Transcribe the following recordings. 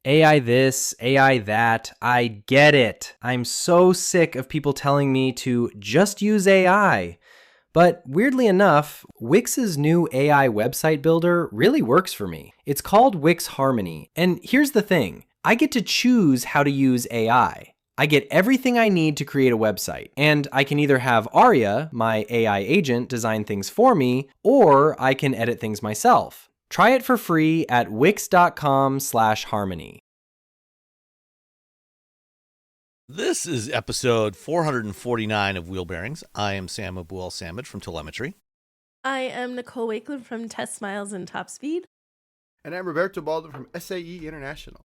AI this, AI that. I get it. I'm so sick of people telling me to just use AI. But weirdly enough, Wix's new AI website builder really works for me. It's called Wix Harmony, and here's the thing. I get to choose how to use AI. I get everything I need to create a website, and I can either have Aria, my AI agent, design things for me, or I can edit things myself. Try it for free at wix.com/harmony. This is episode 449 of Wheel Bearings. I am Sam Abuel-Samad from Telemetry. I am Nicole Wakeland from Test Miles and Top Speed. And I'm Roberto Baldo from SAE International.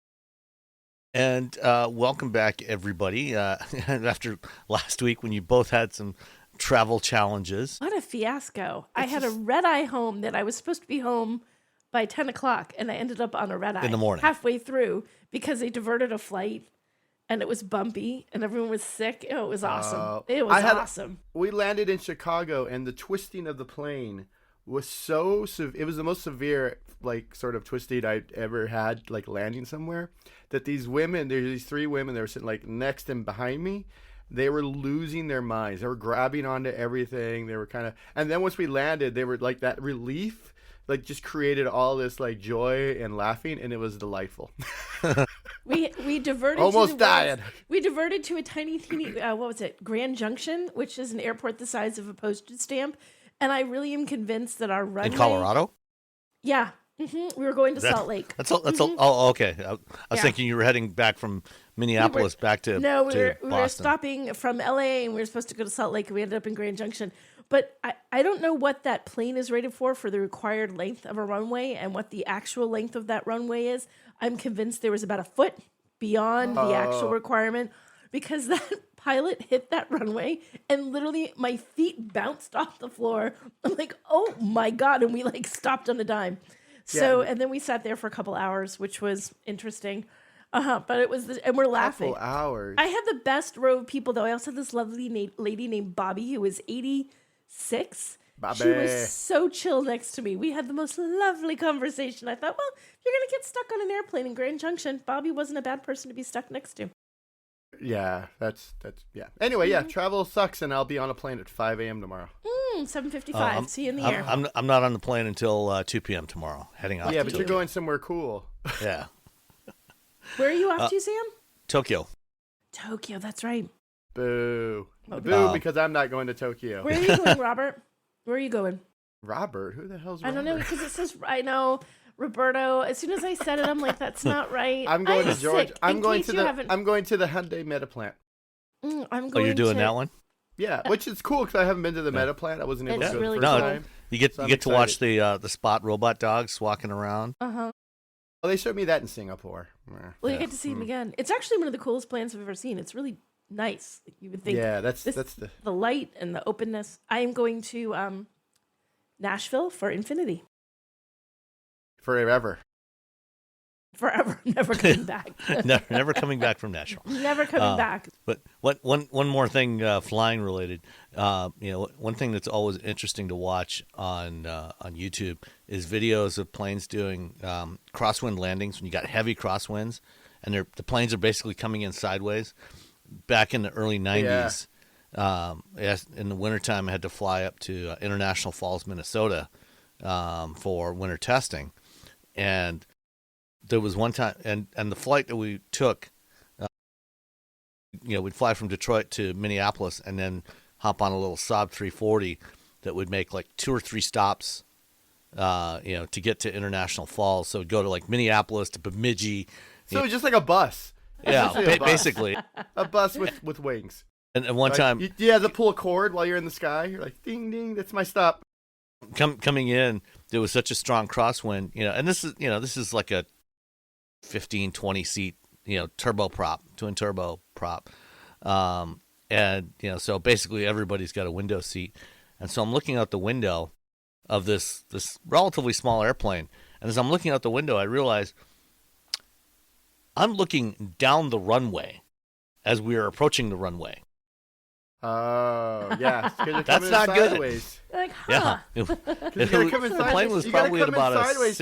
And welcome back, everybody. After last week when you both had some travel challenges. What a fiasco. I had a red-eye home that I was supposed to be home by 10 o'clock, and I ended up on a red-eye in the morning halfway through because they diverted a flight. And it was bumpy, and everyone was sick. Oh, it was awesome. It was awesome. We landed in Chicago, and the twisting of the plane was so it was the most severe, like, sort of twisting I'd ever had, like, landing somewhere. That these women, there's these three women that were sitting, like, next and behind me. They were losing their minds. They were grabbing onto everything. They were kind of, and then once we landed, they were like that relief. Like, just created all this, like, joy and laughing, and it was delightful. We diverted almost dying. We diverted to a tiny what was it, Grand Junction, which is an airport the size of a postage stamp, and I really am convinced that our runway in Colorado. Yeah, we were going to Salt Lake. Oh, okay. I was thinking you were heading back from Minneapolis back to we Boston. were stopping from LA, and we were supposed to go to Salt Lake, and we ended up in Grand Junction. But I don't know what that plane is rated for the required length of a runway and what the actual length of that runway is. I'm convinced there was about a foot beyond the actual requirement because that pilot hit that runway and literally my feet bounced off the floor. I'm like, oh my God. And we like stopped on a dime. So, and then we sat there for a couple hours, which was interesting. But it was, and we're laughing. Couple hours. I had the best row of people though. I also had this lovely lady named Bobby who was 86. Bobby. She was so chill next to me. We had the most lovely conversation. I thought, well, if you're going to get stuck on an airplane in Grand Junction, Bobby wasn't a bad person to be stuck next to. Yeah, that's yeah. Anyway, yeah, travel sucks, and I'll be on a plane at 5 a.m. tomorrow. 7:55. See you in the air. I'm not on the plane until 2 p.m. tomorrow, heading off. Yeah, to but Tokyo. you're going somewhere cool. Yeah. Where are you off to, Sam? Tokyo. Tokyo, that's right. Boo. Okay. Boo, because I'm not going to Tokyo. Where are you going, Robert? Where are you going? Robert? Who the hell's Robert? I don't know, because it says, I know, Roberto. As soon as I said it, I'm like, that's not right. I'm going to Georgia. I'm going to the Hyundai Meta plant. I'm going you're doing that one? Yeah, which is cool because I haven't been to the Meta plant. I wasn't able to go really the first cool. time. You get So to watch the Spot robot dogs walking around. Uh-huh. Well, they showed me that in Singapore. Well, you get to see him again. It's actually one of the coolest plants I've ever seen. It's really nice. You would think. Yeah, that's the light and the openness. I am going to Nashville for Infinity. Forever, never coming back. never coming back from Nashville. Never coming back. But one more thing, flying related. One thing that's always interesting to watch on YouTube is videos of planes doing crosswind landings when you got heavy crosswinds, and the planes are basically coming in sideways. Back in the early 90s, in the wintertime, I had to fly up to International Falls, Minnesota, for winter testing, and there was one time, and the flight that we took, we'd fly from Detroit to Minneapolis and then hop on a little Saab 340 that would make like 2 or 3 stops, to get to International Falls. So it'd go to like Minneapolis to Bemidji. So it's just like a bus. Yeah, basically. A bus with wings. And one time, you have to pull a cord while you're in the sky. You're like, ding, ding, that's my stop. Coming in, there was such a strong crosswind, and this is like a 15, 20 seat, turbo prop, twin turbo prop. So basically everybody's got a window seat. And so I'm looking out the window of this relatively small airplane. And as I'm looking out the window, I realize I'm looking down the runway as we are approaching the runway. Oh, yeah. That's not good. Sideways. Like, huh? Yeah. The plane was probably at about a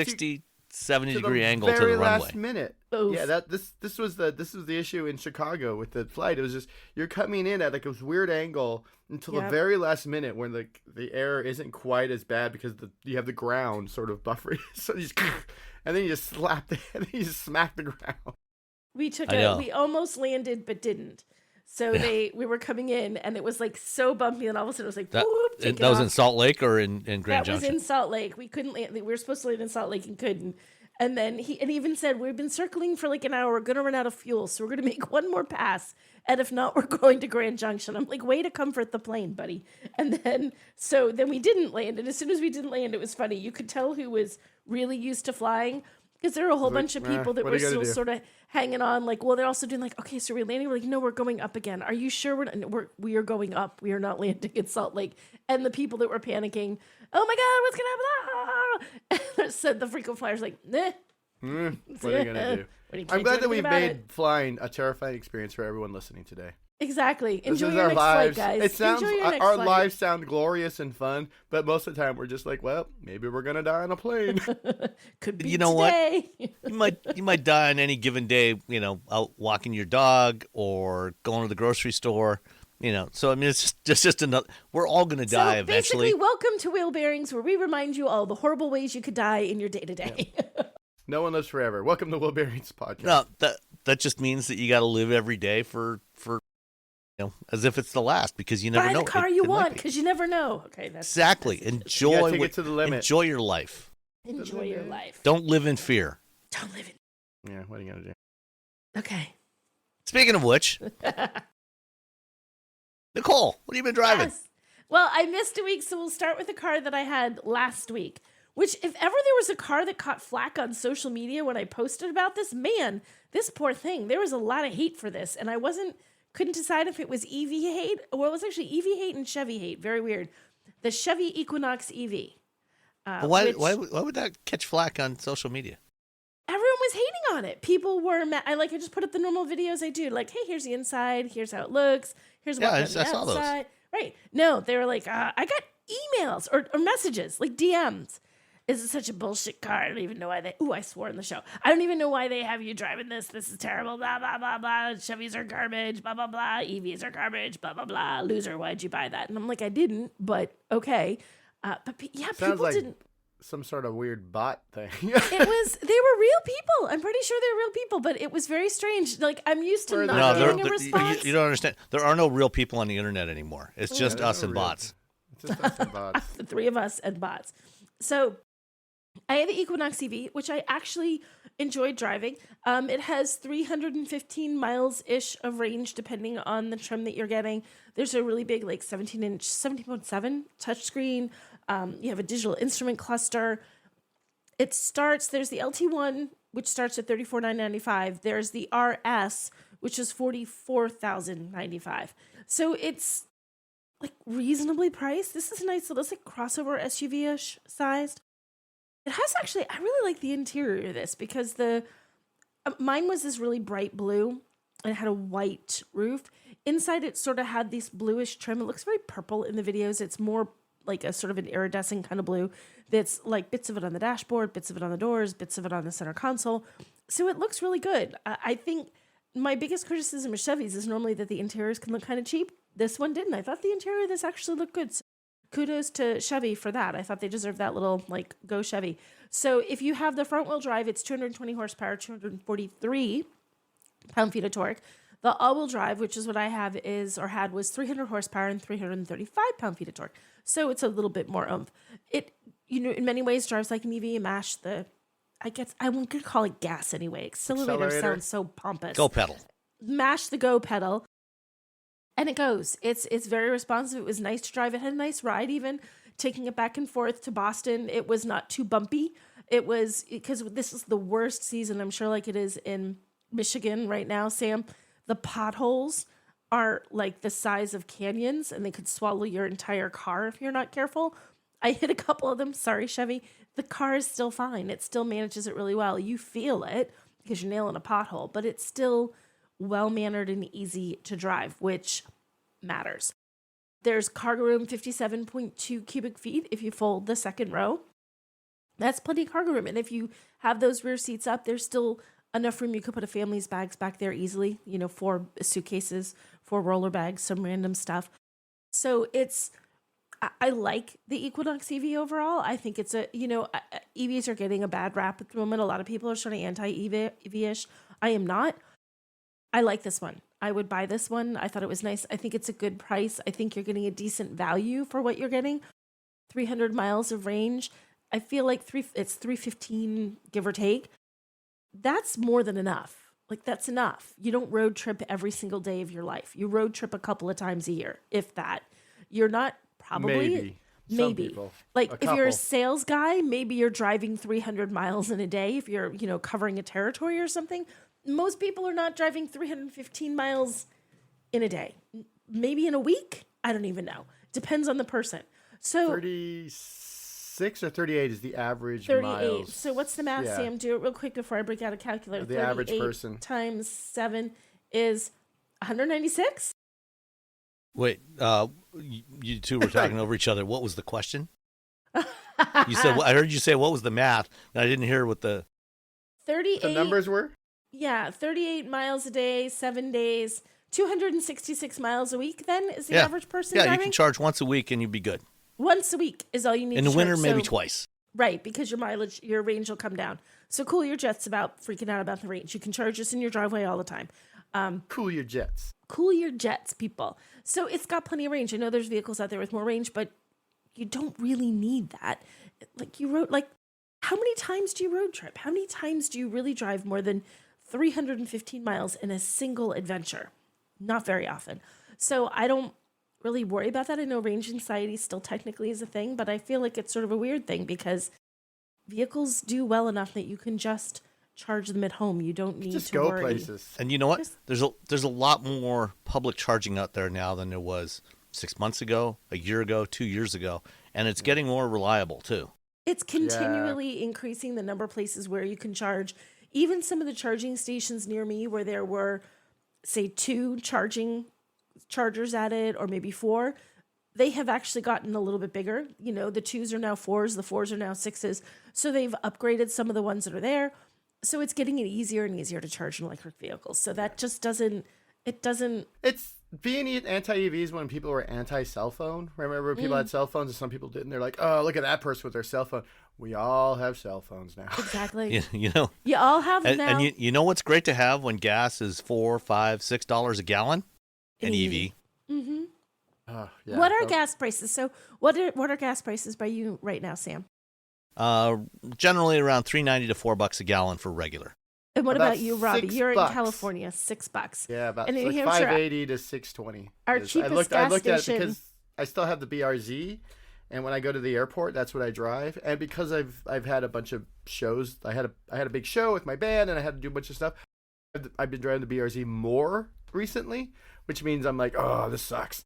70-degree angle to very the runway. last minute. Oof. Yeah, this was the issue in Chicago with the flight. It was just you're coming in at like this weird angle until the very last minute when the air isn't quite as bad because you have the ground sort of buffering. So you just, and then you just smack the ground. We almost landed but didn't. So we were coming in and it was like so bumpy and all of a sudden it was like whoop, that was in Salt Lake or in Grand Junction? That was in Salt Lake. We couldn't land. We were supposed to land in Salt Lake and couldn't. And then he even said, we've been circling for like an hour. We're going to run out of fuel. So we're going to make one more pass. And if not, we're going to Grand Junction. I'm like, way to comfort the plane, buddy. And then we didn't land. And as soon as we didn't land, it was funny. You could tell who was really used to flying because there were a whole bunch of people that were still sort of hanging on. Like, well, they're also doing like, okay, so we're landing. We're like, no, we're going up again. Are you sure we are going up? We are not landing in Salt Lake. And the people that were panicking, oh my God, what's going to happen? Said the frequent flyers like, nah. What are you going to do? I'm glad that we've made flying a terrifying experience for everyone listening today. Exactly. Enjoy your next lives. flight, guys. It sounds our lives sound glorious and fun, but most of the time we're just like, well, maybe we're gonna die on a plane. Could be you know today. What? You might die on any given day. You know, out walking your dog or going to the grocery store. You know, so I mean, it's just another. We're all gonna die eventually. Basically, welcome to Wheel Bearings, where we remind you all the horrible ways you could die in your day to day. No one lives forever. Welcome to Wheel Bearings podcast. No, that just means that you got to live every day for as if it's the last because you never know. Buy the car you want because you never know. Okay, that's exactly. Enjoy take it to the limit. Enjoy your life. Enjoy your life. Don't live in fear. Don't live in. Yeah, what are you gonna do? Okay. Speaking of which, Nicole, what have you been driving? Yes. Well, I missed a week, so we'll start with the car that I had last week. Which, if ever there was a car that caught flack on social media when I posted about this, man, this poor thing, there was a lot of hate for this, and I couldn't decide if it was EV hate. Well, it was actually EV hate and Chevy hate. Very weird. The Chevy Equinox EV. Why would that catch flack on social media? Everyone was hating on it. People were mad. I just put up the normal videos I do. Like, hey, here's the inside. Here's how it looks. Here's what's on the outside. Saw those. Right. No, they were like, I got emails or messages, like DMs. This is such a bullshit car. I don't even know why I swore in the show. I don't even know why they have you driving this. This is terrible. Blah, blah, blah, blah. Chevys are garbage. Blah, blah, blah. EVs are garbage. Blah, blah, blah. Loser. Why'd you buy that? And I'm like, I didn't, but okay. Sounds people like didn't. Some sort of weird bot thing. They were real people. I'm pretty sure they're real people, but it was very strange. Like, I'm used to not getting a response. You don't understand. There are no real people on the internet anymore. It's just us and bots. It's just us and bots. The three of us and bots. So I have the Equinox EV, which I actually enjoyed driving. It has 315 miles-ish of range, depending on the trim that you're getting. There's a really big, like 17.7 touchscreen. You have a digital instrument cluster. There's the LT1, which starts at $34,995. There's the RS, which is $44,095. So it's like reasonably priced. This is a nice little, it's like crossover SUV-ish sized. It has actually, I really like the interior of this because mine was this really bright blue and it had a white roof. Inside it sort of had this bluish trim. It looks very purple in the videos. It's more like a sort of an iridescent kind of blue that's like bits of it on the dashboard, bits of it on the doors, bits of it on the center console. So it looks really good. I think my biggest criticism of Chevys is normally that the interiors can look kind of cheap. This one didn't. I thought the interior of this actually looked good. So kudos to Chevy for that. I thought they deserved that little, like, go Chevy. So if you have the front wheel drive, it's 220 horsepower, 243 pound-feet of torque. The all-wheel drive, which is what I have was 300 horsepower and 335 pound-feet of torque. So it's a little bit more oomph. It, in many ways drives like an EV. You mash I won't call it gas anyway. Accelerator sounds so pompous. Go pedal. Mash the go pedal. And it goes. It's very responsive. It was nice to drive. It had a nice ride even. Taking it back and forth to Boston, it was not too bumpy. It was, because this is the worst season, I'm sure, like it is in Michigan right now, Sam. The potholes are like the size of canyons and they could swallow your entire car if you're not careful. I hit a couple of them. Sorry, Chevy. The car is still fine. It still manages it really well. You feel it because you're nailing a pothole, but it's still well-mannered and easy to drive, which matters. There's cargo room, 57.2 cubic feet if you fold the second row. That's plenty of cargo room. And if you have those rear seats up, there's still enough room. You could put a family's bags back there easily, 4 suitcases, 4 roller bags, some random stuff. So I like the Equinox EV overall. I think it's EVs are getting a bad rap at the moment. A lot of people are sort of anti-EV-ish. I am not. I like this one. I would buy this one. I thought it was nice. I think it's a good price. I think you're getting a decent value for what you're getting. 300 miles of range. I feel like it's 315, give or take. That's more than enough. Like, that's enough. You don't road trip every single day of your life. You road trip a couple of times a year, if that. You're not probably... Maybe. Like, if you're a sales guy, maybe you're driving 300 miles in a day if you're, covering a territory or something. Most people are not driving 315 miles in a day. Maybe in a week? I don't even know. Depends on the person. So 36 or 38 is the average 38. miles. So what's the math, Sam? Do it real quick before I break out a calculator. The average person times 7 is 196? Wait, you two were talking over each other. What was the question? You said, I heard you say, what was the math? And I didn't hear what the 38. The numbers were? Yeah, 38 miles a day, 7 days, 266 miles a week then is the average person driving? Yeah, you can charge once a week and you'd be good. Once a week is all you need in to the winter, charge. maybe twice. Right, because your range will come down. So cool your jets about freaking out about the range. You can charge this in your driveway all the time. Cool your jets. Cool your jets, people. So it's got plenty of range. I know there's vehicles out there with more range, but you don't really need that. How many times do you road trip? How many times do you really drive more than 315 miles in a single adventure? Not very often. So I don't really worry about that. I know range anxiety still technically is a thing, but I feel like it's sort of a weird thing because vehicles do well enough that you can just charge them at home. You don't need just to go worry. places. And you know what? There's a lot more public charging out there now than there was 6 months ago, a year ago, 2 years ago, and it's getting more reliable too. It's continually increasing the number of places where you can charge. Even some of the charging stations near me where there were, say, 2 chargers at it, or maybe 4, they have actually gotten a little bit bigger. The 2s are now 4s, the 4s are now 6s. So they've upgraded some of the ones that are there. So it's getting it easier and easier to charge an electric vehicle. So that just doesn't. It's being anti-EVs when people were anti-cell phone. Remember people had cell phones and some people didn't. They're like, oh, look at that person with their cell phone. We all have cell phones now. Exactly. You all have them now. And you know what's great to have when gas is $4, $5, $6 a gallon? An EV. Mm-hmm. Yeah, what are gas prices? So what are gas prices by you right now, Sam? Generally around $3.90 to $4 a gallon for regular. And what about you, Robbie? You're in $6. California, $6. Yeah, about and in like Hampshire, $5.80 to $6.20. Our cheapest gas I looked at station. it because I still have the BRZ, and when I go to the airport, that's what I drive. And because I've had a bunch of shows, I had a big show with my band, and I had to do a bunch of stuff. I've been driving the BRZ more recently, which means I'm like, oh, this sucks.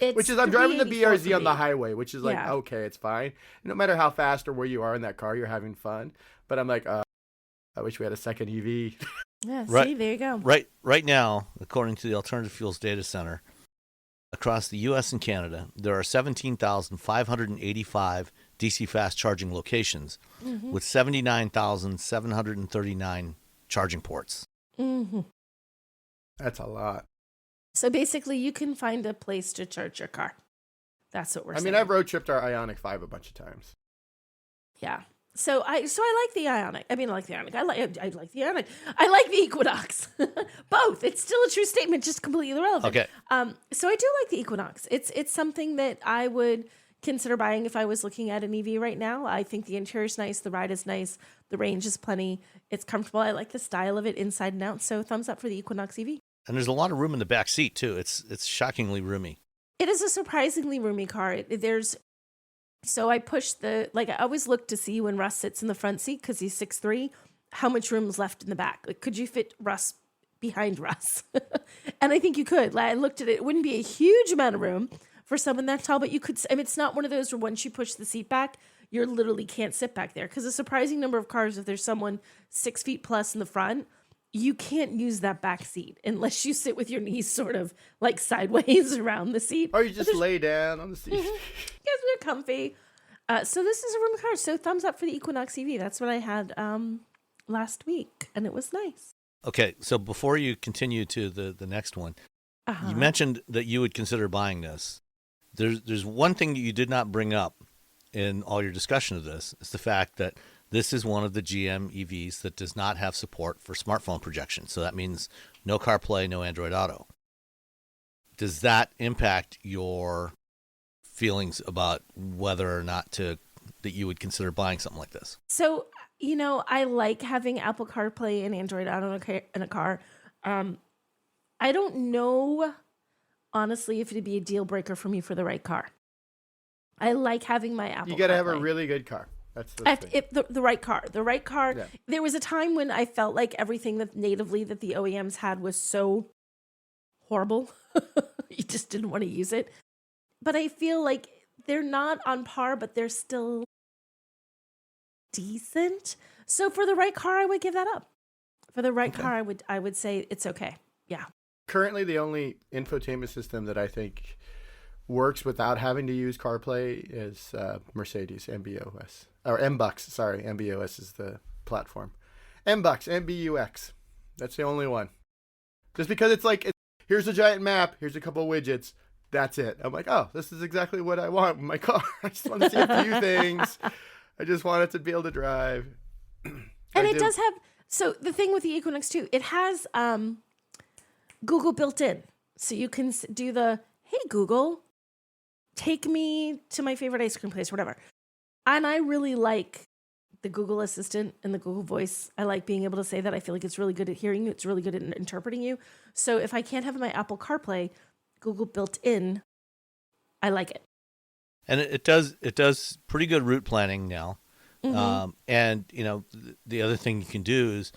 I'm driving the BRZ on the highway, which is like, okay, it's fine. No matter how fast or where you are in that car, you're having fun. But I'm like, I wish we had a second EV. Yeah, right, see, there you go. Right now, according to the Alternative Fuels Data Center, across the U.S. and Canada, there are 17,585 DC fast charging locations with 79,739 charging ports. Mm-hmm. That's a lot. So basically, you can find a place to charge your car. That's what we're saying. I mean, I've road tripped our Ioniq 5 a bunch of times. Yeah. So I like the Ioniq. I mean, I like the Ioniq. I like the Ioniq. I like the Equinox. Both. It's still a true statement, just completely irrelevant. Okay. So I do like the Equinox. It's something that I would consider buying if I was looking at an EV right now. I think the interior's nice, the ride is nice, the range is plenty, it's comfortable. I like the style of it inside and out. So thumbs up for the Equinox EV. And there's a lot of room in the back seat too. It's shockingly roomy. It is a surprisingly roomy car. So I push I always look to see when Russ sits in the front seat because he's 6'3", how much room is left in the back. Like, could you fit Russ behind Russ? And I think you could. I looked at it. It wouldn't be a huge amount of room for someone that tall, but you could. I mean, it's not one of those where once you push the seat back, you literally can't sit back there. Because a surprising number of cars, if there's someone 6 feet plus in the front, you can't use that back seat unless you sit with your knees sort of like sideways around the seat. Or you just lay down on the seat. Yes, they're comfy. So this is a room car. So thumbs up for the Equinox EV. That's what I had last week, and it was nice. Okay, so before you continue to the next one, you mentioned that you would consider buying this. There's one thing that you did not bring up in all your discussion of this. It's the fact that this is one of the GM EVs that does not have support for smartphone projection. So that means no CarPlay, no Android Auto. Does that impact your feelings about whether or not that you would consider buying something like this? So, I like having Apple CarPlay and Android Auto in a car. I don't know, honestly, if it'd be a deal breaker for me for the right car. I like having my Apple. You got to CarPlay. have a really good car. That's the thing. The right car. The right car. Yeah. There was a time when I felt like everything that natively that the OEMs had was so horrible. You just didn't want to use it. But I feel like they're not on par, but they're still decent. So for the right car, I would give that up. For the right car, I would say it's okay. Yeah. Currently, the only infotainment system that I think works without having to use CarPlay is Mercedes MBUX. Or MBUX, sorry. MBUX is the platform. MBUX. That's the only one. Just because it's like, here's a giant map, here's a couple of widgets, that's it. I'm like, oh, this is exactly what I want in my car. I just want to see a few things. I just want it to be able to drive. And it does have, so the thing with the Equinox too, it has Google built in. So you can do the, hey Google, take me to my favorite ice cream place, whatever. And I really like the Google Assistant and the Google Voice. I like being able to say that. I feel like it's really good at hearing you. It's really good at interpreting you. So if I can't have my Apple CarPlay, Google built in, I like it. And it does pretty good route planning now. Mm-hmm. And the other thing you can do is,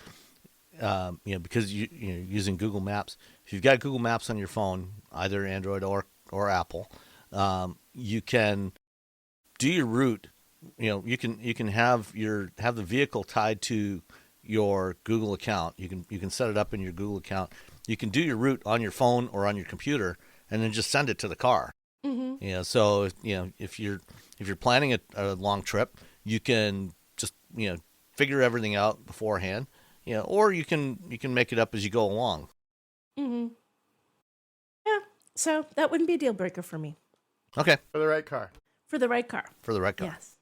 because you're using Google Maps. If you've got Google Maps on your phone, either Android or Apple, you can do your route. You can have the vehicle tied to your Google account. You can set it up in your Google account. You can do your route on your phone or on your computer, and then just send it to the car. Mm-hmm. So if you're planning a long trip, you can just figure everything out beforehand. Or you can make it up as you go along. Mm-hmm. Yeah. So that wouldn't be a deal breaker for me. Okay. For the right car. For the right car. For the right car. Yes.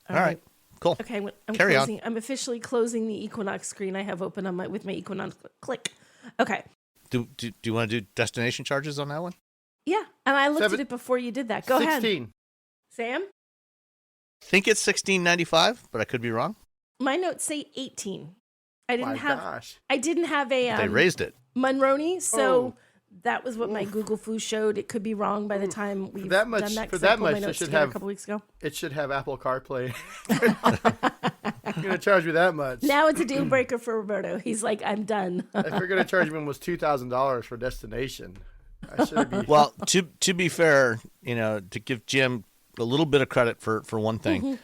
All right. Cool. Okay, I'm Carry closing. on. I'm officially closing the Equinox screen I have open on with my Equinox. Click. Okay. Do you want to do destination charges on that one? Yeah, and I looked at it before you did that. Go 16. ahead, Sam. I think it's $16.95, but I could be wrong. My notes say 18. I didn't Gosh. I didn't have a. They raised it. Monroney, so that was what my Google Foo showed. It could be wrong by the time we've done that. For that much, it should have a couple weeks ago. It should have Apple CarPlay. You're gonna charge me that much? Now it's a deal breaker for Roberto. He's like, I'm done. If you're gonna charge me almost $2,000 for destination, I should be. Well, to be fair, to give Jim a little bit of credit for one thing,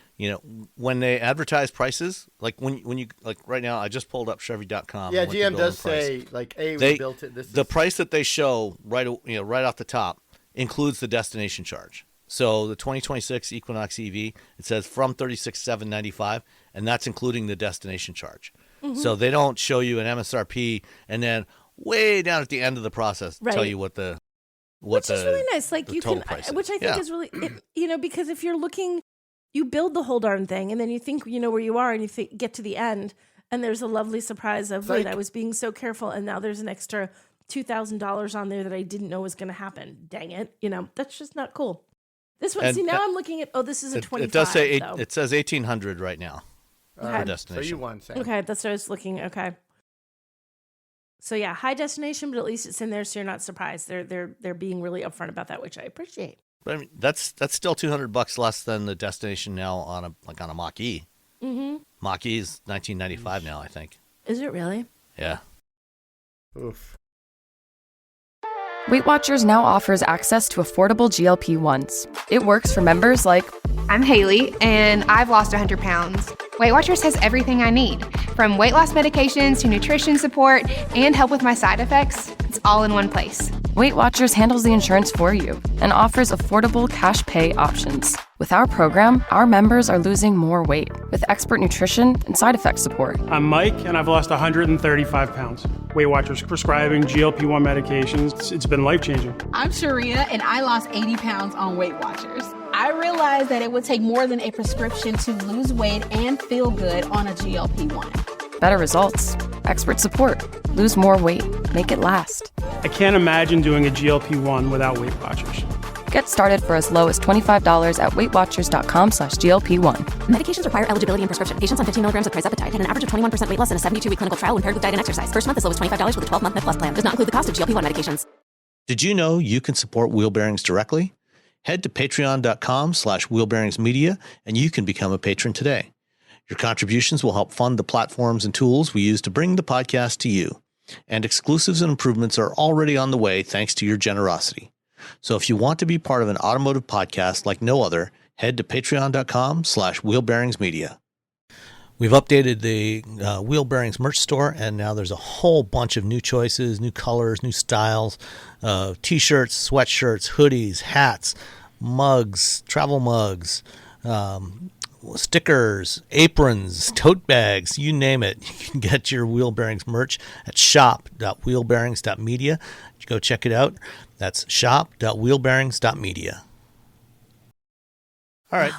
when they advertise prices, like when you like right now, I just pulled up Chevy.com. Yeah, GM does say like, "Hey, we built it." The price that they show right off the top includes the destination charge. So the 2026 Equinox EV, it says from $36,795, and that's including the destination charge. Mm-hmm. So they don't show you an MSRP and then way down at the end of the process tell you what the which is really nice. Like you can, which I think is really because if you're looking, you build the whole darn thing, and then you think you know where you are, and you get to the end, and there's a lovely surprise of wait, I was being so careful, and now there's an extra $2,000 on there that I didn't know was going to happen. Dang it, that's just not cool. This one, now I'm looking at. Oh, this is a 25. It does say it says 1,800 right now for destination. So you won, Sam. Okay, that's what I was looking. Okay. So yeah, high destination, but at least it's in there, so you're not surprised. They're being really upfront about that, which I appreciate. But I mean, that's still $200 less than the destination now on a Mach-E. Mm-hmm. Mach-E is $19.95 now, I think. Is it really? Yeah. Oof. Weight Watchers now offers access to affordable GLP-1s. It works for members like... I'm Haley, and I've lost 100 pounds. Weight Watchers has everything I need, from weight loss medications to nutrition support and help with my side effects. It's all in one place. Weight Watchers handles the insurance for you and offers affordable cash pay options. With our program, our members are losing more weight with expert nutrition and side effect support. I'm Mike, and I've lost 135 pounds. Weight Watchers prescribing GLP-1 medications. It's been life-changing. I'm Sharia, and I lost 80 pounds on Weight Watchers. I realized that it would take more than a prescription to lose weight and feel good on a GLP-1. Better results, expert support, lose more weight, make it last. I can't imagine doing a GLP-1 without Weight Watchers. Get started for as low as $25 at WeightWatchers.com/GLP-1. Medications require eligibility and prescription. Patients on 15 milligrams of Prizepatide had an average of 21% weight loss in a 72-week clinical trial when paired with diet and exercise. First month as low as $25 with a 12-month Med Plus plan. Does not include the cost of GLP-1 medications. Did you know you can support Wheel Bearings directly? Head to patreon.com/wheelbearingsmedia and you can become a patron today. Your contributions will help fund the platforms and tools we use to bring the podcast to you. And exclusives and improvements are already on the way thanks to your generosity. So if you want to be part of an automotive podcast like no other, head to patreon.com/wheelbearingsmedia. We've updated the Wheel Bearings merch store, and now there's a whole bunch of new choices, new colors, new styles, t-shirts, sweatshirts, hoodies, hats, mugs, travel mugs, stickers, aprons, tote bags, you name it. You can get your Wheel Bearings merch at shop.wheelbearings.media. Go check it out. That's shop.wheelbearings.media. All right.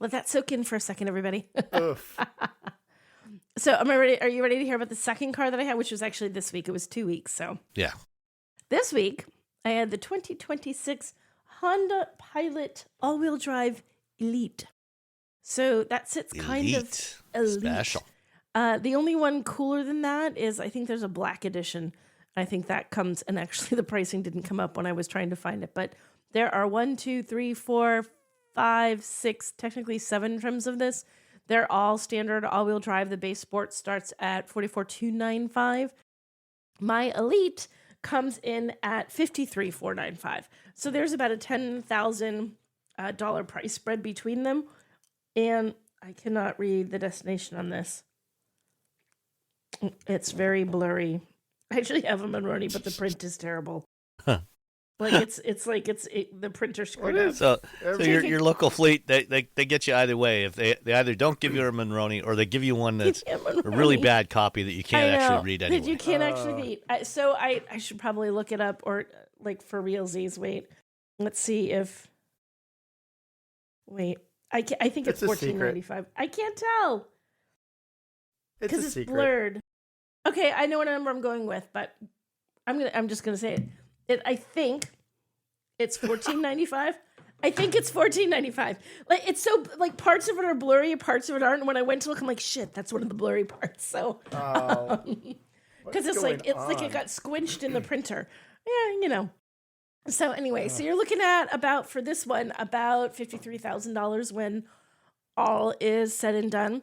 Let that soak in for a second, everybody. So am I ready? Are you ready to hear about the second car that I had, which was actually this week? It was 2 weeks. So Yeah. This week, I had the 2026 Honda Pilot all-wheel drive Elite. So that sits kind of elite. Special. The only one cooler than that is I think there's a black edition. I think that comes, and actually the pricing didn't come up when I was trying to find it, but there are 1, 2, 3, 4, 5, 6, technically 7 trims of this. They're all standard all-wheel drive. The base sport starts at $44,295. My Elite comes in at $53,495. So there's about a $10,000 price spread between them, and I cannot read the destination on this. It's very blurry. I actually have a Monroney, but the print is terrible. Huh. Like the printer screwed up. So your local fleet, they get you either way. If they either don't give you a Monroney or they give you one that's a really bad copy that you can't actually read anyway. That you can't actually read. So I should probably look it up, or like for realsies. Wait, let's see if. Wait, I think it's $14.95. I can't tell because it's blurred. Okay, I know what number I'm going with, but I'm just gonna say it. I think it's $14.95. I think it's $14.95. Like it's so like parts of it are blurry, parts of it aren't. And when I went to look, I'm like, shit, that's one of the blurry parts. So because it's like it got squinched in the printer. Yeah, you know. So anyway, so you're looking at about for this one about $53,000 when all is said and done.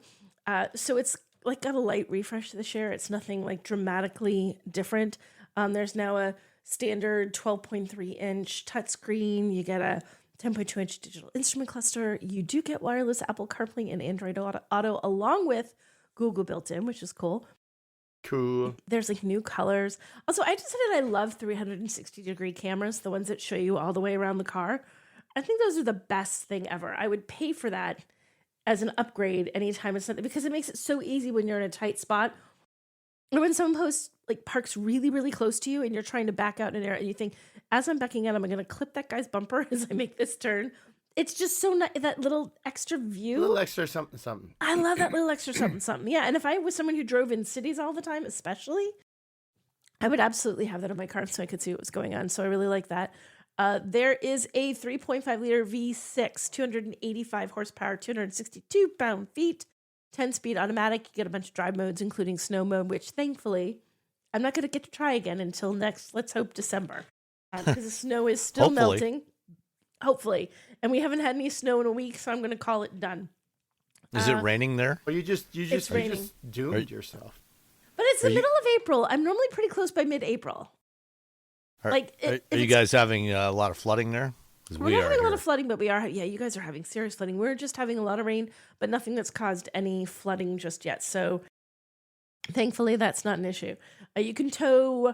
So it's like got a light refresh to the share. It's nothing like dramatically different. There's now a standard 12.3-inch touchscreen. You get a 10.2-inch digital instrument cluster. You do get wireless Apple CarPlay and Android Auto along with Google built in, which is cool. Cool. There's like new colors. Also, I decided I love 360-degree cameras, the ones that show you all the way around the car. I think those are the best thing ever. I would pay for that as an upgrade anytime it's something, because it makes it so easy when you're in a tight spot. Or when someone parks really, really close to you and you're trying to back out in an area and you think, as I'm backing out, am I going to clip that guy's bumper as I make this turn? It's just so nice, that little extra view. A little extra something. I love that little extra something. Yeah, and if I was someone who drove in cities all the time, especially, I would absolutely have that in my car so I could see what was going on. So I really like that. There is a 3.5-liter V6, 285 horsepower, 262 pound-feet, 10-speed automatic. You get a bunch of drive modes, including snow mode, which thankfully I'm not going to get to try again until next, let's hope, December. Because the snow is still melting. Hopefully. And we haven't had any snow in a week, so I'm going to call it done. Is it raining there? Well, you just doomed yourself. But it's the middle of April. I'm normally pretty close by mid-April. Are you guys having a lot of flooding there? We're not having a lot of flooding, but we are. Yeah, you guys are having serious flooding. We're just having a lot of rain, but nothing that's caused any flooding just yet. So thankfully, that's not an issue. You can tow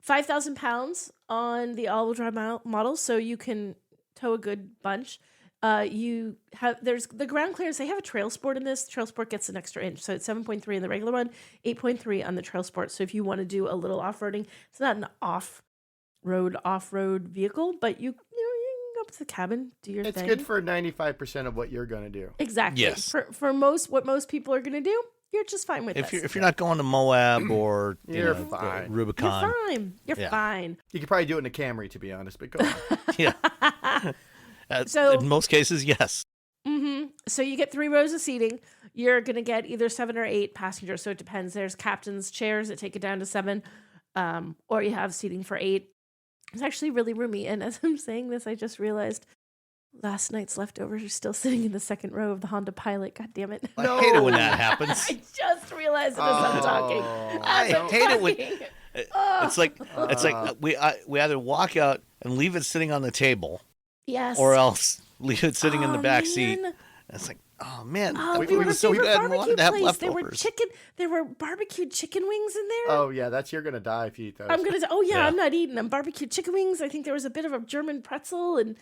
5,000 pounds on the all-wheel drive model, so you can tow a good bunch. There's the ground clearance. They have a Trail Sport in this. Trail Sport gets an extra inch, so it's 7.3 in the regular one, 8.3 on the Trail Sport. So if you want to do a little off-roading, it's not an off-road vehicle, but you can go up to the cabin, do your thing. It's good for 95% of what you're going to do. Exactly. Yes. For what most people are going to do, you're just fine with If this. you're not going to Moab or You're fine. Rubicon. You're fine. You're fine. You could probably do it in a Camry, to be honest, but go on. Yeah. So in most cases, yes. Mm-hmm. So you get 3 rows of seating. You're going to get either 7 or 8 passengers. So it depends. There's captain's chairs that take it down to 7, or you have seating for 8. It's actually really roomy. And as I'm saying this, I just realized last night's leftovers are still sitting in the second row of the Honda Pilot. God damn it. I hate it when that happens. I just realized it as I'm talking. I hate it when it's like we either walk out and leave it sitting on the table, Yes. or else leave it sitting in the back seat. man. It's like, oh man, We food were was so favorite good and we wanted to have barbecue place. leftovers. There were barbecued chicken wings in there. Oh, yeah, you're going to die if you eat those. Yeah. I'm not eating them. Barbecued chicken wings. I think there was a bit of a German pretzel and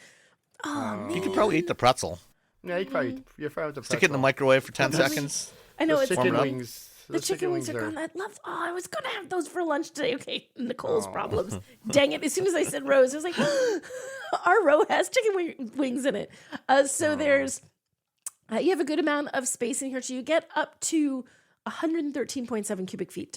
man. You could probably eat the pretzel. Yeah, you're fine with the pretzel. Stick it in the microwave for 10 seconds. I know The it's chicken up. wings. the chicken wings are gone. I was gonna have those for lunch today. Okay, Nicole's problems. Dang it! As soon as I said Rose, I was like, our row has chicken wings in it. So there's you have a good amount of space in here. So you get up to 113.7 cubic feet,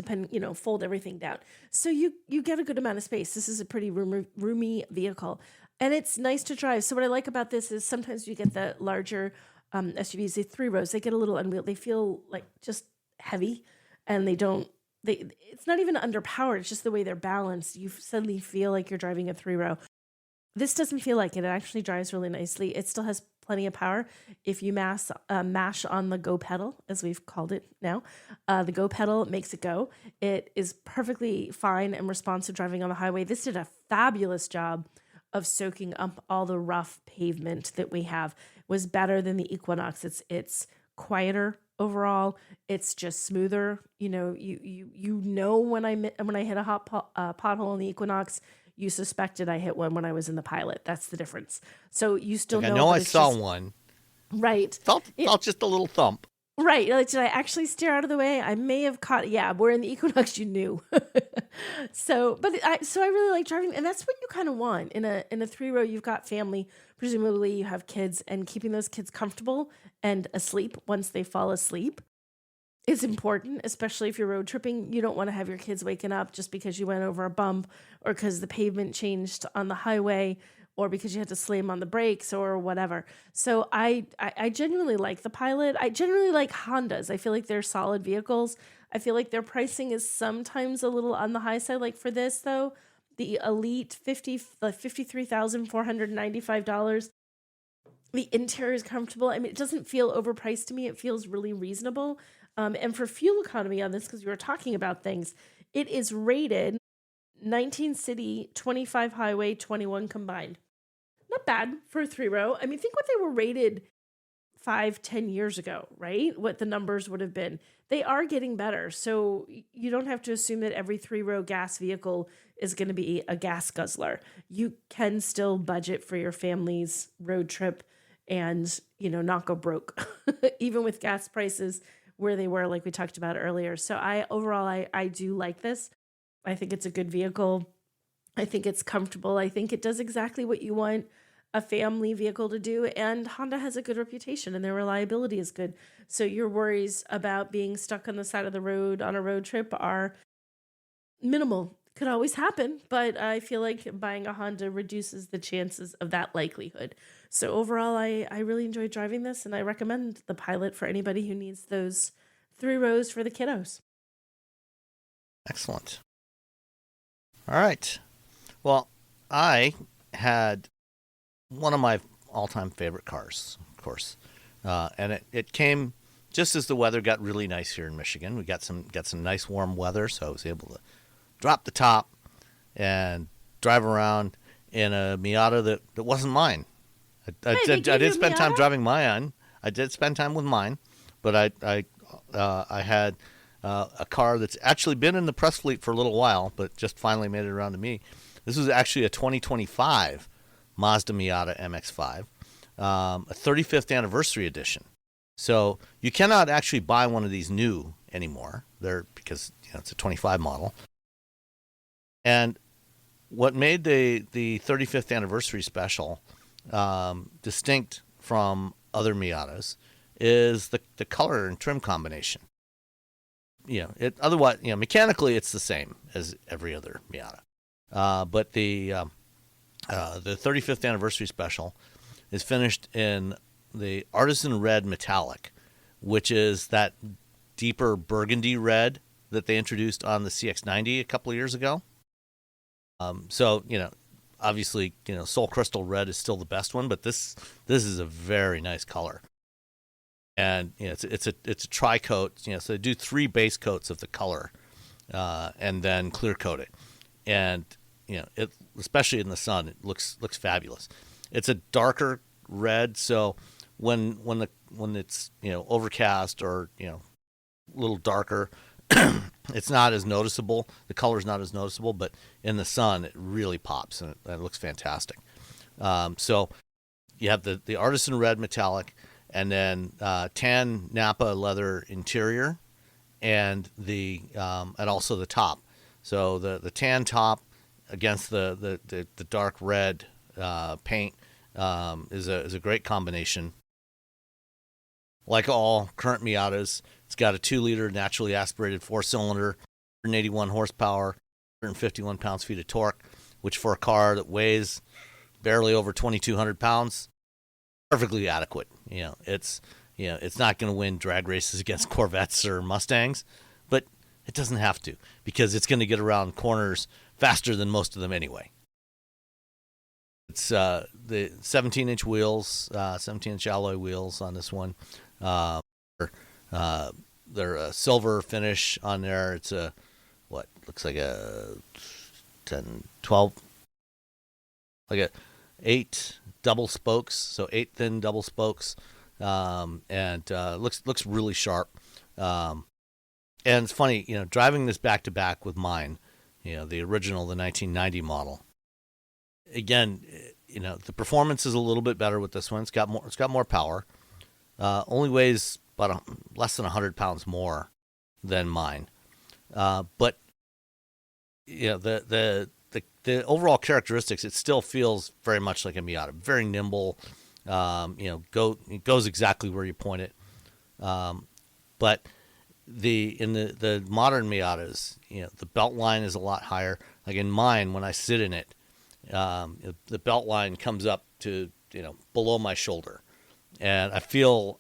fold everything down. So you get a good amount of space. This is a pretty roomy vehicle. And it's nice to drive. So what I like about this is sometimes you get the larger SUVs, the 3 rows, they get a little unwieldy. They feel like just heavy, and it's not even underpowered. It's just the way they're balanced. You suddenly feel like you're driving a 3-row. This doesn't feel like it. It actually drives really nicely. It still has plenty of power. If you mash on the go pedal, as we've called it now, the go pedal makes it go. It is perfectly fine and responsive driving on the highway. This did a fabulous job of soaking up all the rough pavement that we have. It was better than the Equinox. It's quieter overall. It's just smoother. You know when I hit a hot pothole in the Equinox, you suspected I hit one when I was in the Pilot. That's the difference. So you still know. I know I saw one. Right. Felt just a little thump. Right. Like, did I actually steer out of the way? I may have caught. Yeah, where in the Equinox you knew. So I really like driving, and that's what you kind of want in a 3-row. You've got family, presumably you have kids, and keeping those kids comfortable and asleep once they fall asleep is important, especially if you're road tripping. You don't want to have your kids waking up just because you went over a bump, or because the pavement changed on the highway, or because you had to slam on the brakes or whatever. So I genuinely like the Pilot. I generally like Hondas. I feel like they're solid vehicles. I feel like their pricing is sometimes a little on the high side. Like for this though, the Elite $53,495. The interior is comfortable. I mean, it doesn't feel overpriced to me. It feels really reasonable. And for fuel economy on this, because we were talking about things, it is rated 19 city, 25 highway, 21 combined. Not bad for a 3-row. I mean, think what they were rated 5-10 years ago, right? What the numbers would have been. They are getting better. So you don't have to assume that every 3-row gas vehicle is going to be a gas guzzler. You can still budget for your family's road trip and, not go broke, even with gas prices where they were, like we talked about earlier. So I do like this. I think it's a good vehicle. I think it's comfortable. I think it does exactly what you want a family vehicle to do. And Honda has a good reputation and their reliability is good. So your worries about being stuck on the side of the road on a road trip are minimal. Could always happen, but I feel like buying a Honda reduces the chances of that likelihood. So overall, I really enjoy driving this, and I recommend the Pilot for anybody who needs those 3 rows for the kiddos. Excellent. All right. Well, I had one of my all-time favorite cars, of course, and it came just as the weather got really nice here in Michigan. We got some nice warm weather, so I was able to drop the top and drive around in a Miata that wasn't mine. I did spend time driving mine. I did spend time with mine, but I had a car that's actually been in the press fleet for a little while, but just finally made it around to me. This was actually a 2025 Mazda Miata MX-5, a 35th anniversary edition. So you cannot actually buy one of these new anymore. Because it's a 25 model. And what made the 35th anniversary special distinct from other Miatas is the color and trim combination. Otherwise, mechanically it's the same as every other Miata. But the 35th anniversary special is finished in the artisan red metallic, which is that deeper burgundy red that they introduced on the CX-90 a couple of years ago. So obviously, Soul Crystal Red is still the best one, but this is a very nice color. And it's a tri-coat. So they do 3 base coats of the color, and then clear coat it. And it, especially in the sun, it looks fabulous. It's a darker red, so when it's overcast or a little darker, it's not as noticeable. The color's not as noticeable, but in the sun, it really pops, and it looks fantastic. So you have the artisan red metallic, and then tan Napa leather interior, and and also the top. So the tan top against the dark red paint is a great combination. Like all current Miatas, it's got a 2-liter naturally aspirated 4-cylinder, 181 horsepower, 151 pounds-feet of torque, which for a car that weighs barely over 2,200 pounds, perfectly adequate. It's not going to win drag races against Corvettes or Mustangs, but it doesn't have to, because it's going to get around corners faster than most of them anyway. It's the 17-inch wheels, 17-inch alloy wheels on this one. They're a silver finish on there. It's looks like a 10, 12, like a 8 double spokes, so 8 thin double spokes, and looks really sharp. And it's funny, driving this back to back with mine, the original, the 1990 model. Again, the performance is a little bit better with this one. It's got more power. Only weighs about less than 100 pounds more than mine. But the overall characteristics, it still feels very much like a Miata. Very nimble. It goes exactly where you point it. But in the modern Miatas, the belt line is a lot higher. Like in mine, when I sit in it, the belt line comes up to below my shoulder, and I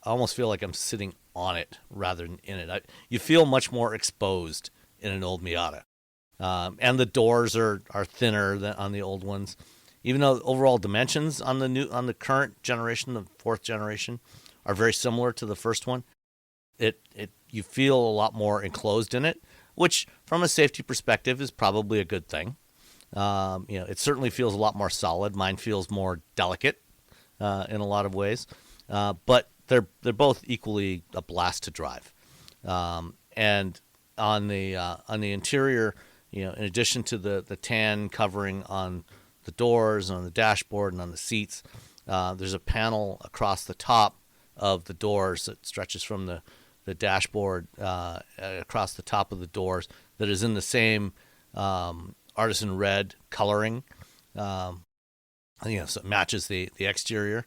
almost feel like I'm sitting on it rather than in it. You feel much more exposed in an old Miata, and the doors are thinner than on the old ones. Even though overall dimensions on the current generation, the 4th generation, are very similar to the first one, you feel a lot more enclosed in it, which from a safety perspective is probably a good thing. It certainly feels a lot more solid. Mine feels more delicate in a lot of ways, but they're both equally a blast to drive. And on the interior, in addition to the tan covering on the doors, on the dashboard, and on the seats, there's a panel across the top of the doors that stretches from the dashboard across the top of the doors that is in the same artisan red coloring. So it matches the exterior.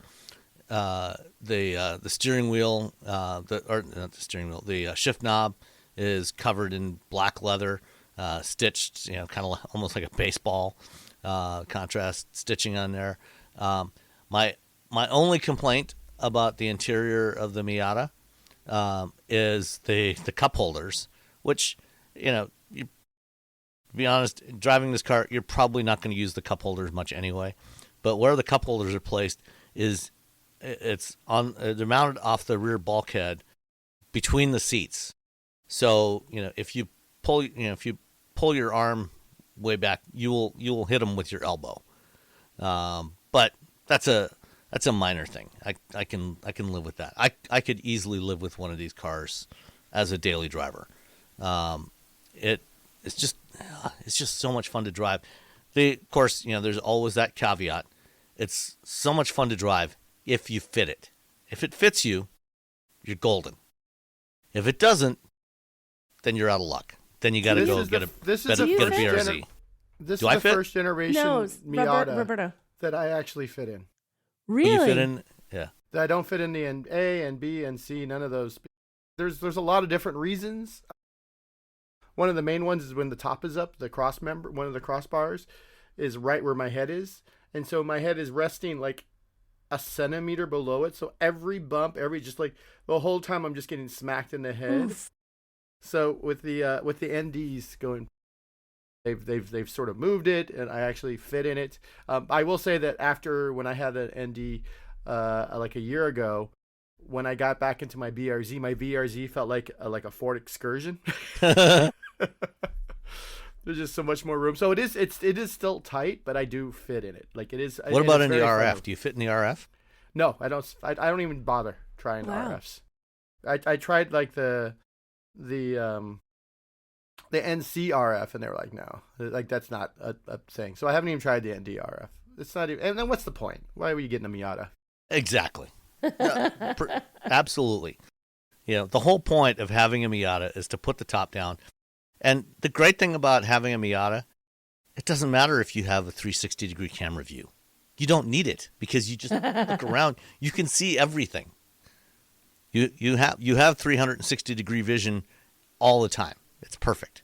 The steering wheel, not the steering wheel, the shift knob is covered in black leather, stitched, kind of almost like a baseball contrast stitching on there. My only complaint about the interior of the Miata is the cup holders, which, to be honest, driving this car, you're probably not going to use the cup holders much anyway. But where the cup holders are placed they're mounted off the rear bulkhead between the seats. So, if you pull your arm way back, you will hit them with your elbow. But that's a minor thing. I can live with that. I could easily live with one of these cars as a daily driver. It's just so much fun to drive. Of course, there's always that caveat. It's so much fun to drive if you fit it. If it fits you, you're golden. If it doesn't, then you're out of luck. Then you got to go get a BRZ. This Do is I the fit? first generation Miata Roberto. that I actually fit in. Really? You fit in? Yeah. That I don't fit in the A and B and C, none of those. There's a lot of different reasons. One of the main ones is when the top is up, one of the crossbars is right where my head is. And so my head is resting like a centimeter below it. So every bump, just like the whole time I'm just getting smacked in the head. Oof. So with the NDs going, they've sort of moved it, and I actually fit in it. I will say that after when I had an ND like a year ago, when I got back into my BRZ felt like a Ford Excursion. There's just so much more room. So it is still tight, but I do fit in it. Like it is. What about in the RF? Do you fit in the RF? No, I don't. I don't even bother trying RFs. I tried like the NC RF, and they were like, no, like that's not a thing. So I haven't even tried the ND RF. It's not even. And then what's the point? Why were you getting a Miata? Exactly. Absolutely. The whole point of having a Miata is to put the top down. And the great thing about having a Miata, it doesn't matter if you have a 360-degree camera view. You don't need it because you just look around. You can see everything. You have 360-degree vision all the time. It's perfect.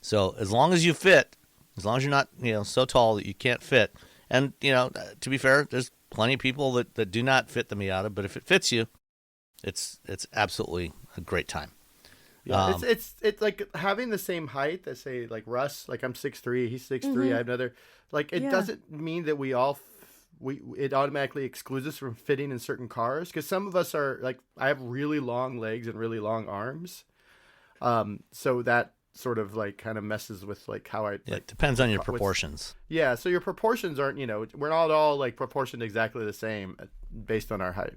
So as long as you fit, as long as you're not so tall that you can't fit, and to be fair, there's plenty of people that do not fit the Miata, but if it fits you, it's absolutely a great time. Yeah, it's like having the same height that say like Russ, like I'm 6'3", he's 6'3", Mm-hmm. I have another. Like it doesn't mean that it automatically excludes us from fitting in certain cars, because some of us are like, I have really long legs and really long arms, so that sort of like kind of messes with like how I. It depends on your proportions. Yeah, so your proportions aren't we're not all like proportioned exactly the same based on our height.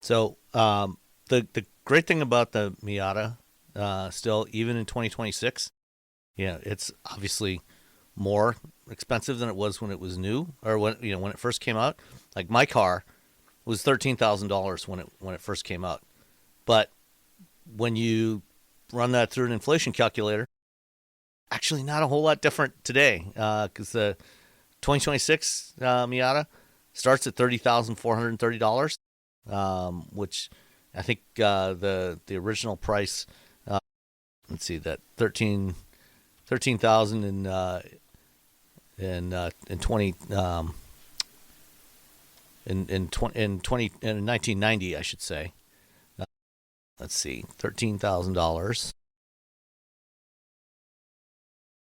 So the great thing about the Miata, still even in 2026, it's obviously more expensive than it was when it was new, or when it first came out. Like my car was $13,000 when it first came out, but when you run that through an inflation calculator, actually not a whole lot different today, because the 2026 Miata starts at $30,430, which I think the original price, let's see, that 13,000 in 1990, I should say. Let's see, $13,000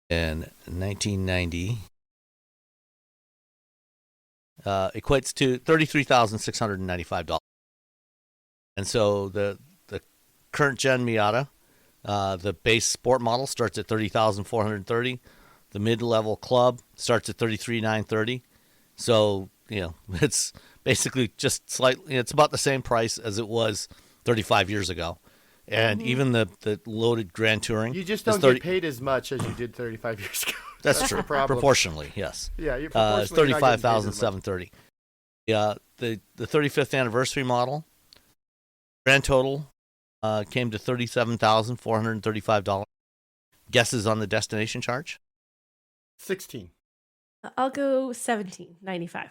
in 1990 equates to $33,695. And so the current gen Miata, the base sport model starts at $30,430. The mid-level club starts at $33,930. So it's basically just slightly. It's about the same price as it was 35 years ago, and even the loaded Grand Touring. You just don't get paid as much as you did 35 years ago. That's true. Proportionally, yes. Yeah, you're proportionally $35,730. Yeah, the 35th anniversary model, grand total came to $37,435. Guesses on the destination charge? 16. I'll go $17.95.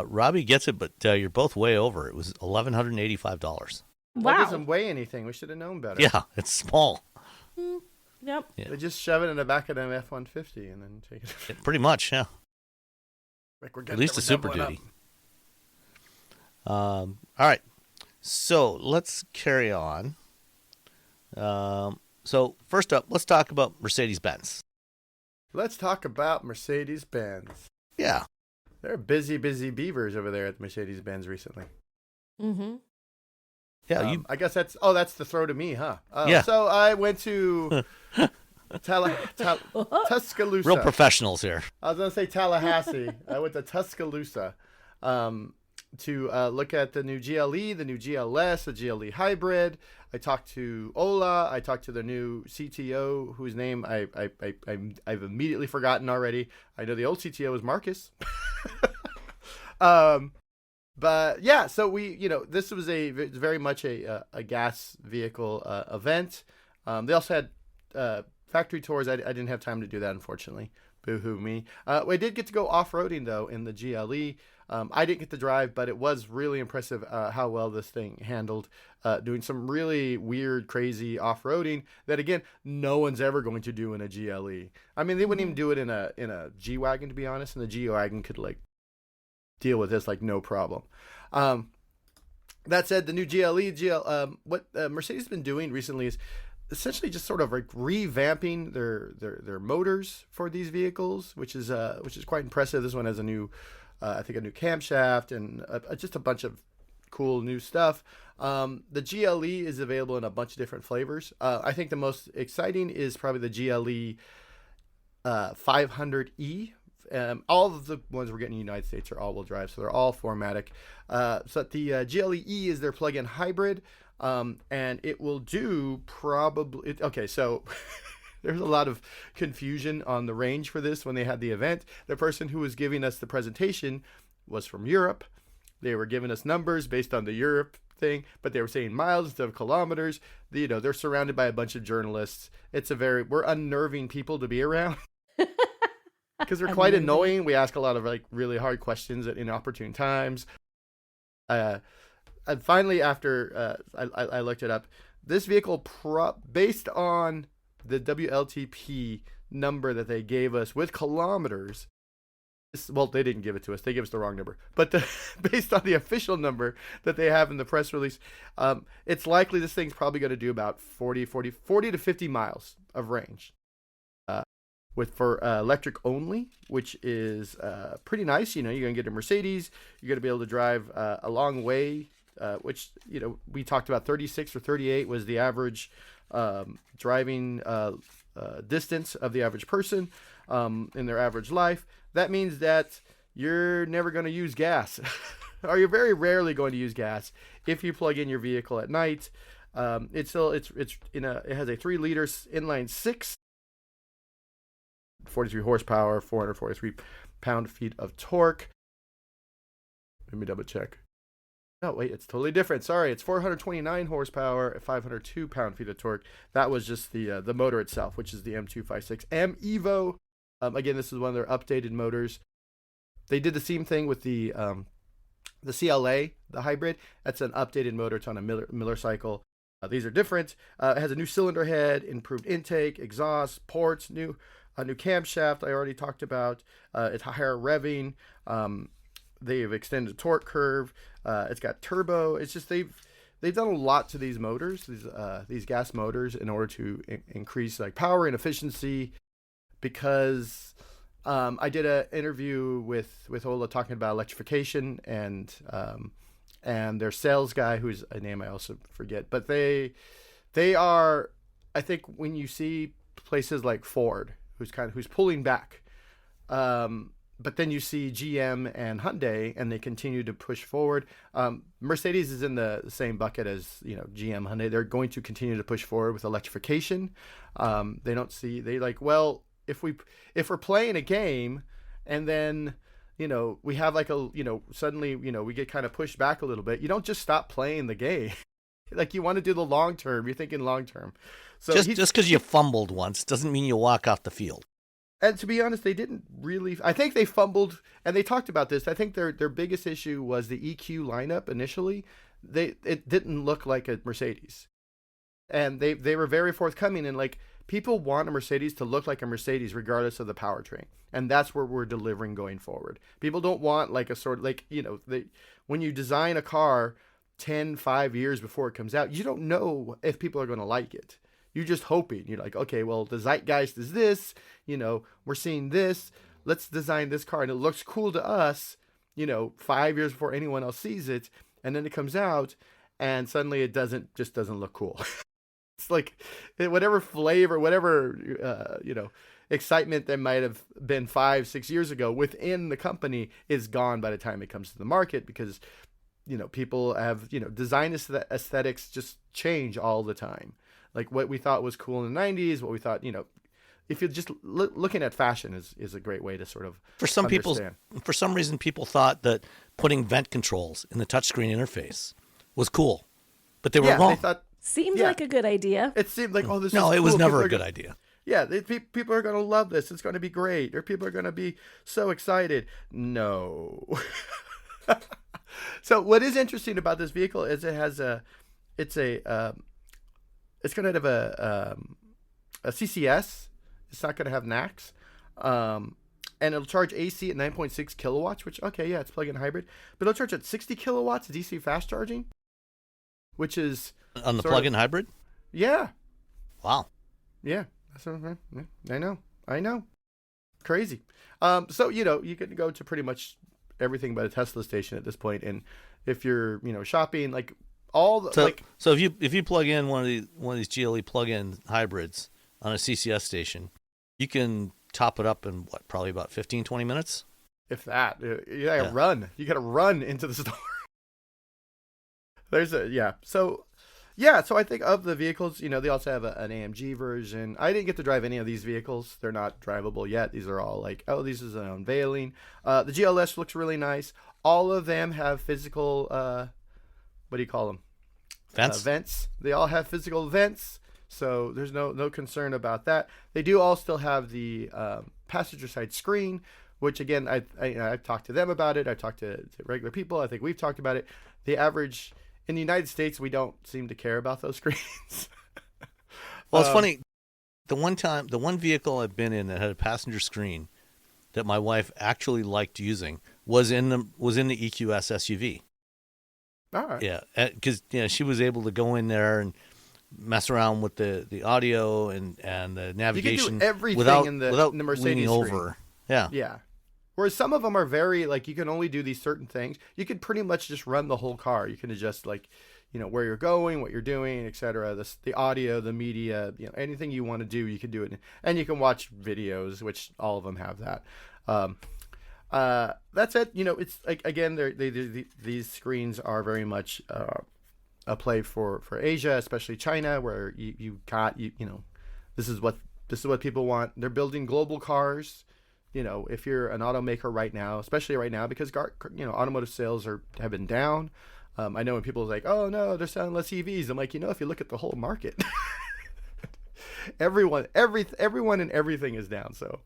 Robbie gets it, but you're both way over. It was $1,185. Wow. That doesn't weigh anything. We should have known better. Yeah, it's small. Yep. Yeah. They just shove it in the back of an F-150 and then take it. Pretty much, yeah. Like at least a Super Duty. All right. So let's carry on. So first up, let's talk about Mercedes-Benz. Let's talk about Mercedes-Benz. Yeah. They're busy beavers over there at Mercedes-Benz recently. Mm-hmm. Yeah, I guess that's the throw to me, huh? Yeah. So I went to Tuscaloosa. Real professionals here. I was going to say Tallahassee. I went to Tuscaloosa. look at the new GLE, the new GLS, the GLE hybrid. I talked to Ola. I talked to the new CTO, whose name I've immediately forgotten already. I know the old CTO was Marcus. But yeah, so this was very much a gas vehicle event. They also had factory tours. I didn't have time to do that, unfortunately. Boo-hoo me. We did get to go off-roading, though, in the GLE. I didn't get to drive, but it was really impressive how well this thing handled doing some really weird, crazy off-roading that, again, no one's ever going to do in a GLE. I mean, they wouldn't even do it in a G-Wagon, to be honest, and the G-Wagon could, deal with this no problem. That said, the new GLE, what Mercedes has been doing recently is essentially just sort of revamping their motors for these vehicles, which is quite impressive. This one has a new camshaft and just a bunch of cool new stuff. The GLE is available in a bunch of different flavors. I think the most exciting is probably the GLE 500E. All of the ones we're getting in the United States are all-wheel drive, so they're all 4MATIC. So the GLE E is their plug-in hybrid. And it will do probably... Okay, so there's a lot of confusion on the range for this when they had the event. The person who was giving us the presentation was from Europe. They were giving us numbers based on the Europe thing, but they were saying miles instead of kilometers. They're surrounded by a bunch of journalists. We're unnerving people to be around. Because they're quite annoying. We ask a lot of really hard questions at inopportune times. And finally, after I looked it up, this vehicle, based on the WLTP number that they gave us with kilometers, they didn't give it to us. They gave us the wrong number. But based on the official number that they have in the press release, it's likely this thing's probably going to do about 40 to 50 miles of range. For electric only, which is pretty nice. You're going to get a Mercedes. You're going to be able to drive a long way. Which, we talked about 36 or 38 was the average driving distance of the average person in their average life. That means that you're never going to use gas, or you're very rarely going to use gas if you plug in your vehicle at night. It has a 3-liter inline 6, 43 horsepower, 443 pound-feet of torque. Let me double check. No, wait, it's totally different. Sorry, it's 429 horsepower, 502 pound-feet of torque. That was just the motor itself, which is the M256M Evo. Again, this is one of their updated motors. They did the same thing with the CLA, the hybrid. That's an updated motor. It's on a Miller cycle. These are different. It has a new cylinder head, improved intake, exhaust, ports, new camshaft. I already talked about. It's higher revving. They've extended the torque curve. It's got turbo. It's just they've done a lot to these motors, these gas motors, in order to increase power and efficiency. Because I did an interview with Ola talking about electrification and their sales guy, who's a name I also forget. But they are, I think, when you see places like Ford, who's pulling back. But then you see GM and Hyundai, and they continue to push forward. Mercedes is in the same bucket as GM, Hyundai. They're going to continue to push forward with electrification. If we're playing a game, and then we have suddenly we get kind of pushed back a little bit. You don't just stop playing the game. You want to do the long term. You're thinking long term. So just because you fumbled once doesn't mean you walk off the field. And to be honest, they didn't really. I think they fumbled, and they talked about this. I think their biggest issue was the EQ lineup initially. It didn't look like a Mercedes, and they were very forthcoming. And people want a Mercedes to look like a Mercedes regardless of the powertrain, and that's where we're delivering going forward. People don't want a sort of when you design a car 5 years before it comes out, you don't know if people are going to like it. You're just hoping. You're like, okay, well, the zeitgeist is this. We're seeing this. Let's design this car, and it looks cool to us. 5 years before anyone else sees it, and then it comes out, and suddenly it just doesn't look cool. It's whatever flavor, whatever excitement that might have been 5-6 years ago within the company is gone by the time it comes to the market, because people have, design aesthetics just change all the time. Like what we thought was cool in the 90s, what we thought, if you're just looking at fashion is a great way to sort of for some understand. For some reason, people thought that putting vent controls in the touchscreen interface was cool, but they were wrong. They thought, Seemed like a good idea. it seemed like, oh, this No, is it cool. was never People a are good idea. Yeah, people are going to love this. It's going to be great. Or people are going to be so excited. No. So what is interesting about this vehicle is it's going to have a CCS. It's not going to have NACS. And it'll charge AC at 9.6 kilowatts, which, okay, yeah, it's plug-in hybrid. But it'll charge at 60 kilowatts DC fast charging, which is... On the plug-in hybrid? Yeah. Wow. Yeah. I know. Crazy. So, you can go to pretty much everything but a Tesla station at this point. And if you're, shopping, like all the... So if you plug in one of these GLE plug-in hybrids on a CCS station, you can top it up in probably about 15, 20 minutes? If that. You gotta run. You gotta run into the store. So I think of the vehicles, they also have an AMG version. I didn't get to drive any of these vehicles. They're not drivable yet. These are all like, this is an unveiling. The GLS looks really nice. All of them have physical, what do you call them? Vents. They all have physical vents. So there's no concern about that. They do all still have the passenger side screen, which again, I've talked to them about it. I've talked to regular people. I think we've talked about it. The average... In the United States, we don't seem to care about those screens. Well, it's funny. The one vehicle I've been in that had a passenger screen that my wife actually liked using was in the EQS SUV. All right. Yeah, because she was able to go in there and mess around with the audio and the navigation. You can do everything without in the Mercedes leaning screen. over. Yeah. Yeah. Whereas some of them are very, like, you can only do these certain things. You could pretty much just run the whole car. You can adjust, like, where you're going, what you're doing, etc. The audio, the media, anything you want to do, you can do it. And you can watch videos, which all of them have that. That's it. It's like, again, these screens are very much a play for Asia, especially China, where this is what people want. They're building global cars. If you're an automaker right now, especially right now, because automotive sales have been down. I know when people are like, "Oh no, they're selling less EVs." I'm like, if you look at the whole market, everyone and everything is down. So,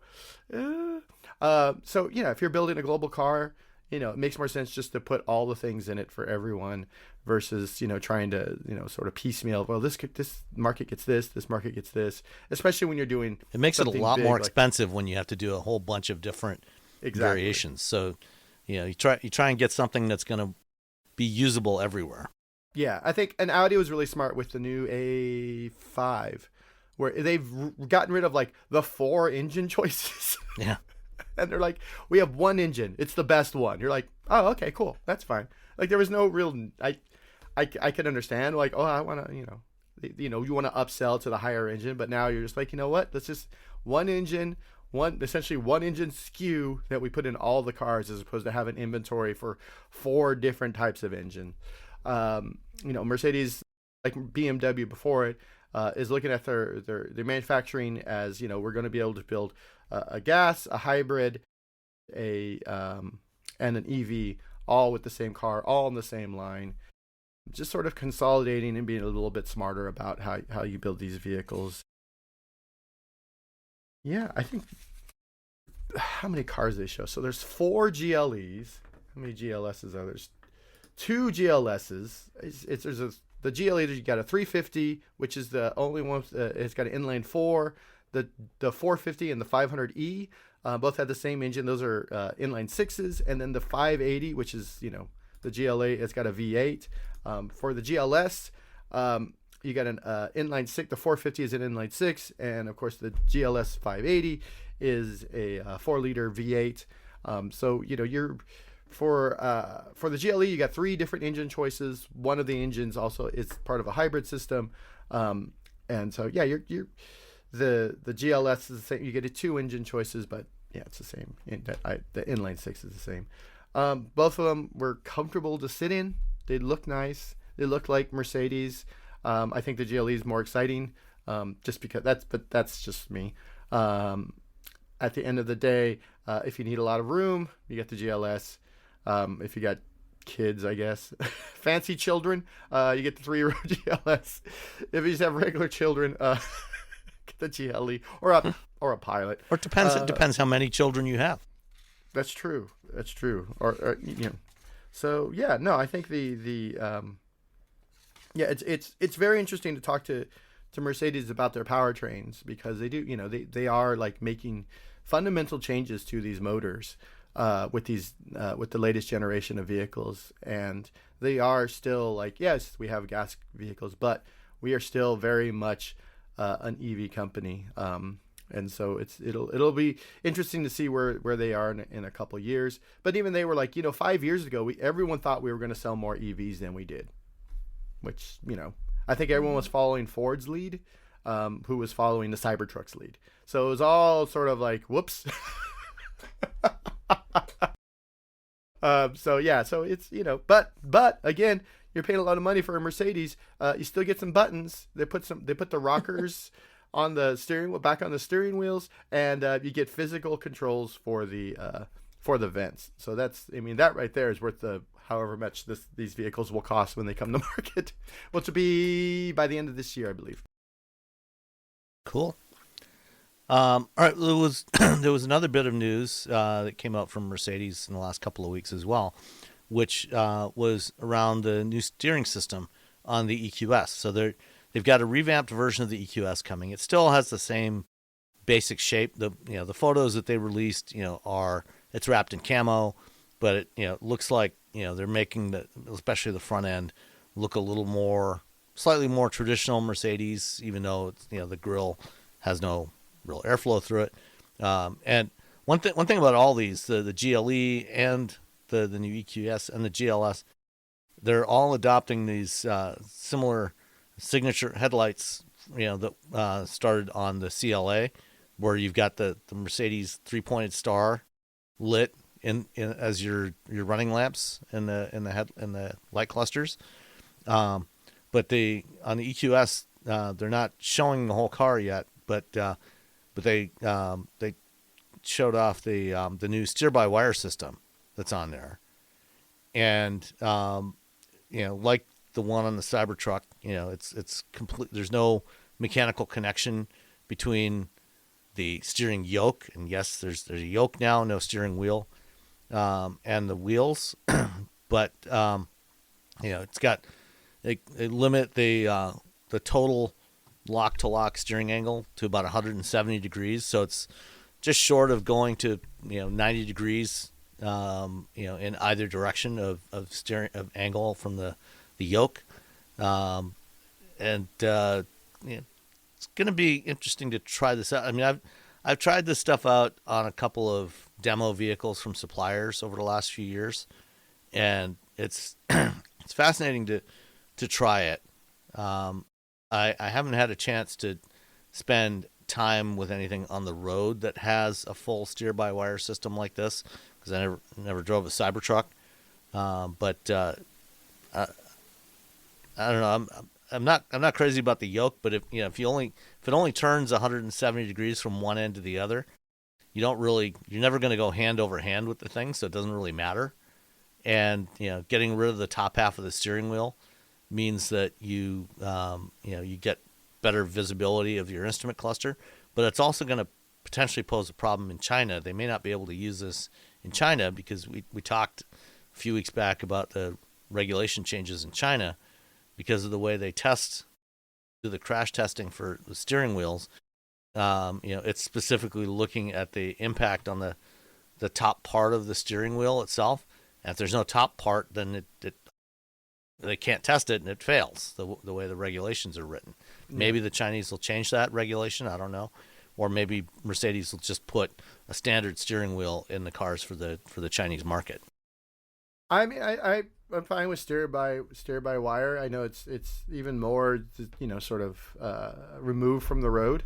if you're building a global car, it makes more sense just to put all the things in it for everyone versus, trying to, sort of piecemeal. Well, this market gets this market gets this, especially when you're doing. It makes it a lot more expensive when you have to do a whole bunch of different variations. So, you try and get something that's going to be usable everywhere. Yeah, I think an Audi was really smart with the new A5, where they've gotten rid of like the 4 engine choices. Yeah. And they're like, we have one engine. It's the best one. You're like, oh, okay, cool. That's fine. Like there was no real, I can understand like, I want to, you want to upsell to the higher engine, but now you're just like, what? That's just one engine, essentially one engine SKU that we put in all the cars as opposed to having inventory for 4 different types of engine. Mercedes, like BMW before it, is looking at their manufacturing as, we're going to be able to build a gas, a hybrid, and an EV, all with the same car, all on the same line. Just sort of consolidating and being a little bit smarter about how you build these vehicles. Yeah, I think how many cars they show? So there's 4 GLEs. How many GLSs are there? There's 2 GLSs. The GLE, you got a 350, which is the only one. It's got an inline 4. The 450 and the 500E both had the same engine. Those are inline 6s. And then the 580, which is, the GLA, it's got a V8. For the GLS, you got an inline 6. The 450 is an inline 6. And, of course, the GLS 580 is a 4-liter V8. So, you're... For the GLE, you got 3 different engine choices. One of the engines also is part of a hybrid system. And so, yeah, The GLS is the same. You get 2 engine choices, but yeah, it's the same. The inline 6 is the same. Both of them were comfortable to sit in. They look nice. They look like Mercedes. I think the GLE is more exciting, just because that's just me. At the end of the day, if you need a lot of room, you get the GLS. If you got kids, I guess, fancy children, you get the 3-row GLS. If you just have regular children, get the GLE or a Pilot. Or it depends. It depends how many children you have. That's true. Or So yeah, no, I think it's very interesting to talk to Mercedes about their powertrains, because they do, they are like making fundamental changes to these motors with the latest generation of vehicles, and they are still like, yes, we have gas vehicles, but we are still very much an EV company. And so it'll be interesting to see where they are in a couple of years. But even they were like, 5 years ago, everyone thought we were going to sell more EVs than we did, which, I think everyone was following Ford's lead, who was following the Cybertruck's lead. So it was all sort of like, whoops. So it's, but again, you're paying a lot of money for a Mercedes. You still get some buttons. They put the rockers on the steering wheel, back on the steering wheels, and you get physical controls for the vents. So that right there is worth the however much these vehicles will cost when they come to market, which will be by the end of this year, I believe. Cool. All right, there was another bit of news that came out from Mercedes in the last couple of weeks as well, which was around the new steering system on the EQS. So they've got a revamped version of the EQS coming. It still has the same basic shape. The photos that they released, it's wrapped in camo, but it looks like they're making especially the front end look a little slightly more traditional Mercedes, even though it's, the grille has no real airflow through it. And one thing about all these, the GLE and the new EQS and the GLS, they're all adopting these similar signature headlights, that started on the CLA, where you've got the Mercedes 3-pointed star lit in as your running lamps in the light clusters. But on the EQS, they're not showing the whole car yet, but they showed off the new steer-by-wire system that's on there, and like the one on the Cybertruck, it's complete. There's no mechanical connection between the steering yoke, and yes, there's a yoke now, no steering wheel, and the wheels, but it's got they limit the total lock-to-lock steering angle to about 170 degrees, so it's just short of going to 90 degrees in either direction of steering of angle from the yoke, and it's going to be interesting to try this out. I mean, I've tried this stuff out on a couple of demo vehicles from suppliers over the last few years, and it's it's fascinating to try it. I haven't had a chance to spend time with anything on the road that has a full steer-by-wire system like this, because I never drove a Cybertruck. But I don't know. I'm not crazy about the yoke, but if it only turns 170 degrees from one end to the other, you're never going to go hand over hand with the thing, so it doesn't really matter. And getting rid of the top half of the steering wheel means that you get better visibility of your instrument cluster, but it's also going to potentially pose a problem in China. They may not be able to use this in China, because we talked a few weeks back about the regulation changes in China because of the way they do the crash testing for the steering wheels. It's specifically looking at the impact on the top part of the steering wheel itself. And if there's no top part, then they can't test it, and it fails the way the regulations are written. Maybe the Chinese will change that regulation. I don't know. Or maybe Mercedes will just put a standard steering wheel in the cars for the Chinese market. I mean, I'm fine with steer by wire. I know it's even more sort of removed from the road.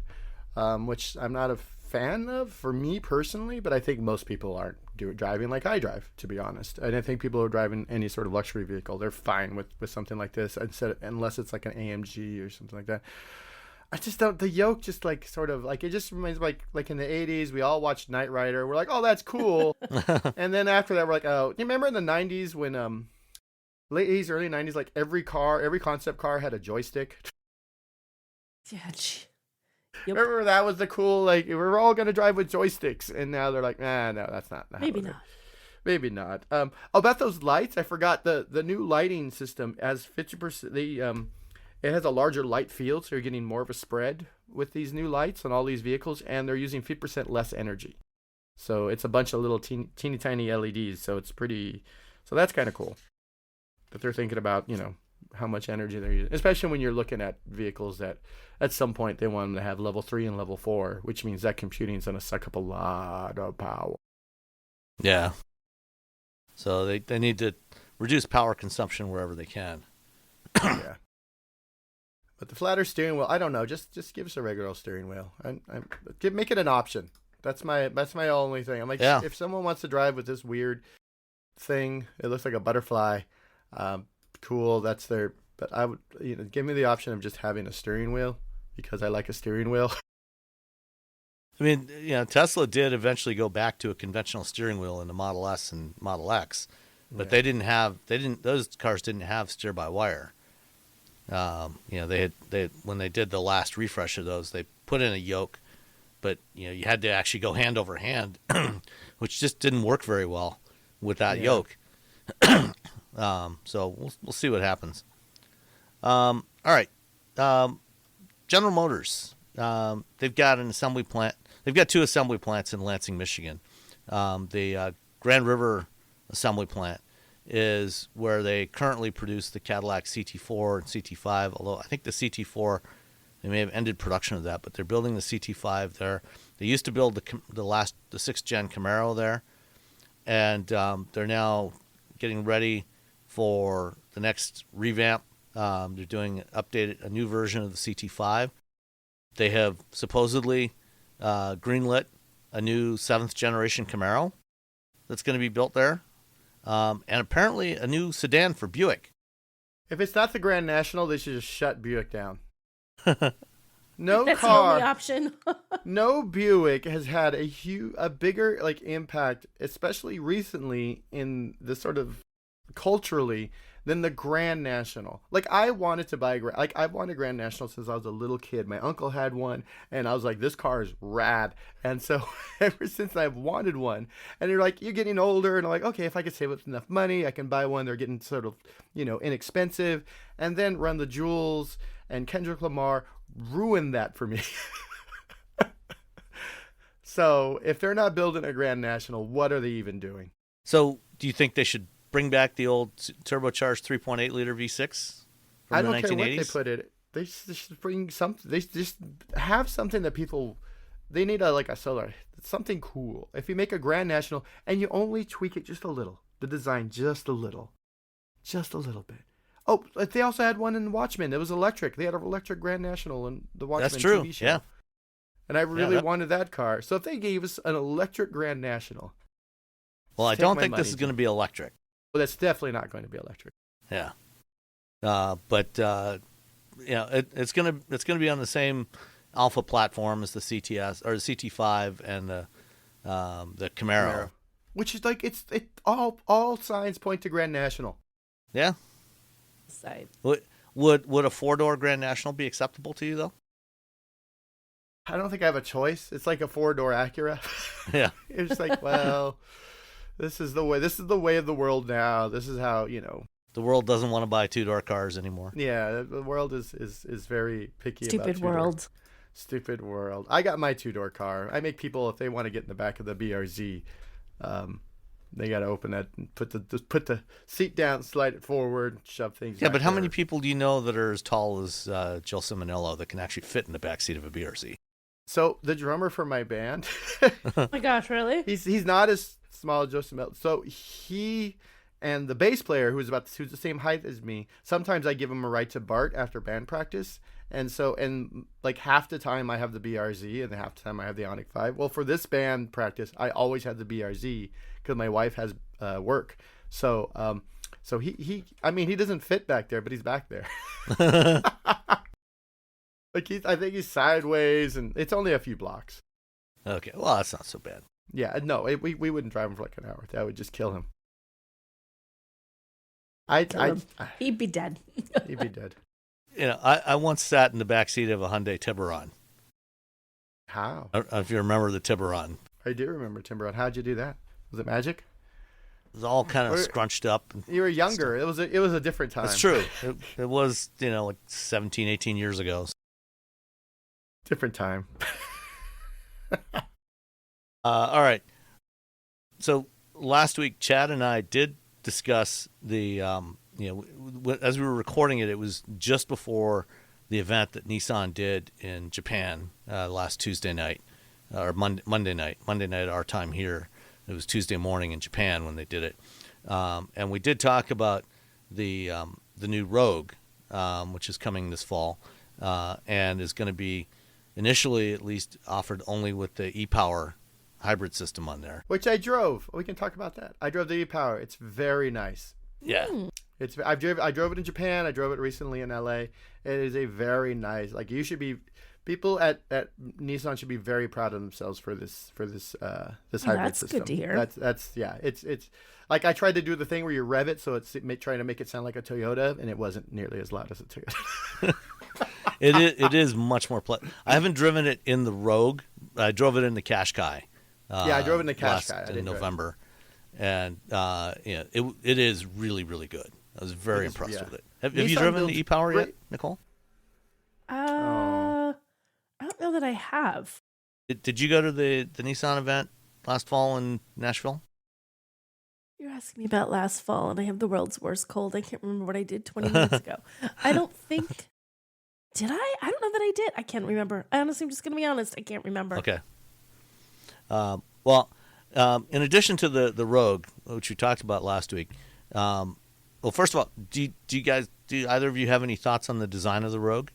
which I'm not a fan of for me personally, but I think most people aren't driving like I drive, to be honest. And I think people who are driving any sort of luxury vehicle, they're fine with something like this, unless it's like an AMG or something like that. I just don't, the yoke just like sort of like, it just reminds me like in the 80s, we all watched Knight Rider. We're like, oh, that's cool. And then after that, we're like, oh, you remember in the 90s when, late 80s, early 90s, like every concept car had a joystick? Yeah. Yep. Remember that was the cool, like, we were all going to drive with joysticks. And now they're like, no, that's not. Maybe not. Maybe not. About those lights, I forgot the new lighting system has 50%, it has a larger light field, so you're getting more of a spread with these new lights on all these vehicles, and they're using 50% less energy. So it's a bunch of little teeny tiny LEDs, so it's pretty, so that's kind of cool that they're thinking about, how much energy they're using, especially when you're looking at vehicles that at some point they want them to have level 3 and level 4, which means that computing is going to suck up a lot of power. Yeah. So they need to reduce power consumption wherever they can. Yeah. But the flatter steering wheel, I don't know. Just give us a regular steering wheel. Make it an option. That's my only thing. I'm like, if someone wants to drive with this weird thing, it looks like a butterfly. Cool. That's their. But I would, give me the option of just having a steering wheel because I like a steering wheel. I mean, Tesla did eventually go back to a conventional steering wheel in the Model S and Model X, but those cars didn't have steer by wire. They when they did the last refresh of those, they put in a yoke, but you had to actually go hand over hand, which just didn't work very well with that yoke. So we'll see what happens. All right. General Motors, they've got an assembly plant. They've got 2 assembly plants in Lansing, Michigan. The Grand River assembly plant is where they currently produce the Cadillac CT4 and CT5, although I think the CT4, they may have ended production of that, but they're building the CT5 there. They used to build the 6th gen Camaro there, and they're now getting ready for the next revamp. They're doing a new version of the CT5. They have supposedly greenlit a new 7th generation Camaro that's going to be built there. And apparently a new sedan for Buick. If it's not the Grand National, they should just shut Buick down. No That's car. the only option. No Buick has had a bigger impact, especially recently in the sort of culturally, than the Grand National. I wanted to buy I've wanted a Grand National since I was a little kid. My uncle had one, and I was like, this car is rad. And so ever since I've wanted one, and you're getting older, and I'm like, okay, if I could save up enough money, I can buy one. They're getting sort of, inexpensive, and then Run the Jewels and Kendrick Lamar ruined that for me. So if they're not building a Grand National, what are they even doing? So do you think they should bring back the old turbocharged 3.8 liter V6 from the 1980s? I don't care what they put it. They should bring something. They just have something that people. They need a solar, something cool. If you make a Grand National and you only tweak it just a little, the design just a little bit. Oh, they also had one in Watchmen. It was electric. They had an electric Grand National in the Watchmen That's true. TV show. Yeah. And I really wanted that car. So if they gave us an electric Grand National. Well, I don't think this is going to be electric. Well, that's definitely not going to be electric. Yeah. It's gonna be on the same alpha platform as the CTS or the CT5 and the Camaro. Which is all signs point to Grand National. Yeah. Side. Would a 4-door Grand National be acceptable to you though? I don't think I have a choice. It's like a 4-door Acura. Yeah. It's well, this is the way of the world now. This is how, The world doesn't want to buy 2-door cars anymore. Yeah, the world is very picky about Stupid world. Stupid world. I got my 2-door car. I make people, if they want to get in the back of the BRZ, they got to open that and put the seat down, slide it forward, shove things. Yeah, but how many people do you know that are as tall as Jill Simonello that can actually fit in the backseat of a BRZ? So the drummer for my band. Oh my gosh, really? He's not as small as Joe Simonello. So he and the bass player who's the same height as me. Sometimes I give him a ride to BART after band practice, And like half the time I have the BRZ and half the time I have the Ioniq 5. Well, for this band practice, I always had the BRZ because my wife has work. So he doesn't fit back there, but he's back there. Like I think he's sideways, and it's only a few blocks. Okay, well, that's not so bad. Yeah, no, we wouldn't drive him for like an hour. That would just kill him. He'd be dead. He'd be dead. I once sat in the back seat of a Hyundai Tiburon. How? I don't know if you remember the Tiburon. I do remember Tiburon. How'd you do that? Was it magic? It was all kind of scrunched up. You were younger. It was a different time. That's true. It was, like 17, 18 years ago. Different time. All right. So last week, Chad and I did discuss the, as we were recording it, it was just before the event that Nissan did in Japan last Tuesday night, or Monday night our time here. It was Tuesday morning in Japan when they did it. And we did talk about the new Rogue, which is coming this fall, and is going to be initially at least offered only with the e-Power hybrid system on there. Which I drove. We can talk about that. I drove the e-Power. It's very nice. Yeah. I drove it in Japan. I drove it recently in LA. It is a very nice. Like people at Nissan should be very proud of themselves for this hybrid system. That's good to hear. That's It's like I tried to do the thing where you rev it so it's trying to make it sound like a Toyota, and it wasn't nearly as loud as a Toyota. It is much more pleasant. I haven't driven it in the Rogue. I drove it in the Qashqai. I drove it in the Qashqai in November, and it is really, really good. I was very impressed with it. Have you driven the e-Power yet, Nicole? I don't know that I have. Did you go to the Nissan event last fall in Nashville? You're asking me about last fall, and I have the world's worst cold. I can't remember what I did 20 minutes ago. I don't think... Did I? I don't know that I did. I can't remember. I honestly, I'm just going to be honest. I can't remember. Okay. In addition to the Rogue, which we talked about last week, well, first of all, do either of you have any thoughts on the design of the Rogue?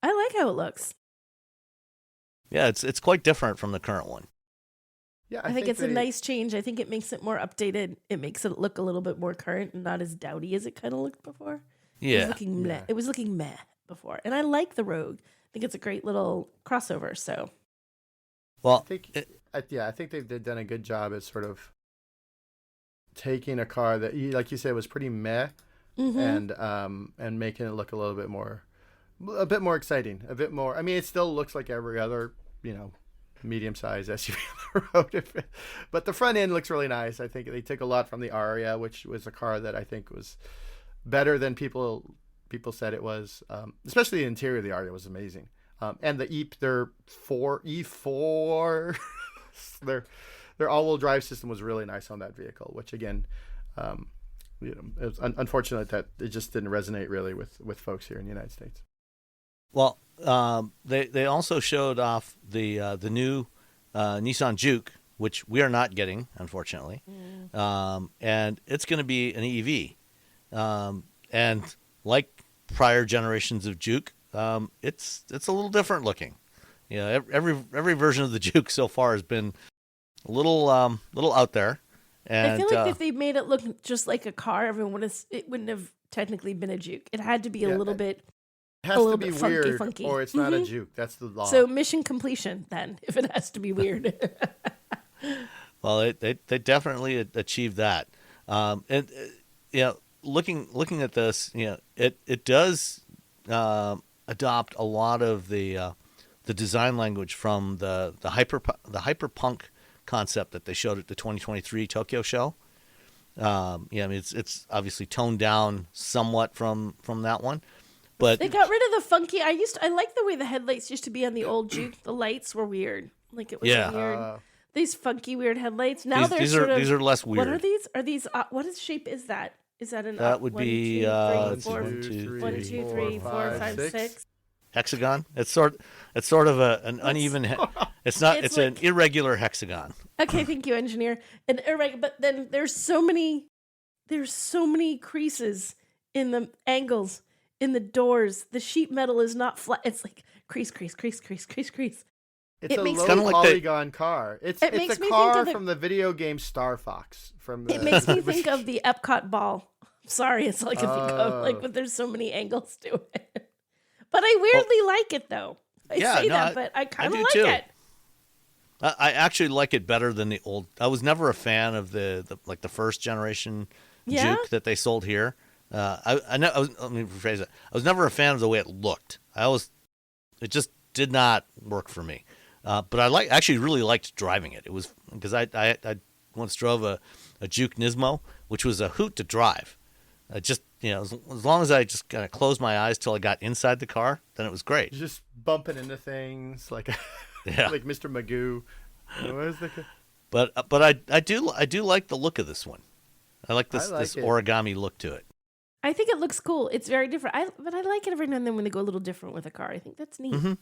I like how it looks. Yeah, it's quite different from the current one. Yeah, I think it's a nice change. I think it makes it more updated. It makes it look a little bit more current and not as dowdy as it kind of looked before. Yeah. It was looking meh before. And I like the Rogue. I think it's a great little crossover, so. Well, I think they've done a good job at sort of taking a car that, like you said, was pretty meh, and making it look a bit more exciting, a bit more. I mean, it still looks like every other, medium-sized SUV on the road, but the front end looks really nice. I think they took a lot from the Aria, which was a car that I think was better than people said it was. Especially the interior of the Aria was amazing. And their E4, their all-wheel drive system was really nice on that vehicle. Which again, it was unfortunate that it just didn't resonate really with folks here in the United States. Well, they also showed off the new Nissan Juke, which we are not getting, unfortunately, and it's going to be an EV, and like prior generations of Juke. It's a little different looking. Every version of the Juke so far has been a little out there. And I feel like if they made it look just like a car, it wouldn't have technically been a Juke. It had to be a little bit. It has to be weird, funky. Or it's not a Juke. That's the law. So mission completion then, if it has to be weird. Well, they definitely achieved that. And looking at this, it does adopt a lot of the design language from the hyperpunk concept that they showed at the 2023 Tokyo show. It's obviously toned down somewhat from that one, but they got rid of the funky. I like the way the headlights used to be on the old Juke. The lights were weird. Like it was weird. These funky weird headlights. Now these are less weird. What are these? Are these what shape is that? Is that an that would be 1, 2, 3, 4, 5, 6 hexagon? It's sort of an uneven. It's not. It's an irregular hexagon. Okay, thank you, engineer. But then there's so many creases in the angles in the doors. The sheet metal is not flat. It's like crease, crease, crease, crease, crease, crease. It's It a makes low me- polygon car. It's It a makes me think car of the- from the video game Star Fox. It makes me think of the Epcot ball. Sorry, it's all I can think of. Like, but there's so many angles to it. But I weirdly like it, though. I say that, but I kind of like too. it. I actually like it better than the old. I was never a fan of the first generation Yeah? Juke that they sold here. Let me rephrase it. I was never a fan of the way it looked. It just did not work for me. But I actually really liked driving it. It was because I once drove a Juke Nismo, which was a hoot to drive. Just as long as I just kind of closed my eyes till I got inside the car, then it was great. Just bumping into things like like Mr. Magoo. But I do like the look of this one. I like this origami look to it. I think it looks cool. It's very different. But I like it every now and then when they go a little different with a car. I think that's neat. Mm-hmm.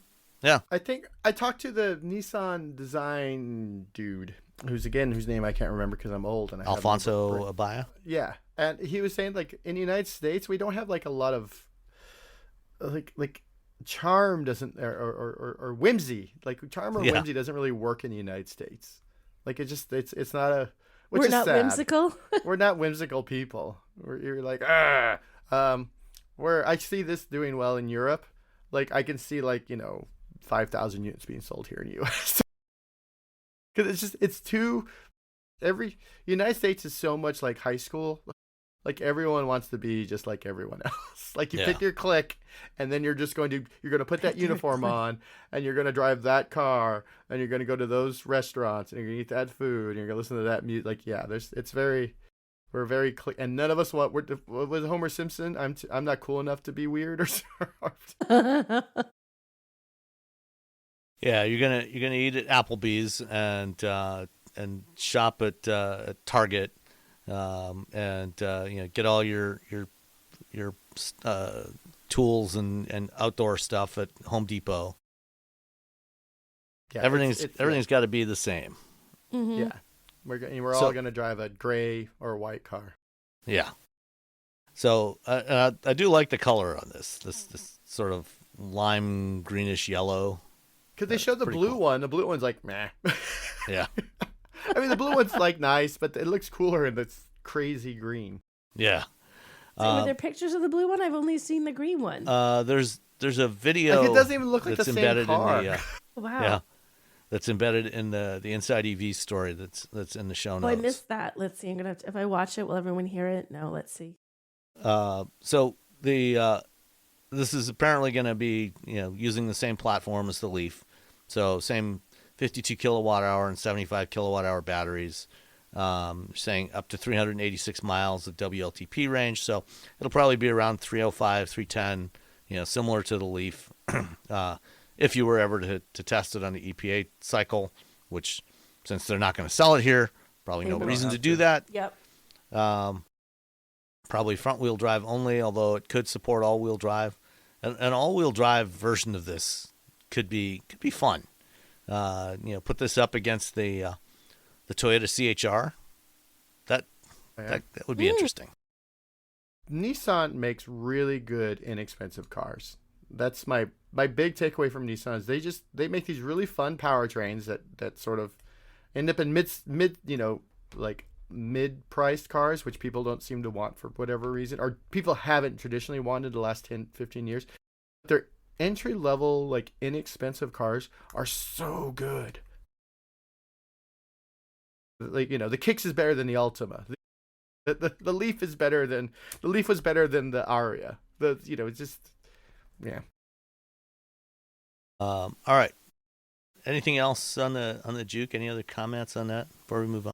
Yeah. I think I talked to the Nissan design dude, whose name I can't remember because I'm old and I Alfonso Abaya. Yeah, and he was saying like in the United States we don't have like a lot of like charm doesn't or whimsy, like charm or whimsy doesn't really work in the United States. Like it's not a. Which We're is not sad. whimsical. We're not whimsical people. You're like where I see this doing well in Europe, like I can see 5,000 units being sold here in the U.S. Because it's too. Every United States is so much like high school. Like everyone wants to be just like everyone else. Like you pick your clique, and then you're going to put that uniform on, and you're going to drive that car, and you're going to go to those restaurants, and you're going to eat that food, and you're going to listen to that music. Like we're very and none of us what was Homer Simpson. I'm not cool enough to be weird or soft. Yeah, you're gonna eat at Applebee's and shop at Target. And get all your tools and outdoor stuff at Home Depot. Yeah, everything's got to be the same. Mm-hmm. Yeah, we're all gonna drive a gray or white car. Yeah. So I do like the color on this sort of lime greenish yellow. Because they showed the blue cool. one. The blue one's like meh. Yeah. I mean, the blue one's like nice, but it looks cooler in this crazy green. Yeah. Were there pictures of the blue one? I've only seen the green one. There's a video. Like it doesn't even look like the same car. Wow. Yeah. That's embedded in the Inside EV story that's in the show notes. Oh, I missed that. Let's see. I'm gonna if I watch it, will everyone hear it? No. Let's see. So this is apparently going to be using the same platform as the Leaf, so same 52 kilowatt hour and 75 kilowatt hour batteries, saying up to 386 miles of WLTP range. So it'll probably be around 305, 310, similar to the Leaf. If you were ever to test it on the EPA cycle, which since they're not going to sell it here, probably no reason to do that. Yep. Probably front wheel drive only, although it could support all wheel drive. An all wheel drive version of this could be fun. Put this up against the Toyota CHR. That would be interesting. Nissan makes really good inexpensive cars. That's my big takeaway from Nissan is they make these really fun powertrains that sort of end up in mid-priced cars, which people don't seem to want for whatever reason, or people haven't traditionally wanted the last 10, 15 years. Their entry-level, inexpensive cars are so good. The Kicks is better than the Altima. The Leaf is better than the Leaf was better than the Aria. It's just yeah. All right. Anything else on the Juke? Any other comments on that before we move on?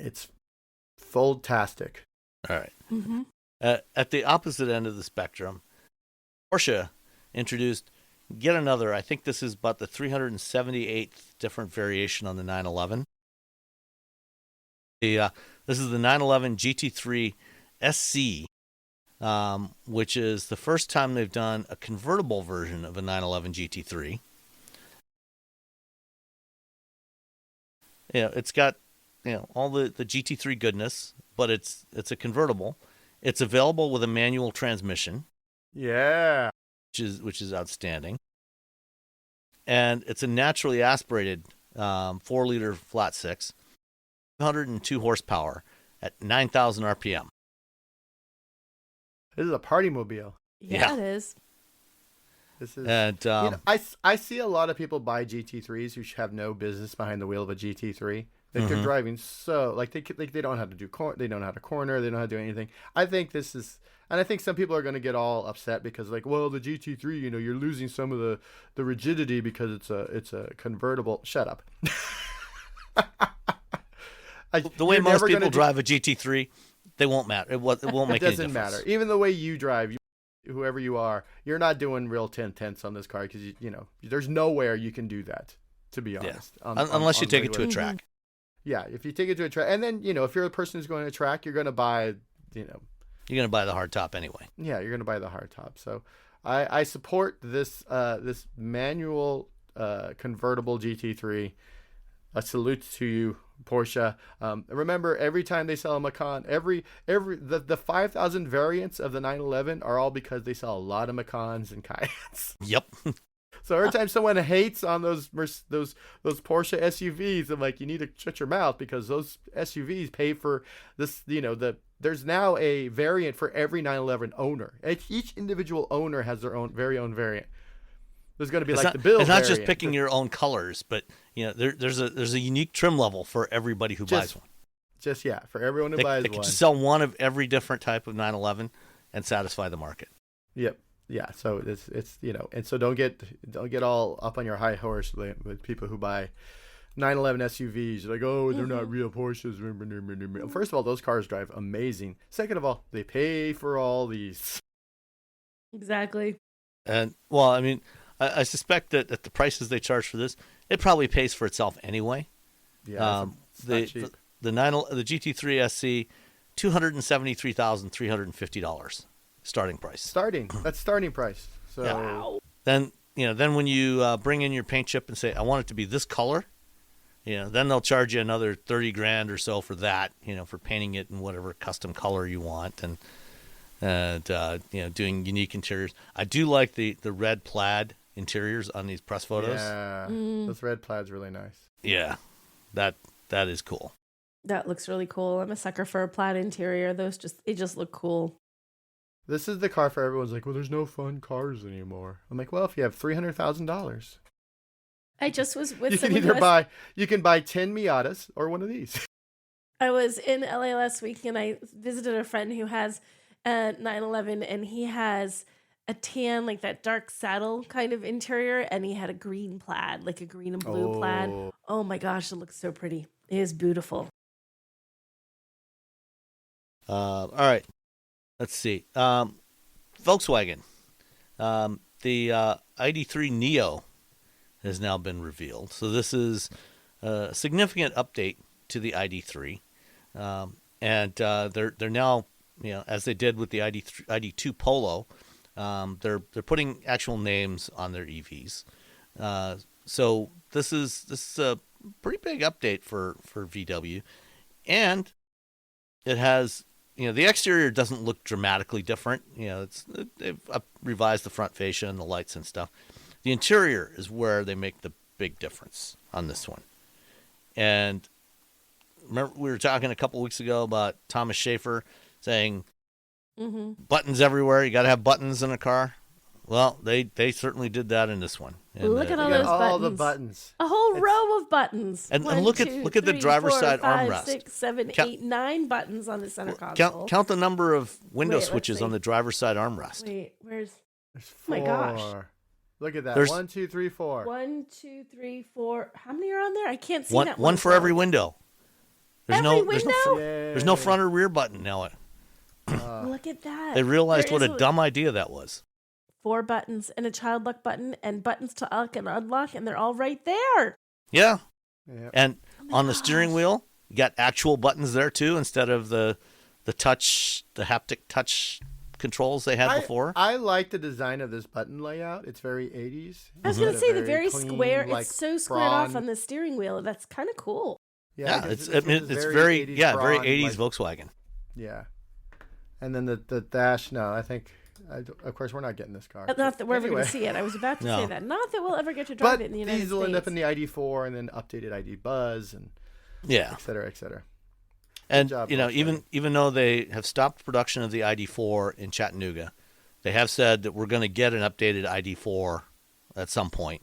It's fold-tastic. All right. Mm-hmm. At the opposite end of the spectrum, Porsche introduced yet another. I think this is about the 378th different variation on the 911. This is the 911 GT3 SC, which is the first time they've done a convertible version of a 911 GT3. It's got all the GT3 goodness, but it's a convertible. It's available with a manual transmission. Yeah. Which is outstanding. And it's a naturally aspirated 4-liter flat six, 102 horsepower at 9,000 RPM. This is a party mobile. Yeah, it is. This is, and I see a lot of people buy GT3s who have no business behind the wheel of a GT3. Like they're driving so they don't know how to do they don't know how to corner, they don't know how to do anything. I think this is, and I think some people are going to get all upset because like, well, the GT3, you're losing some of the rigidity because it's a convertible. Shut up. The way most people drive a GT3, they won't matter. It won't make any difference. It doesn't matter. Even the way you drive, whoever you are, you're not doing real 10/10 on this car because there's nowhere you can do that. To be honest, unless you take it to a track. Yeah, if you take it to a track, and then if you're a person who's going to a track, you're going to buy, you're going to buy the hard top anyway. Yeah, you're going to buy the hard top. So, I support this this manual convertible GT3. A salute to you, Porsche. Remember, every time they sell a Macan, the 5,000 variants of the 911 are all because they sell a lot of Macans and Cayennes. Yep. So every time someone hates on those Porsche SUVs, I'm like, you need to shut your mouth because those SUVs pay for this. There's now a variant for every 911 owner. Each individual owner has their very own variant. There's going to be the Bill. It's not variant. just picking your own colors, but there's a unique trim level for everybody who buys one. For everyone who buys they one. They can just sell one of every different type of 911 and satisfy the market. Yep. Yeah, so it's and so don't get all up on your high horse with people who buy 911 SUVs. Like, oh, they're not real Porsches. First of all, those cars drive amazing. Second of all, they pay for all these. Exactly. And well, I mean, I suspect that at the prices they charge for this, it probably pays for itself anyway. Yeah, it's not cheap. The GT3 SC, $273,350 starting price. That's starting price. So wow. Then when you bring in your paint chip and say, I want it to be this color, then they'll charge you another $30,000 or so for that, for painting it in whatever custom color you want and doing unique interiors. I do like the red plaid interiors on these press photos. Yeah, those red plaid's really nice. Yeah, that is cool. That looks really cool. I'm a sucker for a plaid interior. They just look cool. This is the car for everyone's like, well, there's no fun cars anymore. I'm like, well, if you have $300,000, I just was with you can buy 10 Miatas or one of these. I was in LA last week and I visited a friend who has a 911 and he has a tan, like that dark saddle kind of interior, and he had a green plaid, like a green and blue plaid. Oh my gosh, it looks so pretty. It is beautiful. All right. Let's see. Volkswagen. The ID3 Neo has now been revealed. So this is a significant update to the ID3. And they're now, as they did with the ID2 Polo, they're putting actual names on their EVs. So this is a pretty big update for VW. And it has, the exterior doesn't look dramatically different. They've revised the front fascia and the lights and stuff. The interior is where they make the big difference on this one. And remember, we were talking a couple weeks ago about Thomas Schaefer saying buttons everywhere. You got to have buttons in a car. Well, they certainly did that in this one. And look at all those buttons. All the buttons. A whole row of buttons. And look at the driver's side armrest. 6, 7, 8, 9 buttons on the center console. Count the number of window switches on the driver's side armrest. Wait, there's 4. Oh my gosh. Look at that. There's 1, 2, 3, 4. 1, 2, 3, 4. How many are on there? I can't see that one for every window. There's window? There's no front or rear button now. Look at that. They realized what a dumb idea that was. 4 buttons and a child lock button and buttons to lock and unlock, and they're all right there. Yeah. Yep. And on the steering wheel, you got actual buttons there too, instead of the haptic touch controls they had before. I like the design of this button layout. It's very 80s. I was going to say the very clean, square. like, it's so squared off on the steering wheel. That's kind of cool. Yeah, it's very 80s very 80s Volkswagen. Yeah. And then the dash, no, I think, of course, we're not getting this car. Not that we're ever going Anyway. to see it. I was about to No. say that. Not that we'll ever get to drive But it in the United these States. will end up in the ID4 and then updated ID Buzz and Yeah. et cetera, et cetera. And job, you know, Volkswagen. even though they have stopped production of the ID4 in Chattanooga, they have said that we're going to get an updated ID4 at some point,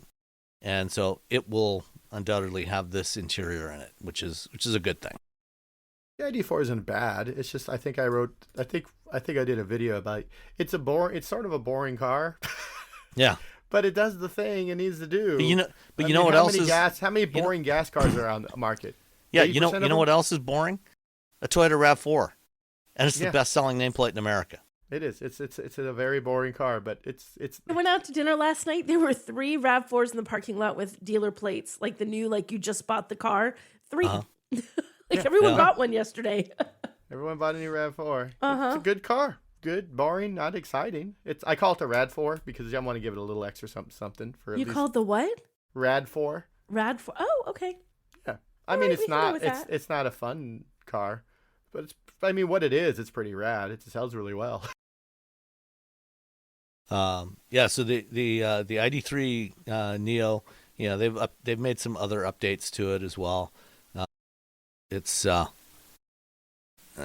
and so it will undoubtedly have this interior in it, which is a good thing. The ID4 isn't bad. It's just I think I did a video about it. It's sort of a boring car. Yeah. But it does the thing it needs to do. But you know I mean, what else is how many boring gas cars are on the market? Yeah, 80% you know of them? what else is boring? A Toyota RAV4. And it's Yeah. the best-selling nameplate in America. It is. It's a very boring car, but it's. I went out to dinner last night. There were 3 RAV4s in the parking lot with dealer plates, like the new, like you just bought the car. 3. Everyone bought one yesterday. Everyone bought a new RAV4. Uh-huh. It's a good car. Good, boring, not exciting. I call it the RAD4 because I want to give it a little extra something for. You called the what? RAD4. RAD4. Oh, okay. Yeah. All I mean, right, it's we can go not. with It's that. it's not a fun car, but it's. I mean, what it is, it's pretty rad. It sells really well. Yeah, so the ID3 Neo, you know, they've made some other updates to it as well. It's let's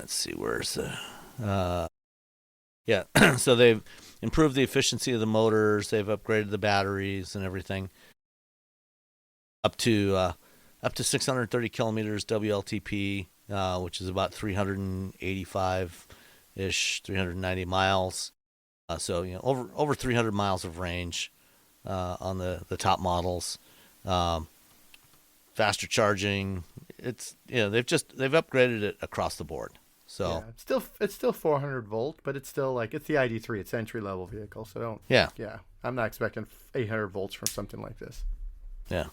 see, where's the yeah, so they've improved the efficiency of the motors, they've upgraded the batteries and everything up to 630 kilometers WLTP, which is about 385-ish, 390 miles. So, you know, over 300 miles of range on the top models. Faster charging. It's, you know, they've upgraded it across the board. So yeah, it's still 400 volt, but it's still like it's the ID3. It's entry level vehicle, so yeah, I'm not expecting 800 volts from something like this. Yeah.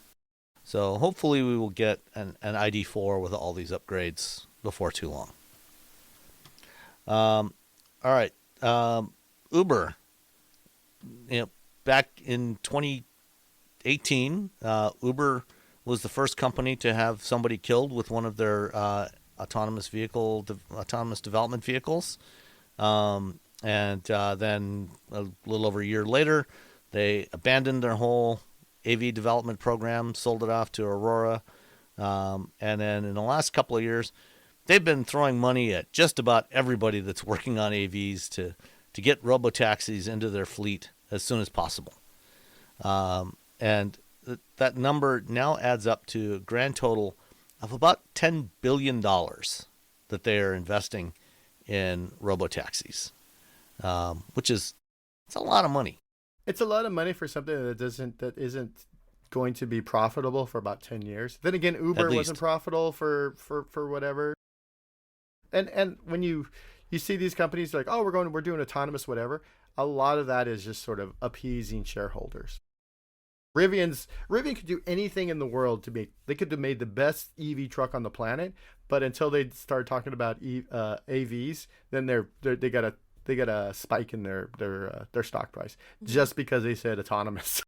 So hopefully we will get an ID4 with all these upgrades before too long. All right. Uber, you know, back in 2018, Uber was the first company to have somebody killed with one of their autonomous development vehicles. And then a little over a year later, they abandoned their whole AV development program, sold it off to Aurora. And then in the last couple of years, they've been throwing money at just about everybody that's working on AVs to get robotaxis into their fleet as soon as possible. And that number now adds up to a grand total of about $10 billion that they are investing in robotaxis, which is it's a lot of money. It's a lot of money for something that isn't going to be profitable for about 10 years. Then again, Uber wasn't profitable for whatever. And when you see these companies like, oh, we're doing autonomous whatever, a lot of that is just sort of appeasing shareholders. Rivian could do anything in the world they could have made the best EV truck on the planet, but until they start talking about AVs, then they got a spike in their stock price just because they said autonomous.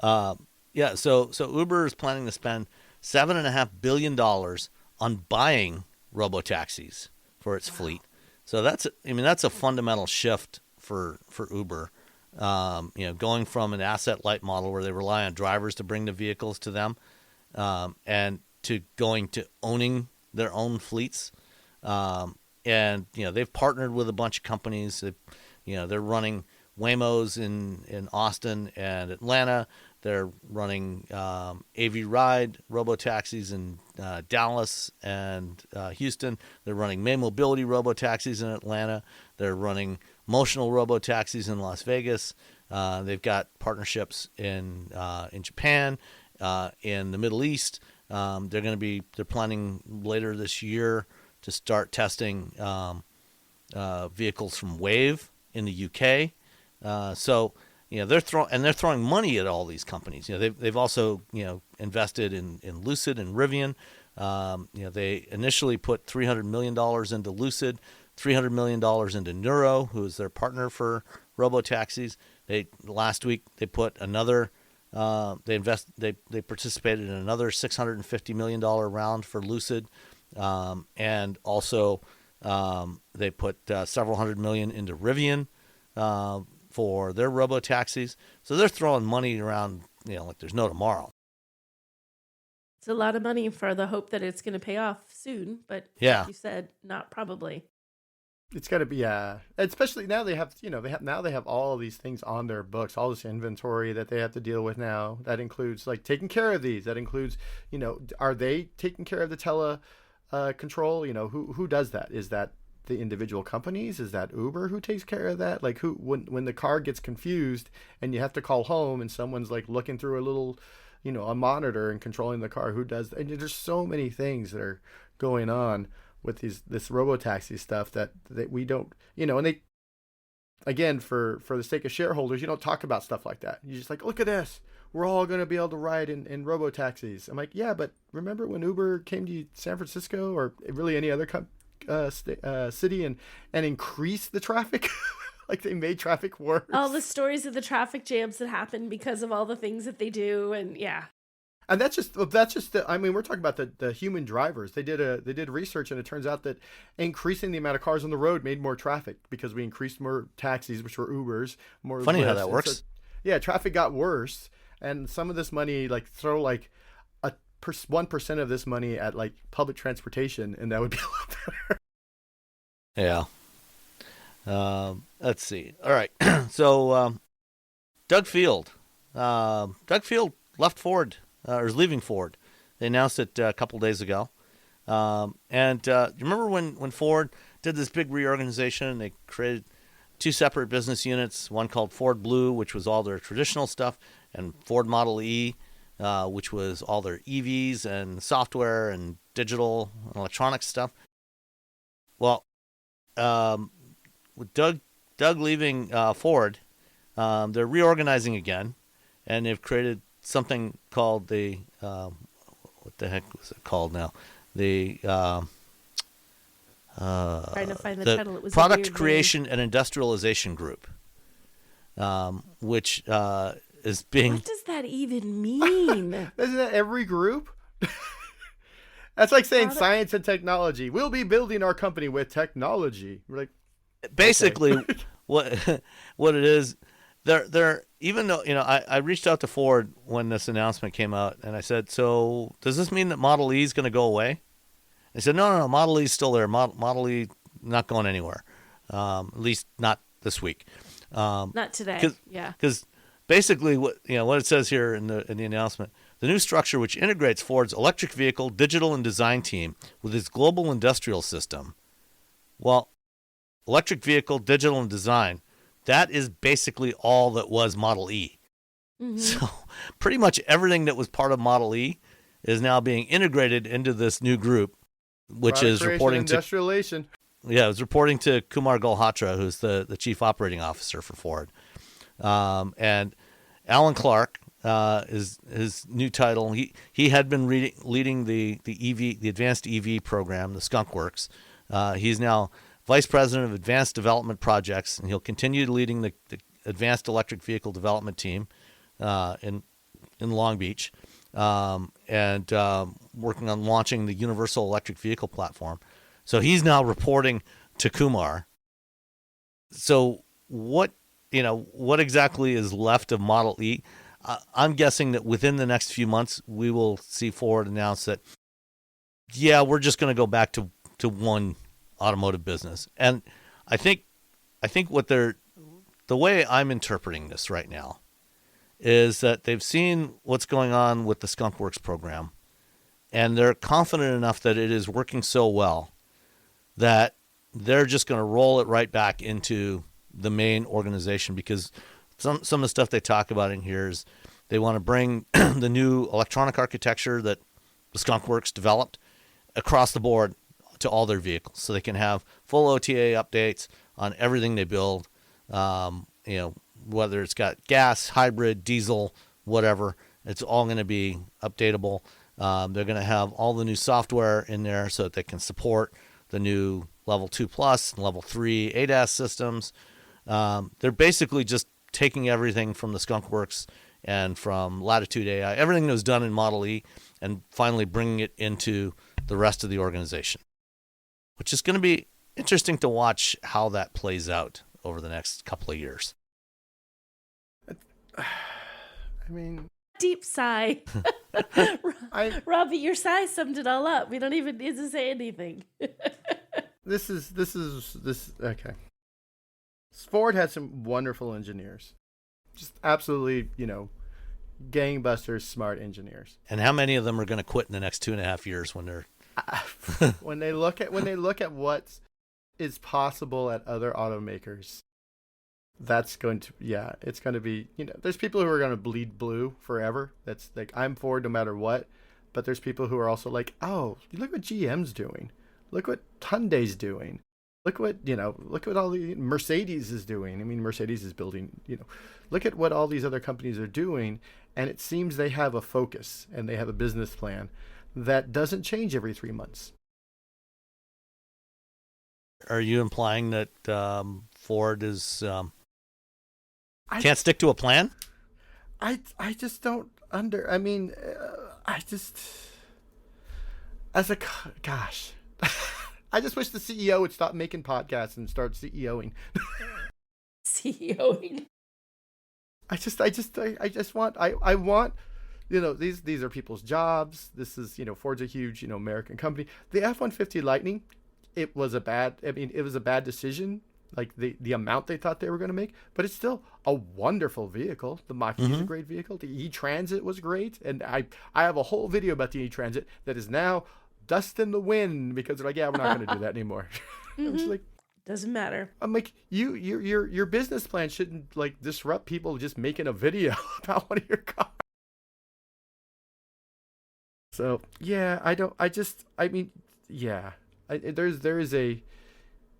Yeah, so Uber is planning to spend $7.5 billion on buying robotaxis for its fleet. So that's a fundamental shift for Uber. You know, going from an asset-light model where they rely on drivers to bring the vehicles to them, and to going to owning their own fleets. And you know, they've partnered with a bunch of companies. They're running Waymos in Austin and Atlanta. They're running AV Ride robotaxis in Dallas and Houston. They're running May Mobility robotaxis in Atlanta. They're running Motional robotaxis in Las Vegas. They've got partnerships in Japan, in the Middle East. They're planning later this year to start testing vehicles from Wave in the UK. So you know, they're throwing money at all these companies. You know, they've also, you know, invested in Lucid and Rivian. You know, they initially put $300 million into Lucid, $300 million into Nuro, who is their partner for robotaxis. Last week they put another. They participated in another $650 million round for Lucid, and also They put several $100 million into Rivian for their robo-taxis. So they're throwing money around, like there's no tomorrow. It's a lot of money for the hope that it's going to pay off soon, but Yeah. like you said, not probably. It's got to be, especially now they have, they have all of these things on their books, all this inventory that they have to deal with now. That includes like taking care of these. That includes, are they taking care of the control? Who does that? Is that the individual companies? Is that Uber who takes care of that? Like when the car gets confused and you have to call home and someone's like looking through a little, a monitor and controlling the car, who does that? And there's so many things that are going on with this robotaxi stuff that we don't, and they, again, for the sake of shareholders, you don't talk about stuff like that. You just like, look at this, we're all going to be able to ride in robotaxis. I'm like, yeah, but remember when Uber came to San Francisco or really any other city and increased the traffic? Like they made traffic worse. All the stories of the traffic jams that happen because of all the things that they do, and yeah. And that's just we're talking about the human drivers. They did research, and it turns out that increasing the amount of cars on the road made more traffic because we increased more taxis, which were Ubers, more. Funny Lyfts. how that works. So, traffic got worse, and some of this money, like throw like 1% of this money at like public transportation, and that would be a lot better. Yeah. Let's see. All right. So Doug Field left Ford. Or is leaving Ford. They announced it a couple days ago. And you remember when Ford did this big reorganization and they created two separate business units, one called Ford Blue, which was all their traditional stuff, and Ford Model E, which was all their EVs and software and digital and electronic stuff. Well, with Doug leaving Ford, they're reorganizing again, and they've created something called the what the heck was it called now? The trying to find the title. It was Product Creation and Industrialization Group, which is being. What does that even mean? Isn't that every group? That's like saying science and technology. We'll be building our company with technology. We're like, basically, okay. what it is. They're even though I reached out to Ford when this announcement came out, and I said, so does this mean that Model E is going to go away? They said, no, Model E is still there. Model E not going anywhere, at least not this week. Not today. Because basically what it says here in the announcement, the new structure which integrates Ford's electric vehicle, digital, and design team with its global industrial system. Well, electric vehicle, digital, and design. That is basically all that was Model E. Mm-hmm. So pretty much everything that was part of Model E is now being integrated into this new group, which is reporting to industrialization. Yeah, it was reporting to Kumar Galhotra, who's the chief operating officer for Ford. And Alan Clark is his new title. He had been leading the advanced EV program, the Skunk Works. He's now Vice President of Advanced Development Projects, and he'll continue leading the Advanced Electric Vehicle Development Team in Long Beach, and working on launching the Universal Electric Vehicle Platform. So he's now reporting to Kumar. So what exactly is left of Model E? I'm guessing that within the next few months, we will see Ford announce that, we're just going to go back to one automotive business. And I think what the way I'm interpreting this right now is that they've seen what's going on with the Skunk Works program, and they're confident enough that it is working so well that they're just going to roll it right back into the main organization, because some of the stuff they talk about in here is they want to bring the new electronic architecture that the Skunk Works developed across the board to all their vehicles, so they can have full OTA updates on everything they build, whether it's got gas, hybrid, diesel, whatever, it's all going to be updatable. They're going to have all the new software in there so that they can support the new Level 2 Plus and Level 3 ADAS systems. They're basically just taking everything from the Skunk Works and from Latitude AI, everything that was done in Model E, and finally bringing it into the rest of the organization, which is going to be interesting to watch how that plays out over the next couple of years. I mean, deep sigh. Robbie, your sigh summed it all up. We don't even need to say anything. This okay. Ford had some wonderful engineers. Just absolutely, gangbusters, smart engineers. And how many of them are going to quit in the next 2.5 years when they're when they look at what is possible at other automakers? That's going to, it's going to be, there's people who are going to bleed blue forever. That's like, I'm Ford no matter what. But there's people who are also like, oh, look what GM's doing. Look what Hyundai's doing. Look what all the Mercedes is doing. I mean, Mercedes is building, look at what all these other companies are doing. And it seems they have a focus and they have a business plan that doesn't change every 3 months. Are you implying that Ford is can't stick to a plan? I just don't I mean, gosh, I just wish the CEO would stop making podcasts and start CEOing. CEOing. I want, these are people's jobs. This is, Ford's a huge, American company. The F-150 Lightning, it was a bad decision. Like the amount they thought they were going to make, but it's still a wonderful vehicle. The Mach-E is a great vehicle. The E-Transit was great. And I have a whole video about the E-Transit that is now dust in the wind because they're like, yeah, we're not going to do that anymore. I'm just like, doesn't matter. I'm like, your business plan shouldn't like disrupt people just making a video about one of your cars. So yeah, there is a,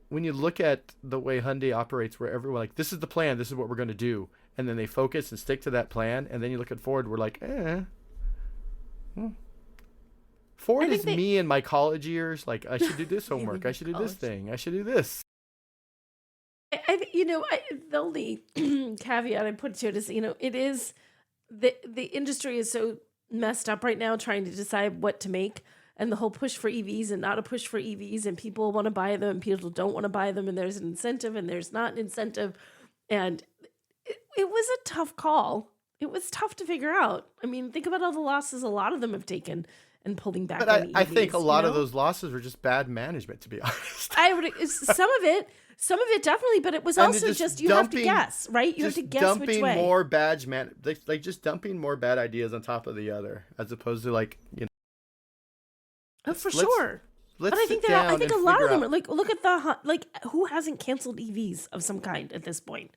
when you look at the way Hyundai operates, where everyone like, this is the plan, this is what we're going to do, and then they focus and stick to that plan, and then you look at Ford, we're like, Ford is me in my college years. Like, I should do this homework, I should do this thing, I should do this. The only caveat I put to it is, it is the industry is so messed up right now trying to decide what to make. And the whole push for EVs and not a push for EVs, and people want to buy them and people don't want to buy them, and there's an incentive and there's not an incentive. And it was a tough call. It was tough to figure out. I mean, think about all the losses a lot of them have taken and pulling back but on EVs. I think a lot of those losses were just bad management, to be honest. Some of it definitely, but it was also just you have to guess, right? You have to guess which way. Dumping more just dumping more bad ideas on top of the other, as opposed to Oh, for sure. But I think a lot of them are like, look at who hasn't canceled EVs of some kind at this point?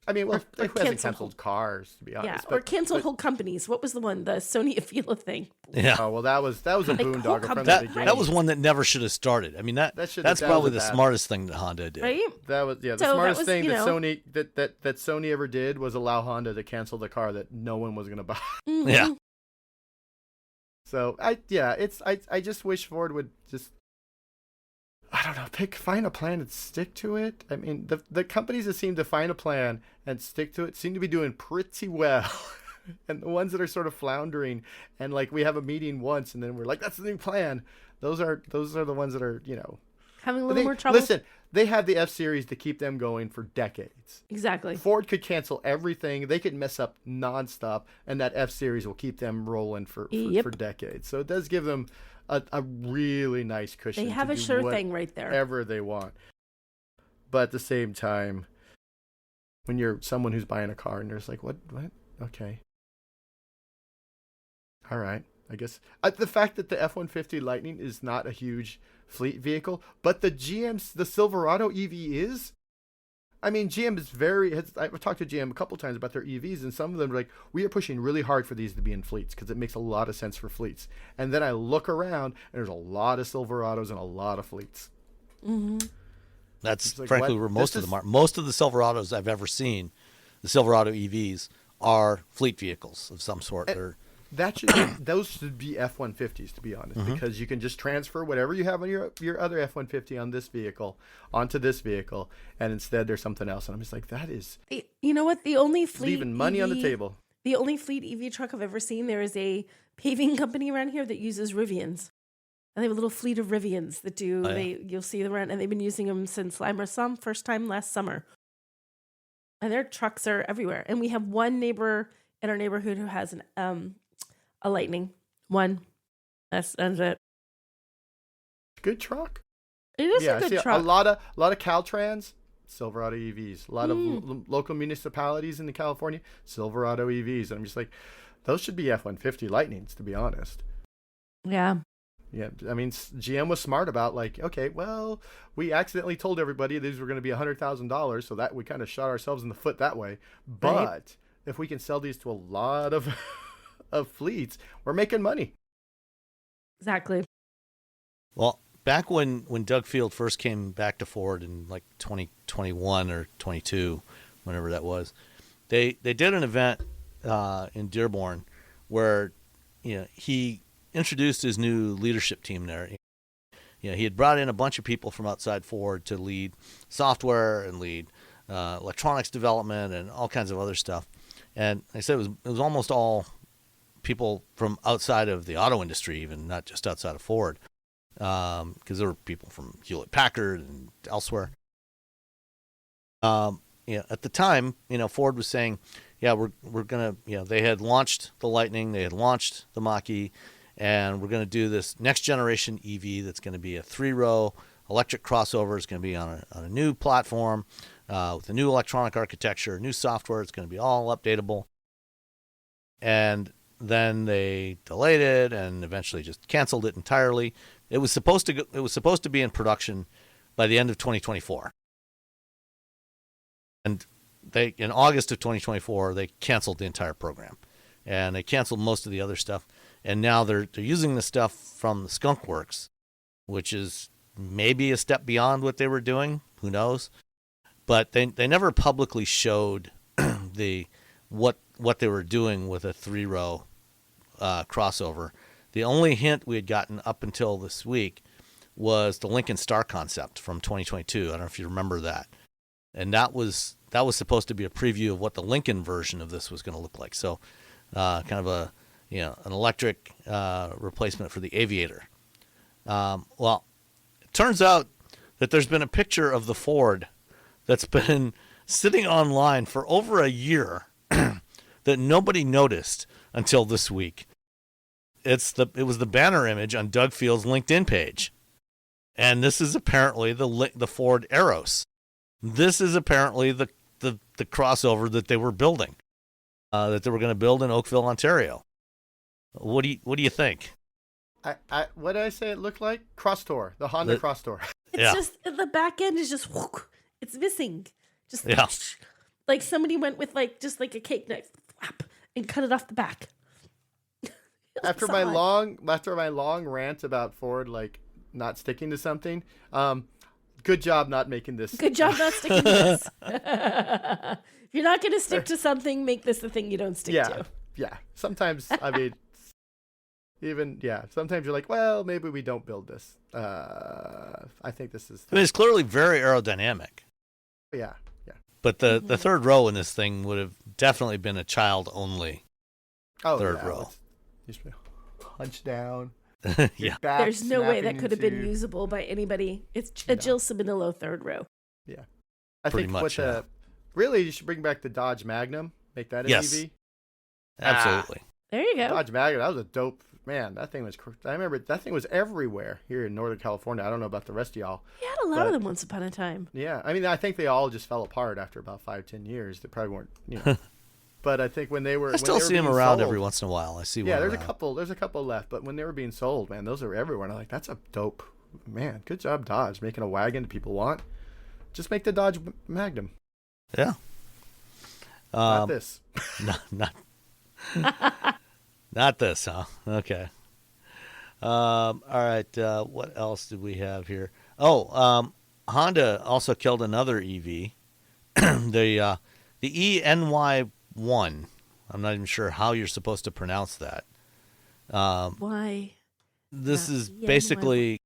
I mean, who hasn't canceled cars, to be honest? Yeah, or canceled whole companies. What was the one? The Sony Avila thing. Yeah. Oh, well, that was a boondoggle from the beginning. That was one that never should have started. I mean, that's probably the smartest thing that Honda did. Right? That was the smartest thing that Sony that Sony ever did was allow Honda to cancel the car that no one was going to buy. Mm-hmm. Yeah. So I just wish Ford would just, I don't know, find a plan and stick to it. I mean, the companies that seem to find a plan and stick to it seem to be doing pretty well. And the ones that are sort of floundering and like we have a meeting once and then we're like, that's the new plan. Those are the ones that are, having a little more trouble. Listen, they have the F-Series to keep them going for decades. Exactly. Ford could cancel everything. They could mess up nonstop, and that F-Series will keep them rolling for decades. So it does give them a really nice cushion. They have a sure thing right there. Whatever they want. But at the same time, when you're someone who's buying a car and you're just like, what? Okay. All right. I guess the fact that the F-150 Lightning is not a huge fleet vehicle, but the Silverado EV is. I mean, GM is I've talked to GM a couple times about their EVs, and some of them are like, we are pushing really hard for these to be in fleets because it makes a lot of sense for fleets. And then I look around, and there's a lot of Silverados and a lot of fleets. Mm-hmm. That's frankly where most of them are. Most of the Silverados I've ever seen, the Silverado EVs, are fleet vehicles of some sort. Those should be F-150s, to be honest, because you can just transfer whatever you have on your other F-150 on this vehicle onto this vehicle, and instead there's something else. And I'm just like, that is, you know what? The only fleet leaving money on the table. The only fleet EV truck I've ever seen. There is a paving company around here that uses Rivians. And they have a little fleet of Rivians that do. Oh, yeah. You'll see them around, and they've been using them since first time last summer. And their trucks are everywhere. And we have one neighbor in our neighborhood who has a Lightning. One. That's it. Good truck. It is a good truck. A lot of Caltrans, Silverado EVs. A lot of local municipalities in California, Silverado EVs. And I'm just like, those should be F-150 Lightnings, to be honest. Yeah. Yeah, I mean, GM was smart about like, okay, well, we accidentally told everybody these were going to be $100,000, so that we kind of shot ourselves in the foot that way. But if we can sell these to a lot of of fleets, we're making money. Exactly. Well, back when Doug Field first came back to Ford in like 2021 or 22, whenever that was, they did an event in Dearborn where he introduced his new leadership team there. He had brought in a bunch of people from outside Ford to lead software and lead electronics development and all kinds of other stuff. And I said it was almost all people from outside of the auto industry, even not just outside of Ford, because there were people from Hewlett Packard and elsewhere. At the time, Ford was saying, yeah, we're gonna, they had launched the Lightning, they had launched the Mach-E, and we're going to do this next generation EV that's going to be a 3-row electric crossover. It's going to be on a new platform with a new electronic architecture, new software. It's going to be all updatable. And then they delayed it and eventually just canceled it entirely. It was supposed to be in production by the end of 2024. And in August of 2024, they canceled the entire program. And they canceled most of the other stuff. And now they're using the stuff from the Skunk Works, which is maybe a step beyond what they were doing. Who knows? But they never publicly showed what they were doing with a 3-row crossover. The only hint we had gotten up until this week was the Lincoln Star concept from 2022. I don't know if you remember that. And that was supposed to be a preview of what the Lincoln version of this was going to look like. So kind of an electric replacement for the Aviator. Well, it turns out that there's been a picture of the Ford that's been sitting online for over a year that nobody noticed until this week. It was the banner image on Doug Field's LinkedIn page. And this is apparently the Ford Eros. This is apparently the crossover that they were building, that they were going to build in Oakville, Ontario. What do you think? What did I say it looked like? Crosstour, the Honda Crosstour. It's just the back end is just it's missing. Just like somebody went with just a cake knife and cut it off the back. After my long rant about Ford not sticking to something, good job not making this. Good job not sticking to this. If you're not going to stick to something, make this the thing you don't stick to. Yeah. Sometimes, I mean, sometimes you're like, well, maybe we don't build this. I think this is. I mean, it's clearly very aerodynamic. Yeah. But the third row in this thing would have definitely been a child-only third row. Used to be hunched down. Yeah. There's no way that could have been usable by anybody. It's a Jill Sabinillo third row. Yeah. I think really you should bring back the Dodge Magnum. Make that an EV. Absolutely. There you go. Dodge Magnum, that was a dope, man. That thing was, I remember that thing was everywhere here in Northern California. I don't know about the rest of y'all. You had a lot of them once upon a time. Yeah. I mean, I think they all just fell apart after about 5-10 years. They probably weren't, But I think when they were, I still see them around every once in a while. I see one. Yeah, there's a couple left. But when they were being sold, man, those are everywhere. And I'm like, that's a dope, man. Good job, Dodge, making a wagon that people want. Just make the Dodge Magnum. Yeah. Not this. Not this, huh? Okay. All right. What else did we have here? Honda also killed another EV. The ENY1. I'm not even sure how you're supposed to pronounce that. Why? This is basically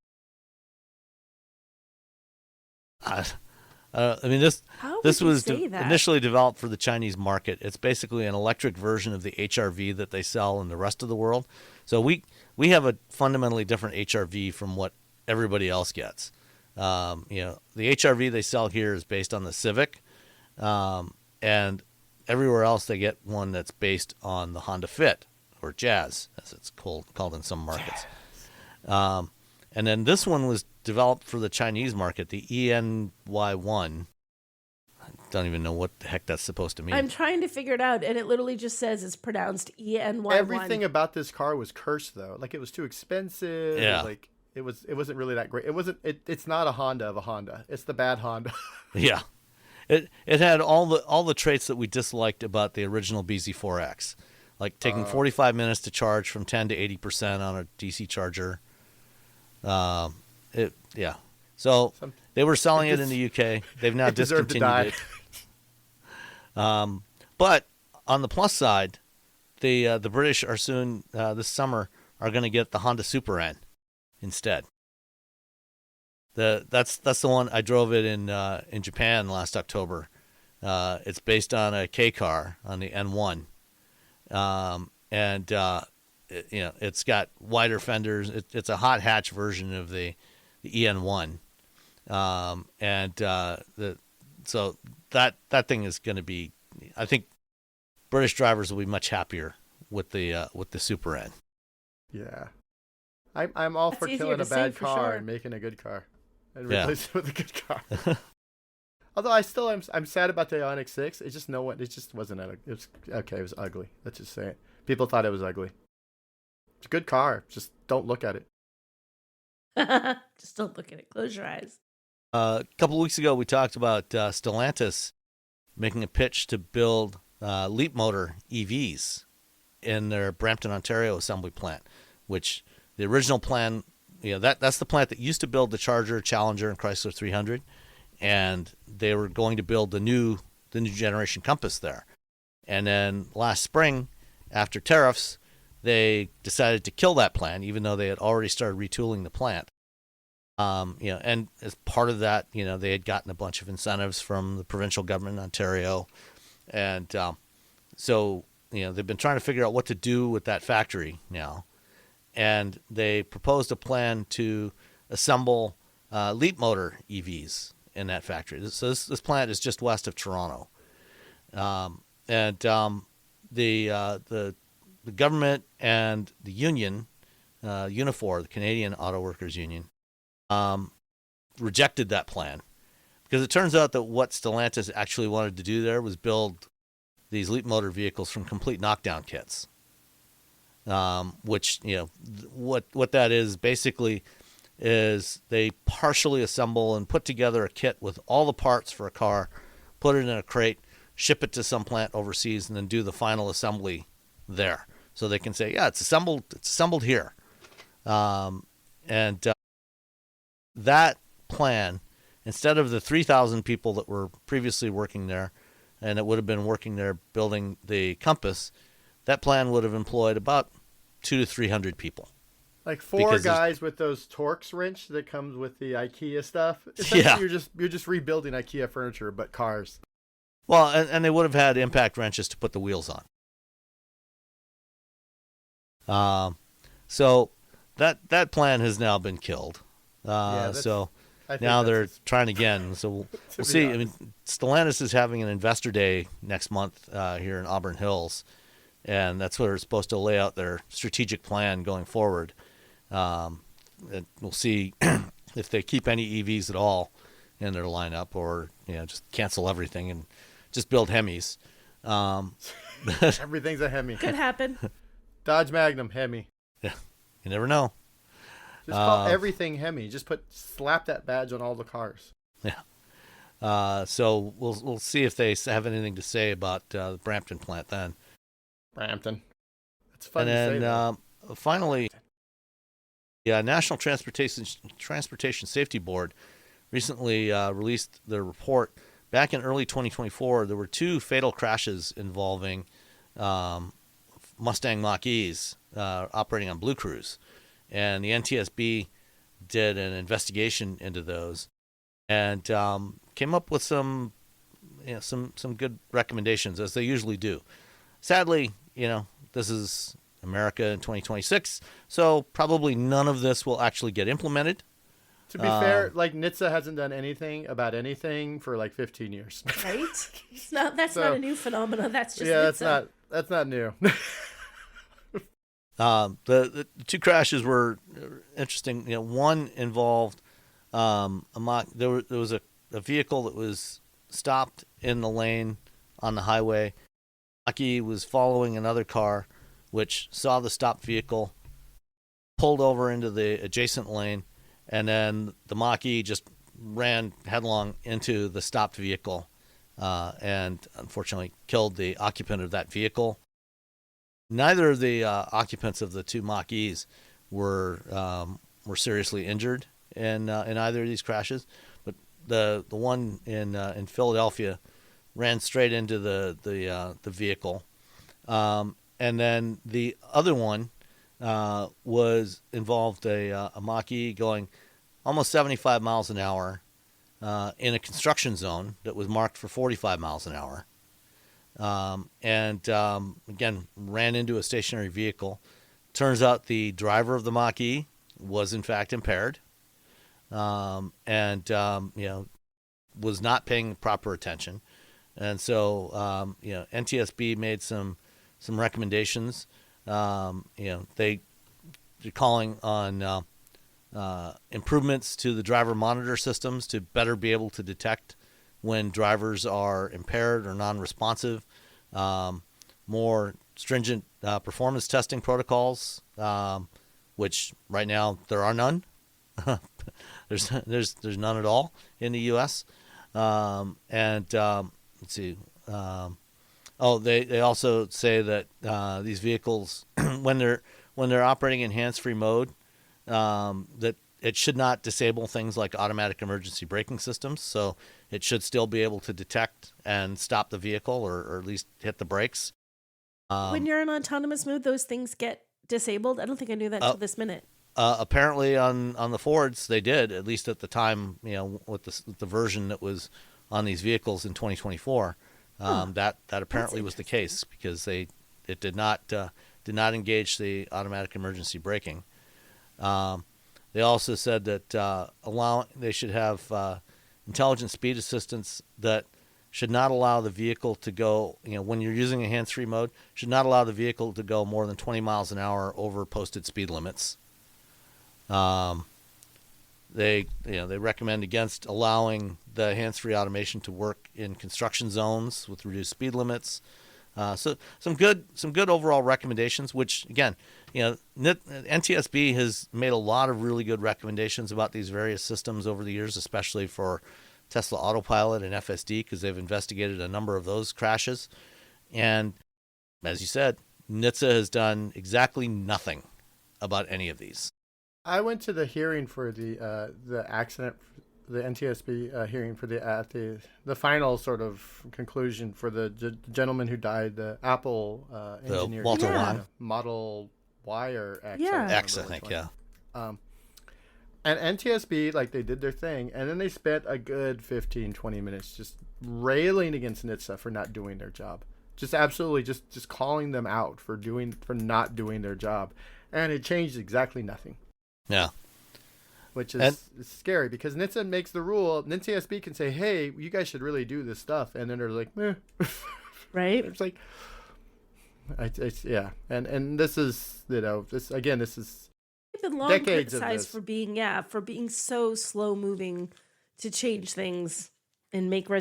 I mean, this How this would you was say that? initially developed for the Chinese market. It's basically an electric version of the HRV that they sell in the rest of the world. So we have a fundamentally different HRV from what everybody else gets. The HRV they sell here is based on the Civic, and everywhere else they get one that's based on the Honda Fit, or Jazz, as it's called in some markets. And then this one was developed for the Chinese market, the ENY1. I don't even know what the heck that's supposed to mean. I'm trying to figure it out, and it literally just says it's pronounced ENY1. Everything about this car was cursed, though. Like, it was too expensive. Yeah. Like, it wasn't really that great. It's not a Honda of a Honda. It's the bad Honda. Yeah. It had all the traits that we disliked about the original BZ4X, like taking 45 minutes to charge from 10 to 80% on a DC charger. So they were selling it in the UK. They've now discontinued it. But on the plus side, the British are soon this summer are going to get the Honda Super N instead. That's the one. I drove it in Japan last October. It's based on a K car on the N1, it's got wider fenders. It's a hot hatch version of the EN1, so that thing is going to be. I think British drivers will be much happier with the Super N. Yeah, I'm all That's for easier killing to a say bad for car sure. and making a good car, and Yeah. replace it with a good car. Although I'm sad about the Ioniq 6. It just wasn't it was okay. It was ugly. Let's just say it. People thought it was ugly. It's a good car. Just don't look at it. Just don't look at it. Close your eyes. A couple of weeks ago, we talked about Stellantis making a pitch to build Leap Motor EVs in their Brampton, Ontario assembly plant, which the original plan, that's the plant that used to build the Charger, Challenger, and Chrysler 300, and they were going to build the new generation Compass there. And then last spring, after tariffs, they decided to kill that plan, even though they had already started retooling the plant. And as part of that, they had gotten a bunch of incentives from the provincial government in Ontario. And so they've been trying to figure out what to do with that factory now. And they proposed a plan to assemble Leap Motor EVs in that factory. So this plant is just west of Toronto. The government and the union, Unifor, the Canadian Auto Workers Union, rejected that plan because it turns out that what Stellantis actually wanted to do there was build these Leap Motor vehicles from complete knockdown kits, which, what that is basically is they partially assemble and put together a kit with all the parts for a car, put it in a crate, ship it to some plant overseas, and then do the final assembly there. So they can say, yeah, it's assembled here. That plan, instead of the 3,000 people that were previously working there, and it would have been working there building the Compass, that plan would have employed about 200 to 300 people. Like four guys with those Torx wrench that comes with the IKEA stuff. Essentially, Yeah. You're just rebuilding IKEA furniture, but cars. Well, and they would have had impact wrenches to put the wheels on. So that plan has now been killed. So now they're trying again. So we'll see. I mean, Stellantis is having an investor day next month here in Auburn Hills, and that's where they're supposed to lay out their strategic plan going forward. And we'll see if they keep any EVs at all in their lineup, or just cancel everything and just build Hemis. Everything's a Hemi. Could happen. Dodge Magnum Hemi. Yeah, you never know. Just call everything Hemi. Just slap that badge on all the cars. Yeah. So we'll see if they have anything to say about the Brampton plant then. Brampton. That's fun And to say. then finally, the National Transportation Safety Board recently released their report. Back in early 2024, there were 2 fatal crashes involving Mustang Mach-E's operating on Blue Cruise. And the NTSB did an investigation into those and came up with some good recommendations, as they usually do. Sadly, this is America in 2026, so probably none of this will actually get implemented. To be fair, like NHTSA hasn't done anything about anything for like 15 years. Right? That's not a new phenomenon. That's just NHTSA. That's not new. The two crashes were interesting. One involved there was a vehicle that was stopped in the lane on the highway. Mach-E was following another car, which saw the stopped vehicle, pulled over into the adjacent lane, and then the Mach-E just ran headlong into the stopped vehicle, and unfortunately killed the occupant of that vehicle. Neither of the occupants of the two Mach-Es were seriously injured in either of these crashes, but the one in Philadelphia ran straight into the vehicle, and then the other one involved a Mach-E going almost 75 miles an hour in a construction zone that was marked for 45 miles an hour. Again, ran into a stationary vehicle. Turns out the driver of the Mach-E was in fact impaired, was not paying proper attention, and so NTSB made some recommendations. They're calling on improvements to the driver monitor systems to better be able to detect when drivers are impaired or non-responsive, more stringent performance testing protocols, which right now there are none. There's none at all in the U.S. Let's see. They also say that these vehicles, when they're operating in hands-free mode, that it should not disable things like automatic emergency braking systems. So it should still be able to detect and stop the vehicle, or at least hit the brakes. When you're in autonomous mode, those things get disabled? I don't think I knew that until this minute. Apparently on the Fords, they did, at least at the time, with the version that was on these vehicles in 2024. That apparently was the case, because it did not engage the automatic emergency braking. They also said that they should have intelligent speed assistance that should not allow the vehicle to go, when you're using a hands-free mode, should not allow the vehicle to go more than 20 miles an hour over posted speed limits. They recommend against allowing the hands-free automation to work in construction zones with reduced speed limits. So some good overall recommendations, which again, NTSB has made a lot of really good recommendations about these various systems over the years, especially for Tesla Autopilot and FSD, because they've investigated a number of those crashes. And as you said, NHTSA has done exactly nothing about any of these. I went to the hearing for the accident, the NTSB hearing for the final sort of conclusion for the gentleman who died, the Apple engineer, Walter Wang, Model Y or X. X, I think, yeah. And NTSB, they did their thing, and then they spent a good 15, 20 minutes just railing against NHTSA for not doing their job. Just absolutely just calling them out for not doing their job. And it changed exactly nothing. Yeah. Which is scary, because NHTSA makes the rule. NTSB can say, hey, you guys should really do this stuff. And then they're like, meh. Right? It's like, yeah. And this is, this is They've been long decades of criticized this. for being so slow moving to change things and make a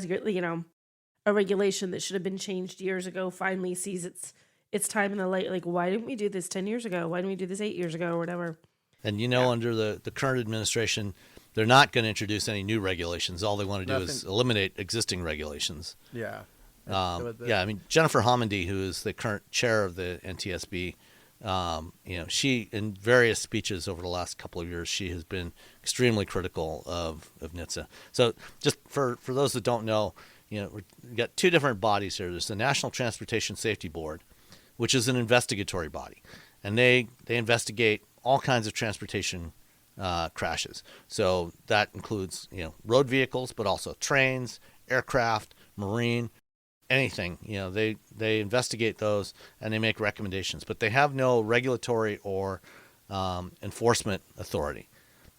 regulation that should have been changed years ago finally sees its time in the light. Like, why didn't we do this 10 years ago? Why didn't we do this 8 years ago or whatever? And under the current administration, they're not going to introduce any new regulations. All they want to do is eliminate existing regulations. Yeah. Jennifer Homendy, who is the current chair of the NTSB, she, in various speeches over the last couple of years, she has been extremely critical of NHTSA. So just for those that don't know, we've got two different bodies here. There's the National Transportation Safety Board, which is an investigatory body, and they investigate all kinds of transportation crashes. So that includes, road vehicles, but also trains, aircraft, marine, anything. They investigate those and they make recommendations, but they have no regulatory or enforcement authority.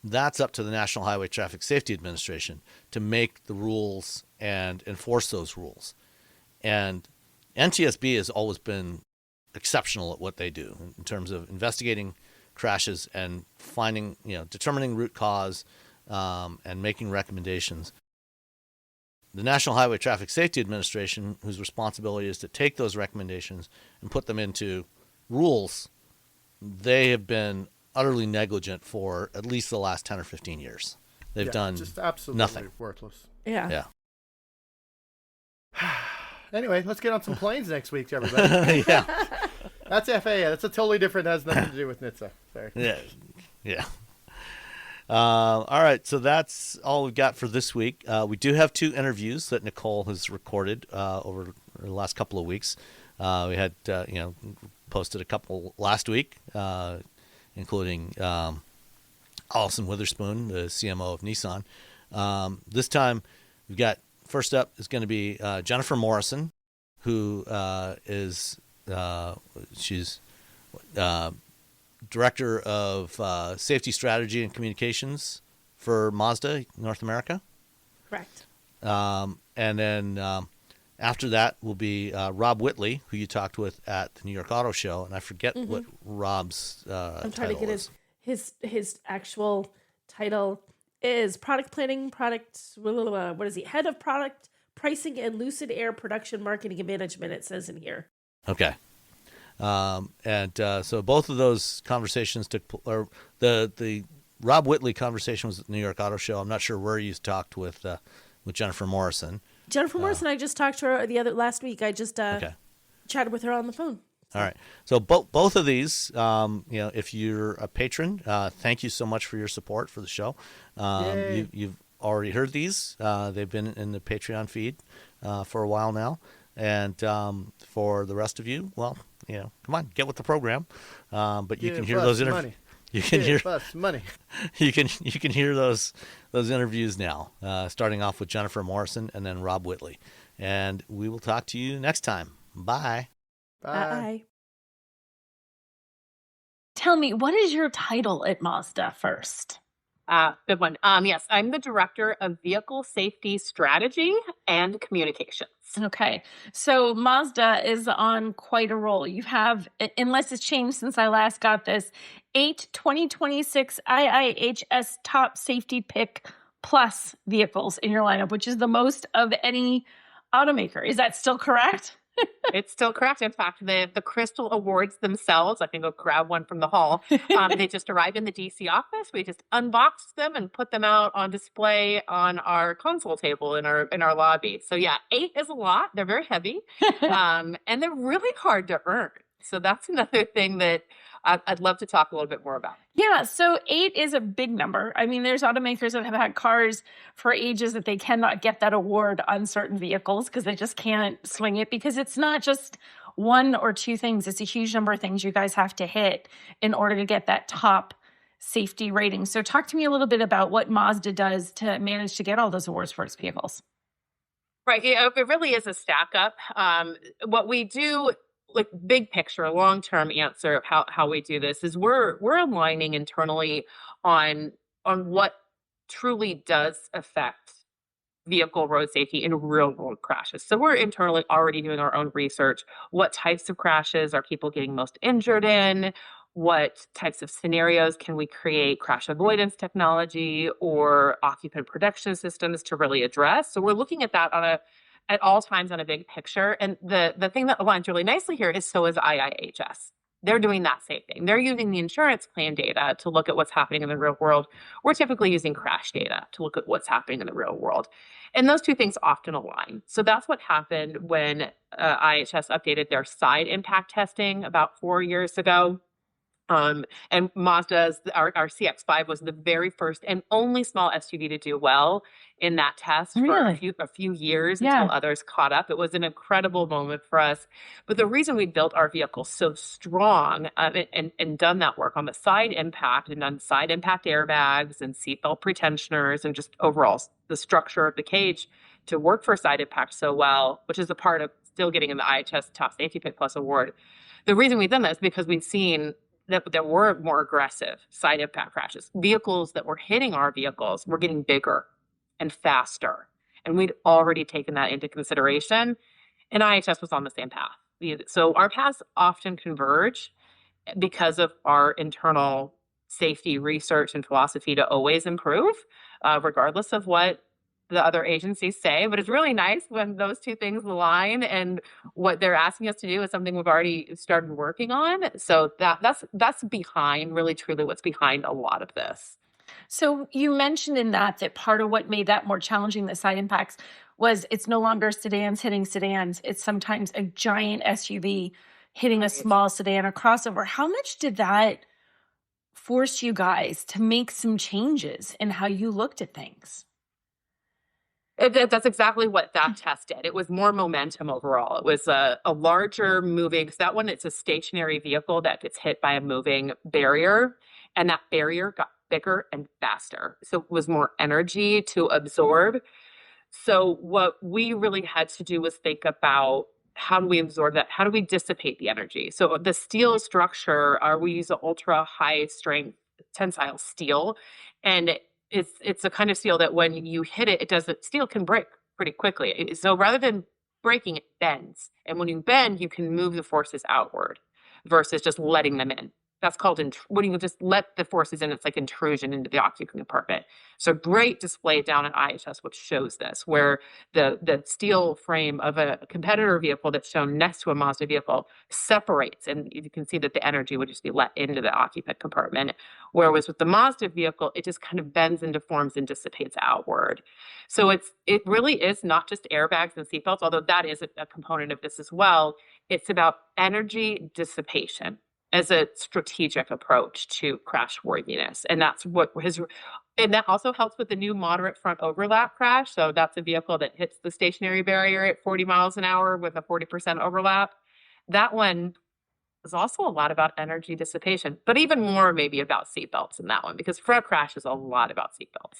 That's up to the National Highway Traffic Safety Administration to make the rules and enforce those rules. And NTSB has always been exceptional at what they do in terms of investigating crashes and finding, determining root cause and making recommendations. The National Highway Traffic Safety Administration, whose responsibility is to take those recommendations and put them into rules, they have been utterly negligent for at least the last 10 or 15 years. They've done just absolutely nothing. Worthless. Yeah. Anyway, let's get on some planes next week, everybody. Yeah. That's FAA. That's a totally different, has nothing to do with NHTSA. Sorry. Yeah. All right, so that's all we've got for this week. We do have 2 interviews that Nicole has recorded over the last couple of weeks. We had, posted a couple last week, including Allison Witherspoon, the CMO of Nissan. This time, we've got, first up is going to be Jennifer Morrison, who is she's Director of Safety Strategy and Communications for Mazda North America. Correct. And then after that will be Rob Whitley, who you talked with at the New York Auto Show, and I forget what Rob's I'm trying to get is. his actual title is product planning, what is he? Head of product pricing and Lucid Air production marketing and management. It says in here. Okay. So both of those conversations or the Rob Whitley conversation was at the New York Auto Show. I'm not sure where you talked with Jennifer Morrison. Jennifer Morrison, I just talked to her last week. I just chatted with her on the phone. All right. So both of these, if you're a patron, thank you so much for your support for the show. You've already heard these. They've been in the Patreon feed for a while now. And for the rest of you, well, come on, get with the program. But you can hear those interviews. You can hear money. You can hear those interviews now, starting off with Jennifer Morrison and then Rob Whitley. And we will talk to you next time. Bye. Bye. Tell me, what is your title at Mazda first? Good one. Yes, I'm the Director of Vehicle Safety Strategy and Communications. Okay. So Mazda is on quite a roll. You have, unless it's changed since I last got this, 8 2026 IIHS Top Safety Pick Plus vehicles in your lineup, which is the most of any automaker. Is that still correct? It's still correct. In fact, the Crystal Awards themselves, I can go grab one from the hall. They just arrived in the DC office. We just unboxed them and put them out on display on our console table in our lobby. So yeah, 8 is a lot. They're very heavy, and they're really hard to earn. So that's another thing that I'd love to talk a little bit more about. Yeah, so 8 is a big number. I mean, there's automakers that have had cars for ages that they cannot get that award on certain vehicles because they just can't swing it, because it's not just 1 or 2 things. It's a huge number of things you guys have to hit in order to get that top safety rating. So talk to me a little bit about what Mazda does to manage to get all those awards for its vehicles. Right. It really is a stack up. What we do, like big picture, long-term answer of how we do this is we're aligning internally on what truly does affect vehicle road safety in real world crashes. So we're internally already doing our own research. What types of crashes are people getting most injured in? What types of scenarios can we create crash avoidance technology or occupant protection systems to really address? So we're looking at that at all times on a big picture. And the thing that aligns really nicely here is so is IIHS. They're doing that same thing. They're using the insurance claim data to look at what's happening in the real world. We're typically using crash data to look at what's happening in the real world. And those two things often align. So that's what happened when IHS updated their side impact testing about 4 years ago. And Mazda's, our CX-5 was the very first and only small SUV to do well in that test for Really? a few years Yeah. until others caught up. It was an incredible moment for us. But the reason we built our vehicle so strong and done that work on the side impact and done side impact airbags and seatbelt pretensioners and just overall the structure of the cage to work for side impact so well, which is a part of still getting in the IHS Top Safety Pick Plus award. The reason we've done that is because we've seen that there were more aggressive side impact crashes. Vehicles that were hitting our vehicles were getting bigger and faster. And we'd already taken that into consideration. And IHS was on the same path. So our paths often converge because of our internal safety research and philosophy to always improve, regardless of what the other agencies say. But it's really nice when those two things align and what they're asking us to do is something we've already started working on. So that's behind, really truly what's behind a lot of this. So you mentioned in that part of what made that more challenging, the side impacts, was it's no longer sedans hitting sedans. It's sometimes a giant SUV hitting a small sedan or crossover. How much did that force you guys to make some changes in how you looked at things? That's exactly what that test did. It was more momentum overall. It was a larger moving, because that one, it's a stationary vehicle that gets hit by a moving barrier, and that barrier got bigger and faster. So it was more energy to absorb. So what we really had to do was think about, how do we absorb that? How do we dissipate the energy? So the steel structure, we use an ultra high strength tensile steel, and it's a kind of steel that when you hit it, steel can break pretty quickly. So rather than breaking, it bends. And when you bend, you can move the forces outward versus just letting them in. That's called, when you just let the forces in, it's like intrusion into the occupant compartment. So great display down at IHS, which shows this, where the steel frame of a competitor vehicle that's shown next to a Mazda vehicle separates, and you can see that the energy would just be let into the occupant compartment. Whereas with the Mazda vehicle, it just kind of bends and deforms and dissipates outward. So it really is not just airbags and seatbelts, although that is a component of this as well. It's about energy dissipation as a strategic approach to crash worthiness. And that's and that also helps with the new moderate front overlap crash. So that's a vehicle that hits the stationary barrier at 40 miles an hour with a 40% overlap. That one is also a lot about energy dissipation, but even more maybe about seatbelts in that one, because front crash is a lot about seatbelts.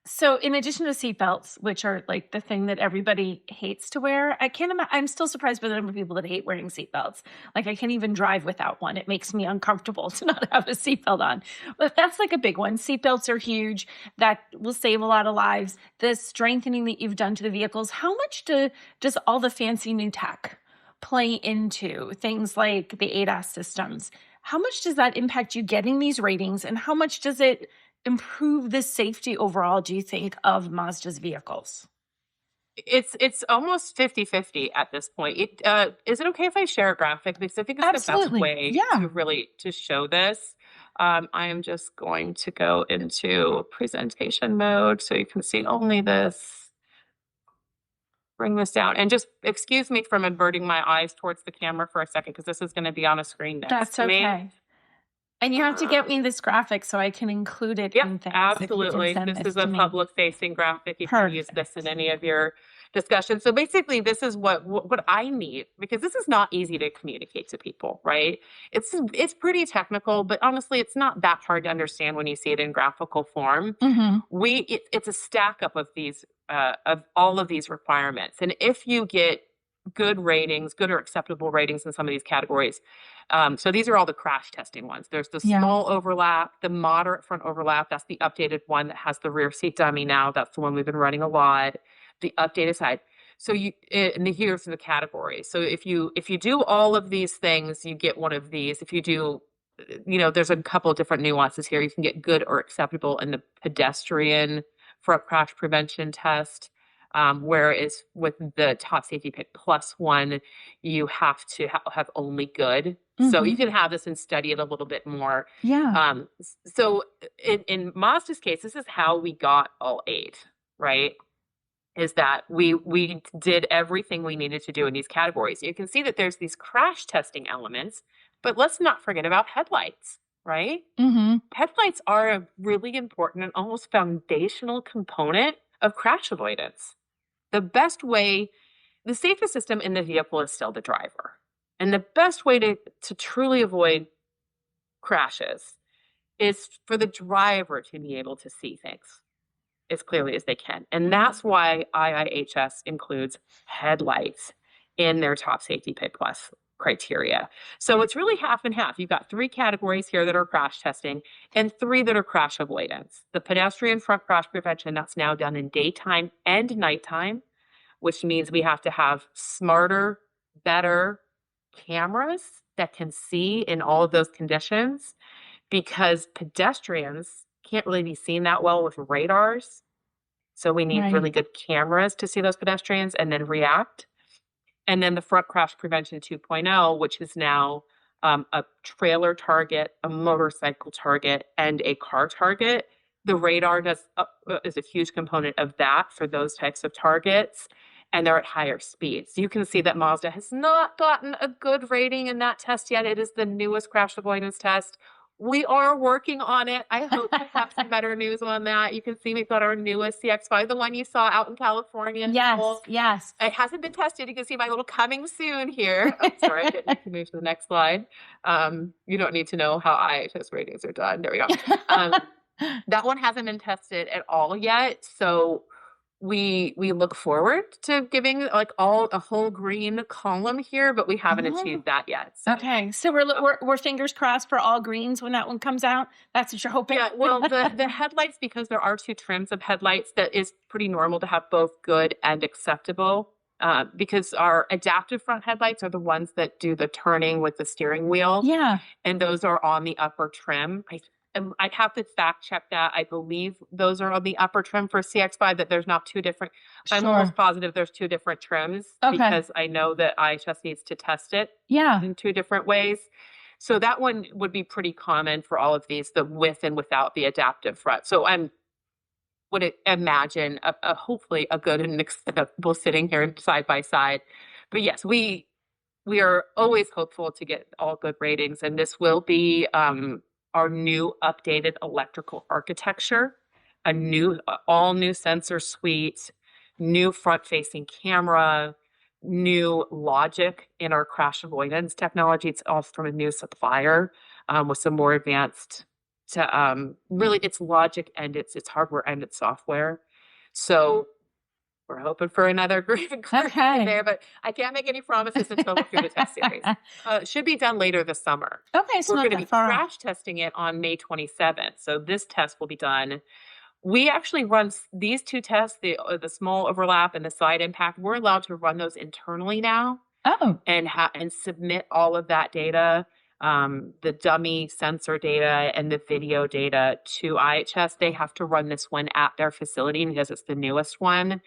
So in addition to seatbelts, which are like the thing that everybody hates to wear, I'm still surprised by the number of people that hate wearing seatbelts. Like I can't even drive without one. It makes me uncomfortable to not have a seatbelt on. But that's like a big one. Seatbelts are huge. That will save a lot of lives. The strengthening that you've done to the vehicles, how much does all the fancy new tech play into things like the ADAS systems? How much does that impact you getting these ratings, and how much does it improve the safety overall, do you think, of Mazda's vehicles? It's almost 50-50 at this point. Is it okay if I share a graphic? Because I think it's the best way to really to show this. I am just going to go into presentation mode so you can see only this. Bring this down. And just excuse me from averting my eyes towards the camera for a second, because this is going to be on a screen next to me. That's okay. And you have to get me this graphic so I can include it in things. Absolutely. This is a public-facing graphic. You can use this in any of your discussions. So basically, this is what I need, because this is not easy to communicate to people, right? It's pretty technical, but honestly, it's not that hard to understand when you see it in graphical form. Mm-hmm. It's a stack up of these of all of these requirements, and if you get good ratings, good or acceptable ratings in some of these categories. So these are all the crash testing ones. There's the small overlap, the moderate front overlap. That's the updated one that has the rear seat dummy now. That's the one we've been running a lot. The updated side. So here's the categories. So if you do all of these things, you get one of these. If you do, there's a couple of different nuances here. You can get good or acceptable in the pedestrian front crash prevention test. Whereas with the Top Safety Pick Plus one, you have to have only good. Mm-hmm. So you can have this and study it a little bit more. Yeah. So in Mazda's case, this is how we got all 8, right? Is that we did everything we needed to do in these categories. You can see that there's these crash testing elements But let's not forget about headlights, right? Mm-hmm. Headlights are a really important and almost foundational component of crash avoidance. The safest system in the vehicle is still the driver. And the best way to truly avoid crashes is for the driver to be able to see things as clearly as they can. And that's why IIHS includes headlights in their top safety pick plus criteria. So it's really half and half. You've got 3 categories here that are crash testing and 3 that are crash avoidance. The pedestrian front crash prevention, that's now done in daytime and nighttime, which means we have to have smarter, better cameras that can see in all of those conditions, because pedestrians can't really be seen that well with radars. So we need really good cameras to see those pedestrians and then react. And then the front crash prevention 2.0, which is now a trailer target, a motorcycle target, and a car target. The radar is a huge component of that for those types of targets, and they're at higher speeds. You can see that Mazda has not gotten a good rating in that test yet. It is the newest crash avoidance test. We are working on it. I hope to have some better news on that. You can see we've got our newest CX-5, the one you saw out in California. Yes. It hasn't been tested. You can see my little coming soon here. Oh, sorry, I didn't need to move to the next slide. You don't need to know how IHS ratings are done. There we go. That one hasn't been tested at all yet. So we look forward to giving like a whole green column here, but we haven't achieved that yet. So. Okay, so we're fingers crossed for all greens when that one comes out. That's what you're hoping. Yeah, well, the headlights, because there are 2 trims of headlights, that is pretty normal to have both good and acceptable. Because our adaptive front headlights are the ones that do the turning with the steering wheel. Yeah, and those are on the upper trim. I'd have to fact check that. I believe those are on the upper trim for CX-5, that there's not 2 different. I'm almost positive there's 2 different trims, because I know that IHS needs to test it in 2 different ways. So that one would be pretty common for all of these, the with and without the adaptive front. So I would imagine hopefully a good and acceptable sitting here side by side. But yes, we are always hopeful to get all good ratings, and this will be our new updated electrical architecture, all new sensor suite, new front-facing camera, new logic in our crash avoidance technology. It's all from a new supplier with some more advanced really it's logic and it's hardware and it's software. So we're hoping for another great there, but I can't make any promises until we're through the test series. It should be done later this summer. Okay, so we're going to be crash testing it on May 27th. So this test will be done. We actually run these 2 tests, the small overlap and the side impact. We're allowed to run those internally now. And submit all of that data, the dummy sensor data and the video data to IHS. They have to run this one at their facility because it's the newest one.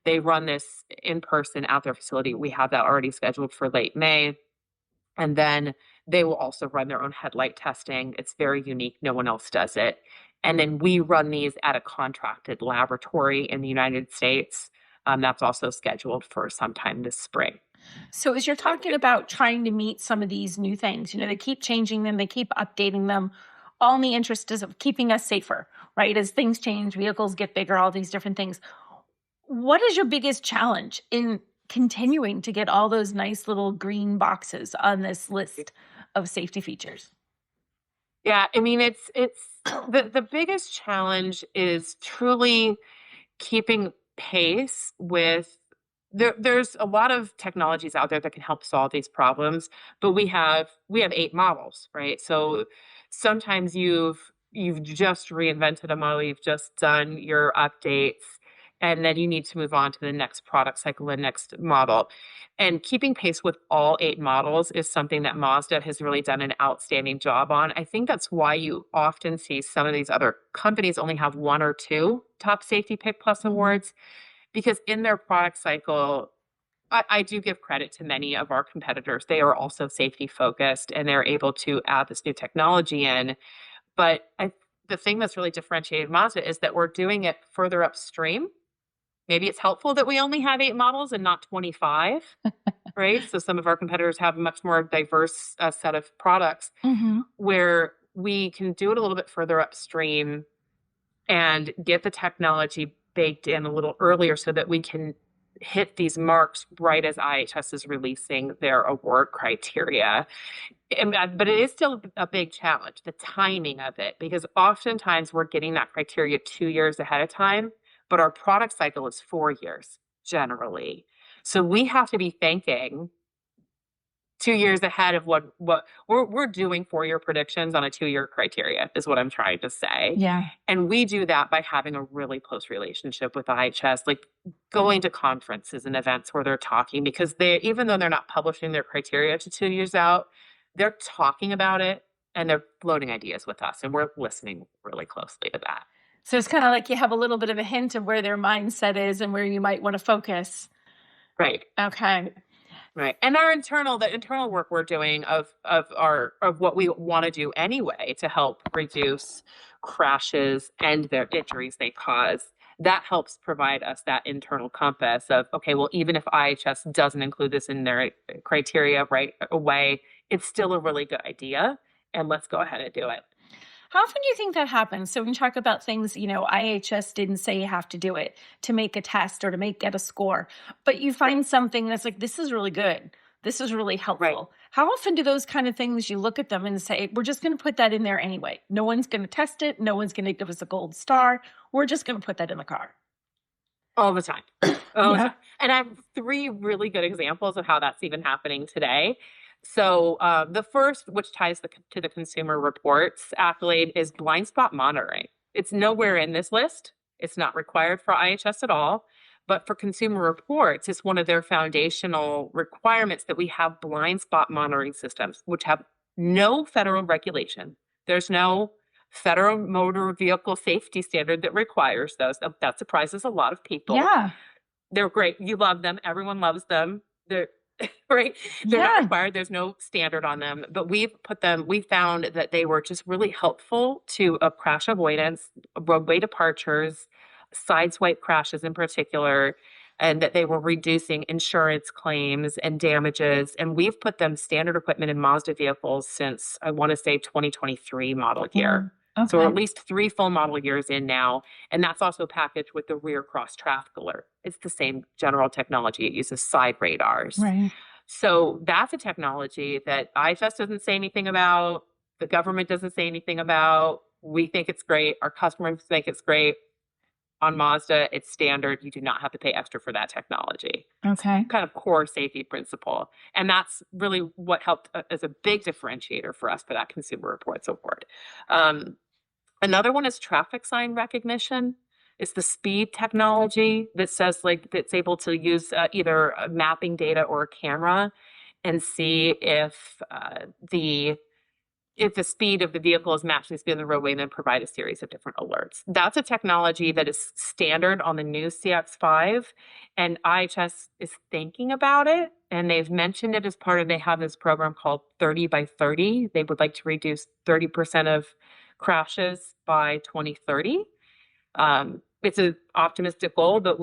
They run this in person at their facility. We have that already scheduled for late May. And then they will also run their own headlight testing. It's very unique. No one else does it. And then we run these at a contracted laboratory in the United States. That's also scheduled for sometime this spring. So as you're talking about trying to meet some of these new things, they keep changing them, they keep updating them, all in the interest of keeping us safer, right? As things change, vehicles get bigger, all these different things. What is your biggest challenge in continuing to get all those nice little green boxes on this list of safety features? Yeah, I mean, it's the biggest challenge is truly keeping pace with there's a lot of technologies out there that can help solve these problems, but we have 8 models, right? So sometimes you've just reinvented a model, you've just done your updates, and then you need to move on to the next product cycle, the next model. And keeping pace with all 8 models is something that Mazda has really done an outstanding job on. I think that's why you often see some of these other companies only have 1 or 2 top safety pick plus awards. Because in their product cycle, I do give credit to many of our competitors. They are also safety focused and they're able to add this new technology in. But the thing that's really differentiated Mazda is that we're doing it further upstream. Maybe it's helpful that we only have 8 models and not 25. right? So some of our competitors have a much more diverse set of products where we can do it a little bit further upstream and get the technology baked in a little earlier so that we can hit these marks right as IHS is releasing their award criteria. But it is still a big challenge, the timing of it, because oftentimes we're getting that criteria 2 years ahead of time, but our product cycle is 4 years generally. So we have to be thinking 2 years ahead of what we're doing 4-year predictions on a 2-year criteria is what I'm trying to say. Yeah. And we do that by having a really close relationship with IHS, like going to conferences and events where they're talking, because even though they're not publishing their criteria to 2 years out, they're talking about it and they're floating ideas with us, and we're listening really closely to that. So it's kind of like you have a little bit of a hint of where their mindset is and where you might want to focus. Right. Okay. Right. And the internal work we're doing of what we want to do anyway to help reduce crashes and their injuries they cause, that helps provide us that internal compass of, okay, well, even if IHS doesn't include this in their criteria right away, it's still a really good idea, and let's go ahead and do it. How often do you think that happens? So when you talk about things, IHS didn't say you have to do it to make a test or to get a score, but you find something that's like, this is really good. This is really helpful. Right. How often do those kind of things, you look at them and say, we're just going to put that in there anyway. No one's going to test it. No one's going to give us a gold star. We're just going to put that in the car. All the time. All the time. And I have 3 really good examples of how that's even happening today. So the first, which ties to the consumer reports accolade, is blind spot monitoring. It's nowhere in this list. It's not required for IHS at all. But for consumer reports, it's one of their foundational requirements that we have blind spot monitoring systems, which have no federal regulation. There's no federal motor vehicle safety standard that requires those. That surprises a lot of people. Yeah. They're great. You love them. Everyone loves them. They're right. They're not required. There's no standard on them, but we found that they were just really helpful to crash avoidance, roadway departures, side swipe crashes in particular, and that they were reducing insurance claims and damages. And we've put them standard equipment in Mazda vehicles since, I want to say, 2023 model year. Okay. So we're at least 3 full model years in now. And that's also packaged with the rear cross traffic alert. It's the same general technology. It uses side radars. Right. So that's a technology that IFS doesn't say anything about. The government doesn't say anything about. We think it's great. Our customers think it's great. On Mazda, it's standard. You do not have to pay extra for that technology. Okay. Kind of core safety principle. And that's really what helped as a big differentiator for us for that Consumer Reports Award. Another one is traffic sign recognition. It's the speed technology that says that's able to use either mapping data or a camera and see if the speed of the vehicle is matching the speed of the roadway, and then provide a series of different alerts. That's a technology that is standard on the new CX-5, and IHS is thinking about it, and they've mentioned it as part of, they have this program called 30 by 30. They would like to reduce 30% of crashes by 2030. It's an optimistic goal, but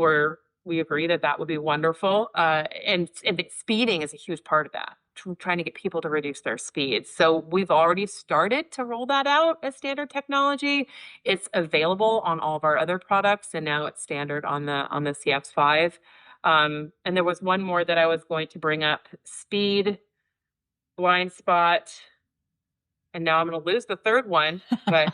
we agree that would be wonderful. And speeding is a huge part of that, trying to get people to reduce their speeds. So we've already started to roll that out as standard technology. It's available on all of our other products, and now it's standard on the CX-5. And there was one more that I was going to bring up: speed, blind spot. And now I'm going to lose the third one, but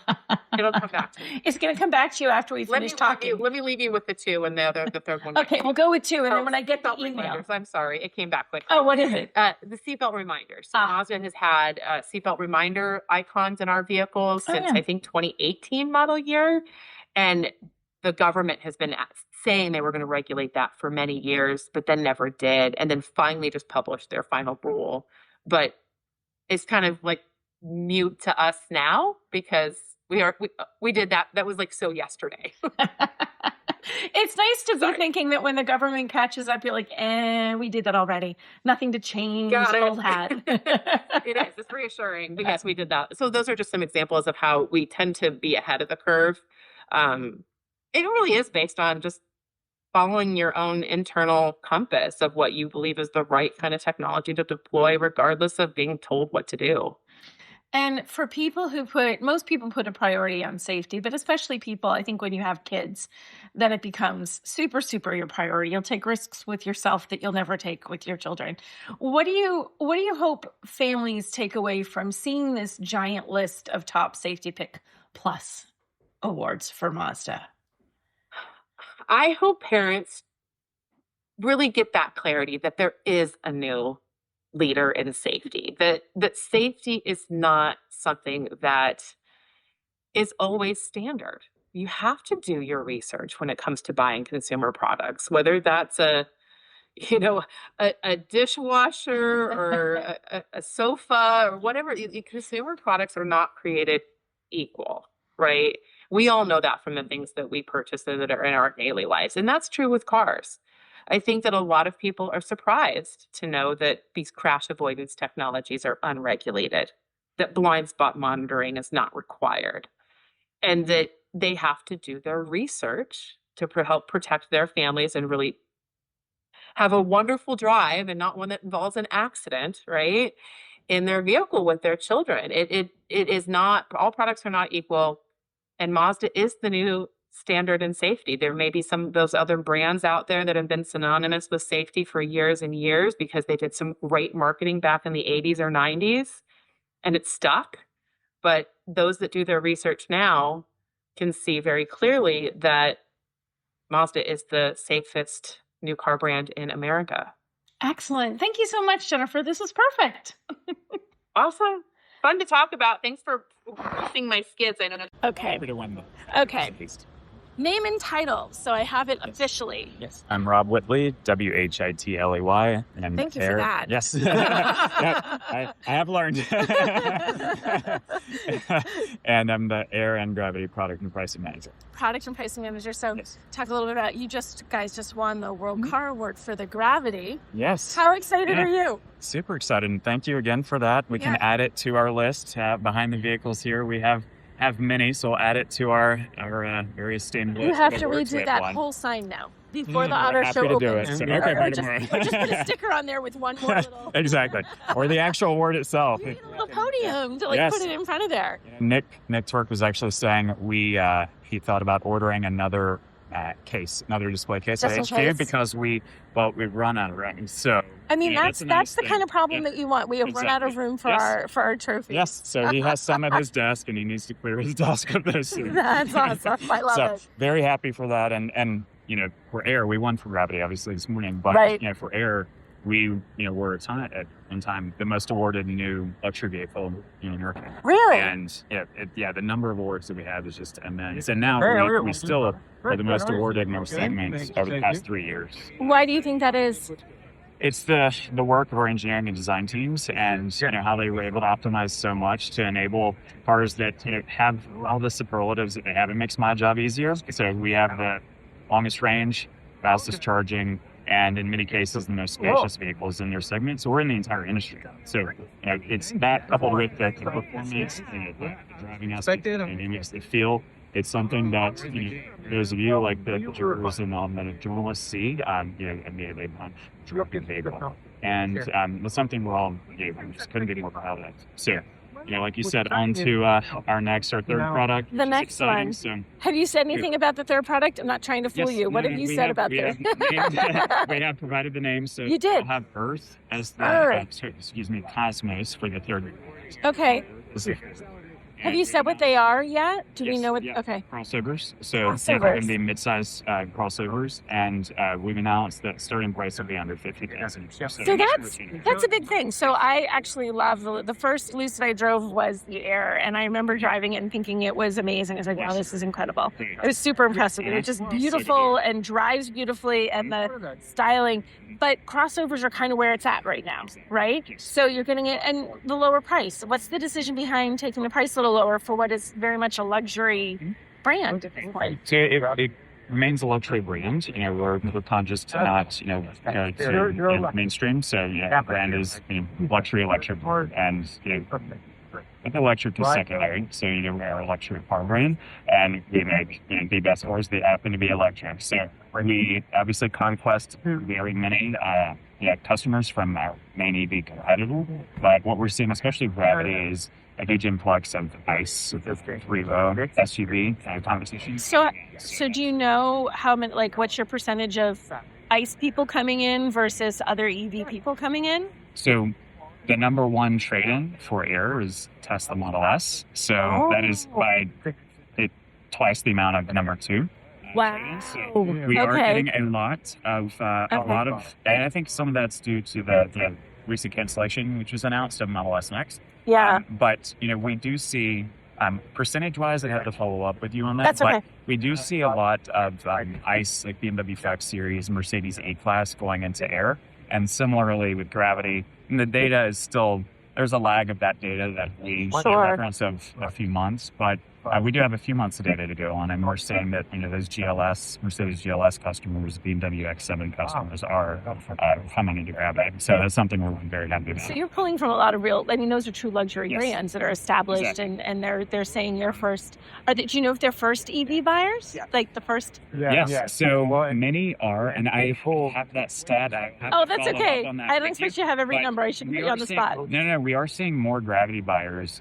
it'll come back to me. It's going to come back to you after we finish talking. Let me leave you with the 2 and the third one. Okay, we'll go with 2, and then when I get the email. Reminders. I'm sorry, it came back quickly. Oh, what is it? The seatbelt reminders. So Mazda has had seatbelt reminder icons in our vehicles since, I think, 2018 model year. And the government has been saying they were going to regulate that for many years, but then never did. And then finally just published their final rule. But it's kind of like mute to us now because we did that. That was so yesterday. It's nice to be thinking that when the government catches up, you're like, we did that already. Nothing to change. Old hat. It is. It's reassuring because we did that. So those are just some examples of how we tend to be ahead of the curve. It really is based on just following your own internal compass of what you believe is the right kind of technology to deploy, regardless of being told what to do. And for people most people put a priority on safety, but especially people, I think when you have kids, then it becomes super, super your priority. You'll take risks with yourself that you'll never take with your children. What do you hope families take away from seeing this giant list of top Safety Pick Plus awards for Mazda? I hope parents really get that clarity that there is a new leader in safety, that safety is not something that is always standard. You have to do your research when it comes to buying consumer products, whether that's a dishwasher or a sofa or whatever. Consumer products are not created equal, right? We all know that from the things that we purchase that are in our daily lives. And that's true with cars. I think that a lot of people are surprised to know that these crash avoidance technologies are unregulated, that blind spot monitoring is not required, and that they have to do their research to help protect their families and really have a wonderful drive and not one that involves an accident, right, in their vehicle with their children. It is not, all products are not equal, and Mazda is the new standard in safety. There may be some of those other brands out there that have been synonymous with safety for years and years because they did some great marketing back in the 80s or 90s and it stuck. But those that do their research now can see very clearly that Mazda is the safest new car brand in America. Excellent. Thank you so much, Jennifer. This was perfect. Awesome. Fun to talk about. Thanks for roasting my skids. I don't know. Okay. Okay. Name and title, so I have it officially. Yes. I'm Rob Whitley, Whitley. And thank you for that. Yes. I have learned. And I'm the Air and Gravity Product and Pricing Manager. Product and Pricing Manager. So yes. Talk a little bit about, guys just won the World Car Award for the Gravity. Yes. How excited are you? Super excited, and thank you again for that. We can add it to our list. Behind the vehicles here, we have many, so we'll add it to our very esteemed list. You have to redo that whole sign now before the auto show opens. Happy to do it. So, okay, or just put a sticker on there with one more little... Exactly. Or the actual award itself. You need a little podium to put it in front of there. Nick Twerk was actually saying he thought about ordering another display case at HQ because we've run out of room. So I mean, that's the kind of problem that you want. We have run out of room for our trophies. Yes, so he has some at his desk, and he needs to clear his desk of this. That's awesome. I love it. Very happy for that, and for Air, we won for Gravity obviously this morning, but for Air, we were at one time the most awarded new luxury vehicle in America. Really? And the number of awards that we have is just immense. And now we still are the most awarded in our segments over the past 3 years. Why do you think that is? It's the work of our engineering and design teams, and how they were able to optimize so much to enable cars that have all the superlatives that they have. It makes my job easier. So we have the longest range, fastest charging, and in many cases the most spacious vehicles in their segment. So we're in the entire industry. So it's that coupled with the performance, the driving aspect, and it makes the feel. It's something that those of you like the jurors and the journalists see, immediately upon driving the vehicle, and it's something we're all just couldn't be more proud of. So. Like you said, on to our third product. The next one. So, have you said anything about the third product? I'm not trying to fool you. What have you said about this? We have provided the name. So you did. We'll have Earth as the, Cosmos for the third. Okay. Have you said what they are yet? Do we know what? Yeah. Okay. Crossovers. So they're going to be mid-size crossovers, and we've announced that starting price will be under $50,000. So that's a big thing. So I actually love the first Lucid I drove was the Air, and I remember driving it and thinking it was amazing. I was like, wow, this is incredible. It was super impressive. It was just beautiful and drives beautifully, and the styling. But crossovers are kind of where it's at right now, right? So you're getting it, and the lower price. What's the decision behind taking the price a little lower for what is very much a luxury brand at this point? So it remains a luxury brand. We're conscious to not, go to mainstream. So the brand is luxury, and electric is secondary. So we're a luxury car brand, and we make the best cars that happen to be electric. So We obviously conquest very many customers from our main EV competitor, but what we're seeing, especially Gravity, is a huge influx of ICE, three-row SUV competition. So do you know how many, like, what's your percentage of ICE people coming in versus other EV people coming in? So the number one trade-in for Air is Tesla Model S. So that is by twice the amount of the number two. Wow. So we are getting a lot of, and I think some of that's due to the recent cancellation, which was announced of Model S and X. Yeah. But, we do see, percentage-wise, I have to follow up with you on that. That's okay. But we do see a lot of ICE, like BMW 5 Series, Mercedes A-Class going into Air. And similarly with Gravity, the data is still, there's a lag of that data that we reference of a few months, but we do have a few months of data to go on, and we're seeing that those Mercedes GLS customers, BMW X7 customers are coming into Gravity. So that's something we're very happy about. So you're pulling from a lot of those are true luxury brands that are established, exactly. and they're saying you're first. Do you know if they're first EV buyers? Yeah. Like the first? Yes. So many are, and I have that stat. That's okay. I don't expect you to have every number. I shouldn't put you on the spot. No. We are seeing more Gravity buyers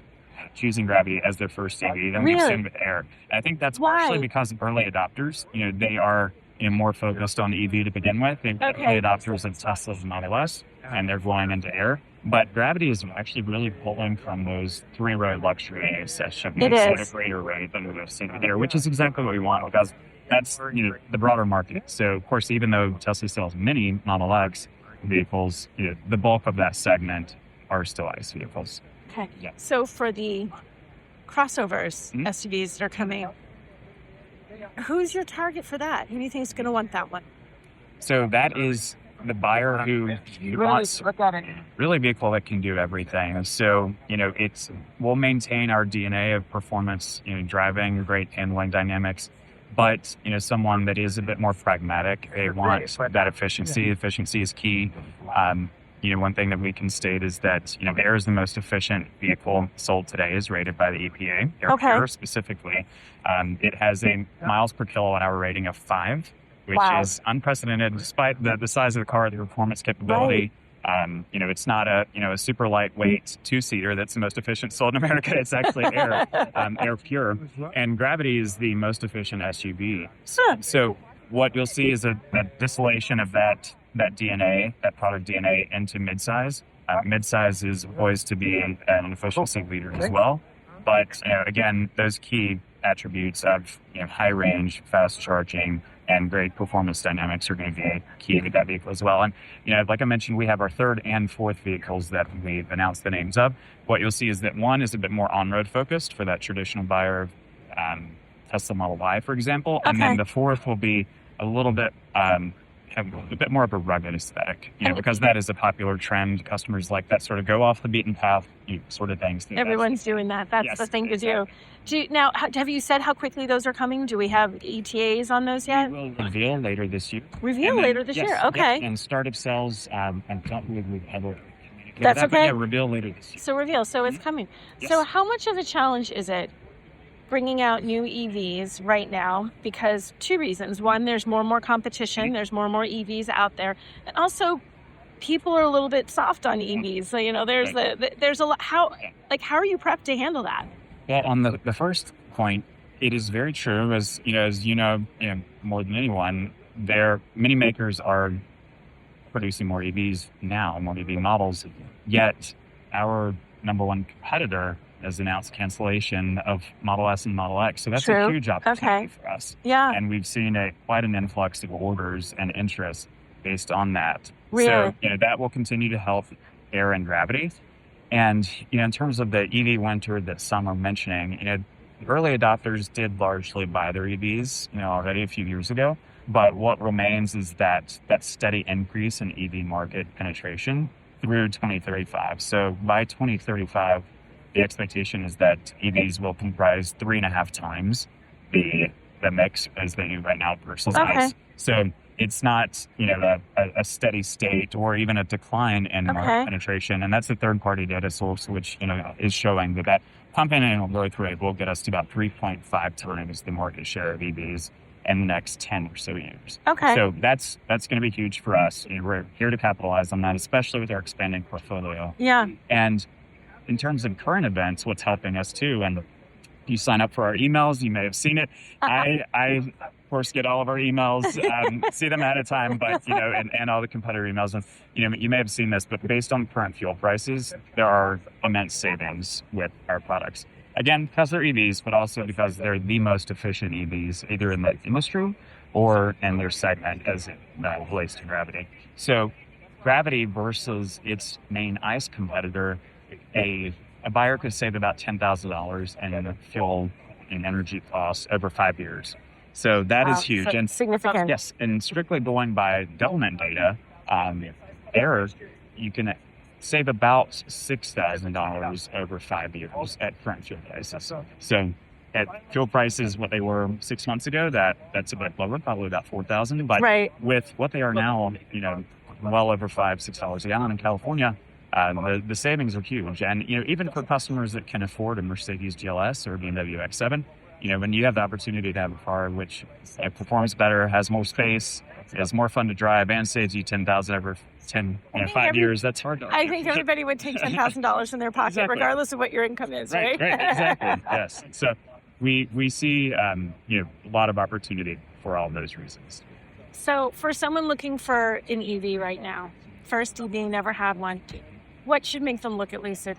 choosing Gravity as their first EV than we've seen with Air. I think that's partially because of early adopters. They are more focused on EV to begin with. They're early adopters of Tesla's Model S, and they're going into Air. But Gravity is actually really pulling from those three-row luxury SUVs at a greater rate than we've seen with Air, which is exactly what we want, because that's the broader market. So, of course, even though Tesla sells many Model X vehicles, the bulk of that segment are still ICE vehicles. Okay. Yeah. So for the crossovers, SUVs that are coming, who's your target for that? Who do you think is going to want that one? So that is the buyer who wants really a vehicle that can do everything. So, we'll maintain our DNA of performance, driving, great handling dynamics, but, someone that is a bit more pragmatic. They want that efficiency. Efficiency is key. One thing that we can state is that, Air is the most efficient vehicle sold today, is rated by the EPA, Air Pure specifically. It has a miles per kilowatt hour rating of 5, which is unprecedented despite the size of the car, the performance capability. It's not a super lightweight two-seater that's the most efficient sold in America. It's actually Air Pure. And Gravity is the most efficient SUV. So what you'll see is a distillation of that DNA, that product DNA, into midsize. Midsize is poised to be an efficiency leader as well. But again, those key attributes of high range, fast charging, and great performance dynamics are going to be key to that vehicle as well. And like I mentioned, we have our third and fourth vehicles that we've announced the names of. What you'll see is that one is a bit more on-road focused for that traditional buyer of Tesla Model Y, for example, and then the fourth will be a little bit have a bit more of a rugged aesthetic, because that is a popular trend. Customers like that sort of go off the beaten path sort of things. Everyone's doing that. That's the thing to do. Now, have you said how quickly those are coming? Do we have ETAs on those yet? We will reveal later this year. Later this year? Okay. And start of sales, I don't believe we've ever communicated That's that, okay. But reveal later this year. So reveal. So it's coming. Yes. So how much of a challenge is it bringing out new EVs right now? Because two reasons. One, there's more and more competition. There's more and more EVs out there. And also, people are a little bit soft on EVs. So, there's a lot. How are you prepped to handle that? Well, on the first point, it is very true. As you know, more than anyone, many makers are producing more EVs now, more EV models. Yet, our number one competitor has announced cancellation of Model S and Model X. So that's a huge opportunity for us. Yeah. And we've seen quite an influx of orders and interest based on that. Really? So, that will continue to help Air and Gravity. And, in terms of the EV winter that some are mentioning, early adopters did largely buy their EVs, already a few years ago. But what remains is that steady increase in EV market penetration through 2035. So by 2035, the expectation is that EVs will comprise 3.5 times the mix as they do right now versus ICE. So it's not, a steady state or even a decline in market penetration. And that's the third-party data source, which, is showing that compound annual growth rate will get us to about 3.5 times the market share of EVs in the next 10 or so years. Okay. So that's going to be huge for us. We're here to capitalize on that, especially with our expanding portfolio. Yeah. And in terms of current events, what's helping us too, and you sign up for our emails, you may have seen it. I of course, get all of our emails, see them ahead of time, but, and all the competitor emails. And, you may have seen this, but based on current fuel prices, there are immense savings with our products. Again, because they're EVs, but also because they're the most efficient EVs, either in the industry or in their segment as it relates to Gravity. So Gravity versus its main ICE competitor, a buyer could save about $10,000 in fuel and energy costs over 5 years. So that is huge. So and significant. Yes, and strictly going by government data, you can save about $6,000 over 5 years at current fuel prices. So at fuel prices, what they were 6 months ago, that's a bit lower, probably about $4,000. But with what they are now, well over $5-6 a gallon in California, the savings are huge. And even for customers that can afford a Mercedes GLS or a BMW X7, when you have the opportunity to have a car which performs better, has more space, is more fun to drive, and saves you $10,000 over 5 years, that's hard to. I think everybody would take $10,000 in their pocket, Exactly. regardless of what your income is, right? Right, exactly. Yes. So we see a lot of opportunity for all those reasons. So for someone looking for an EV right now, first EV, never had one, what should make them look at Lucid?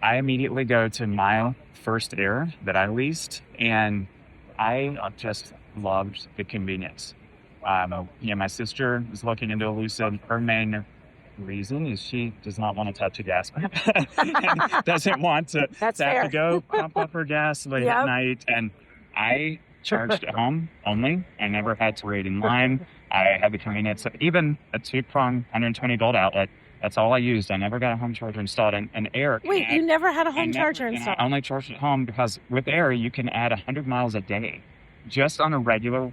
I immediately go to my first Air that I leased, and I just loved the convenience. My sister is looking into a Lucid. Her main reason is she does not want to touch a gas pump. Doesn't want to have to go pump up her gas late at night. And I charged at home only. I never had to wait in line. I had the convenience of even a 2-prong 120-volt outlet. That's all I used. I never got a home charger installed. And Air. Wait, you never had a home charger installed? I only charged at home because with Air, you can add 100 miles a day just on a regular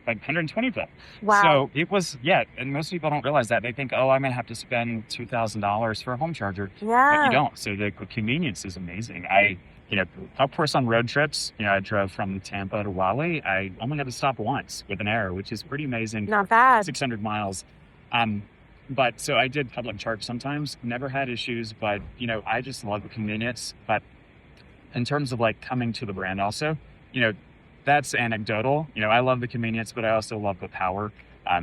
120 volt. Wow. So it was, and most people don't realize that. They think, I'm going to have to spend $2,000 for a home charger. Yeah. But you don't. So the convenience is amazing. Of course, on road trips, I drove from Tampa to Raleigh. I only had to stop once with an Air, which is pretty amazing. Not bad. 600 miles. But so I did public charge sometimes, never had issues, but, I just love the convenience. But in terms of coming to the brand also, that's anecdotal. I love the convenience, but I also love the power.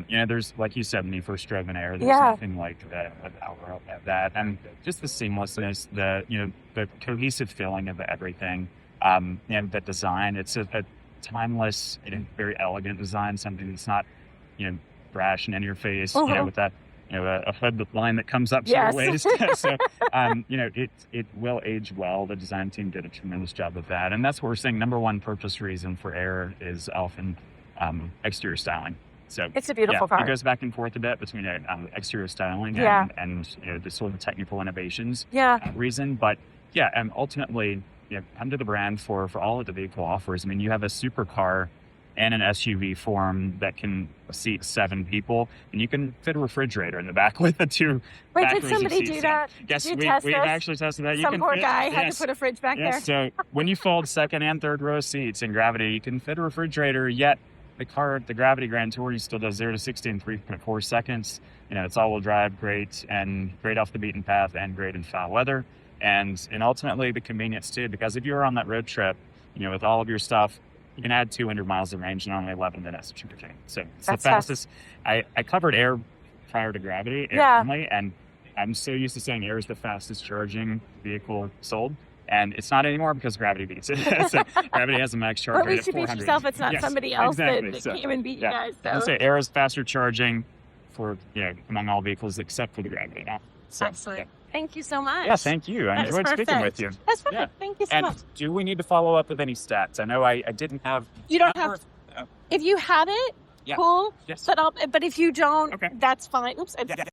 There's, like you said, when you first drove an Air, there's nothing like the power of that. And just the seamlessness, the cohesive feeling of everything, and the design. It's a timeless, very elegant design, something that's not, brash and in your face, with that, a hood line that comes up to your waist. So, it will age well. The design team did a tremendous job of that. And that's what we're saying. Number one purchase reason for Air is often exterior styling. So it's a beautiful car. It goes back and forth a bit between exterior styling and the sort of technical innovations reason. But ultimately, come to the brand for all of the vehicle offers. I mean, you have a supercar and an SUV form that can seat 7 people, and you can fit a refrigerator in the back with the 2. Wait, did somebody do that? Yes, did you we actually tested that. Some poor guy had to put a fridge back there. So when you fold second and third row seats in Gravity, you can fit a refrigerator, yet the Gravity Grand Touring still does 0 to 60 in 3.4 seconds. It's all-wheel drive, great off the beaten path, and great in foul weather. And ultimately the convenience too, because if you're on that road trip, with all of your stuff, you can add 200 miles of range in only 11 minutes, which you're So it's the fastest. I covered Air prior to Gravity, Air only, and I'm so used to saying Air is the fastest charging vehicle sold. And it's not anymore because Gravity beats it. So Gravity has a max charge rate of 400. At least you beat yourself. It's not somebody else that came and beat you guys. So. I'd say Air is faster charging for among all vehicles except for the Gravity now. So, excellent. Thank you so much. Yeah, thank you. I enjoyed speaking with you. That's perfect. Thank you so much. Do we need to follow up with any stats? I know I didn't have. You don't have. If you have it, cool. Yes. But if you don't, that's fine. Oops.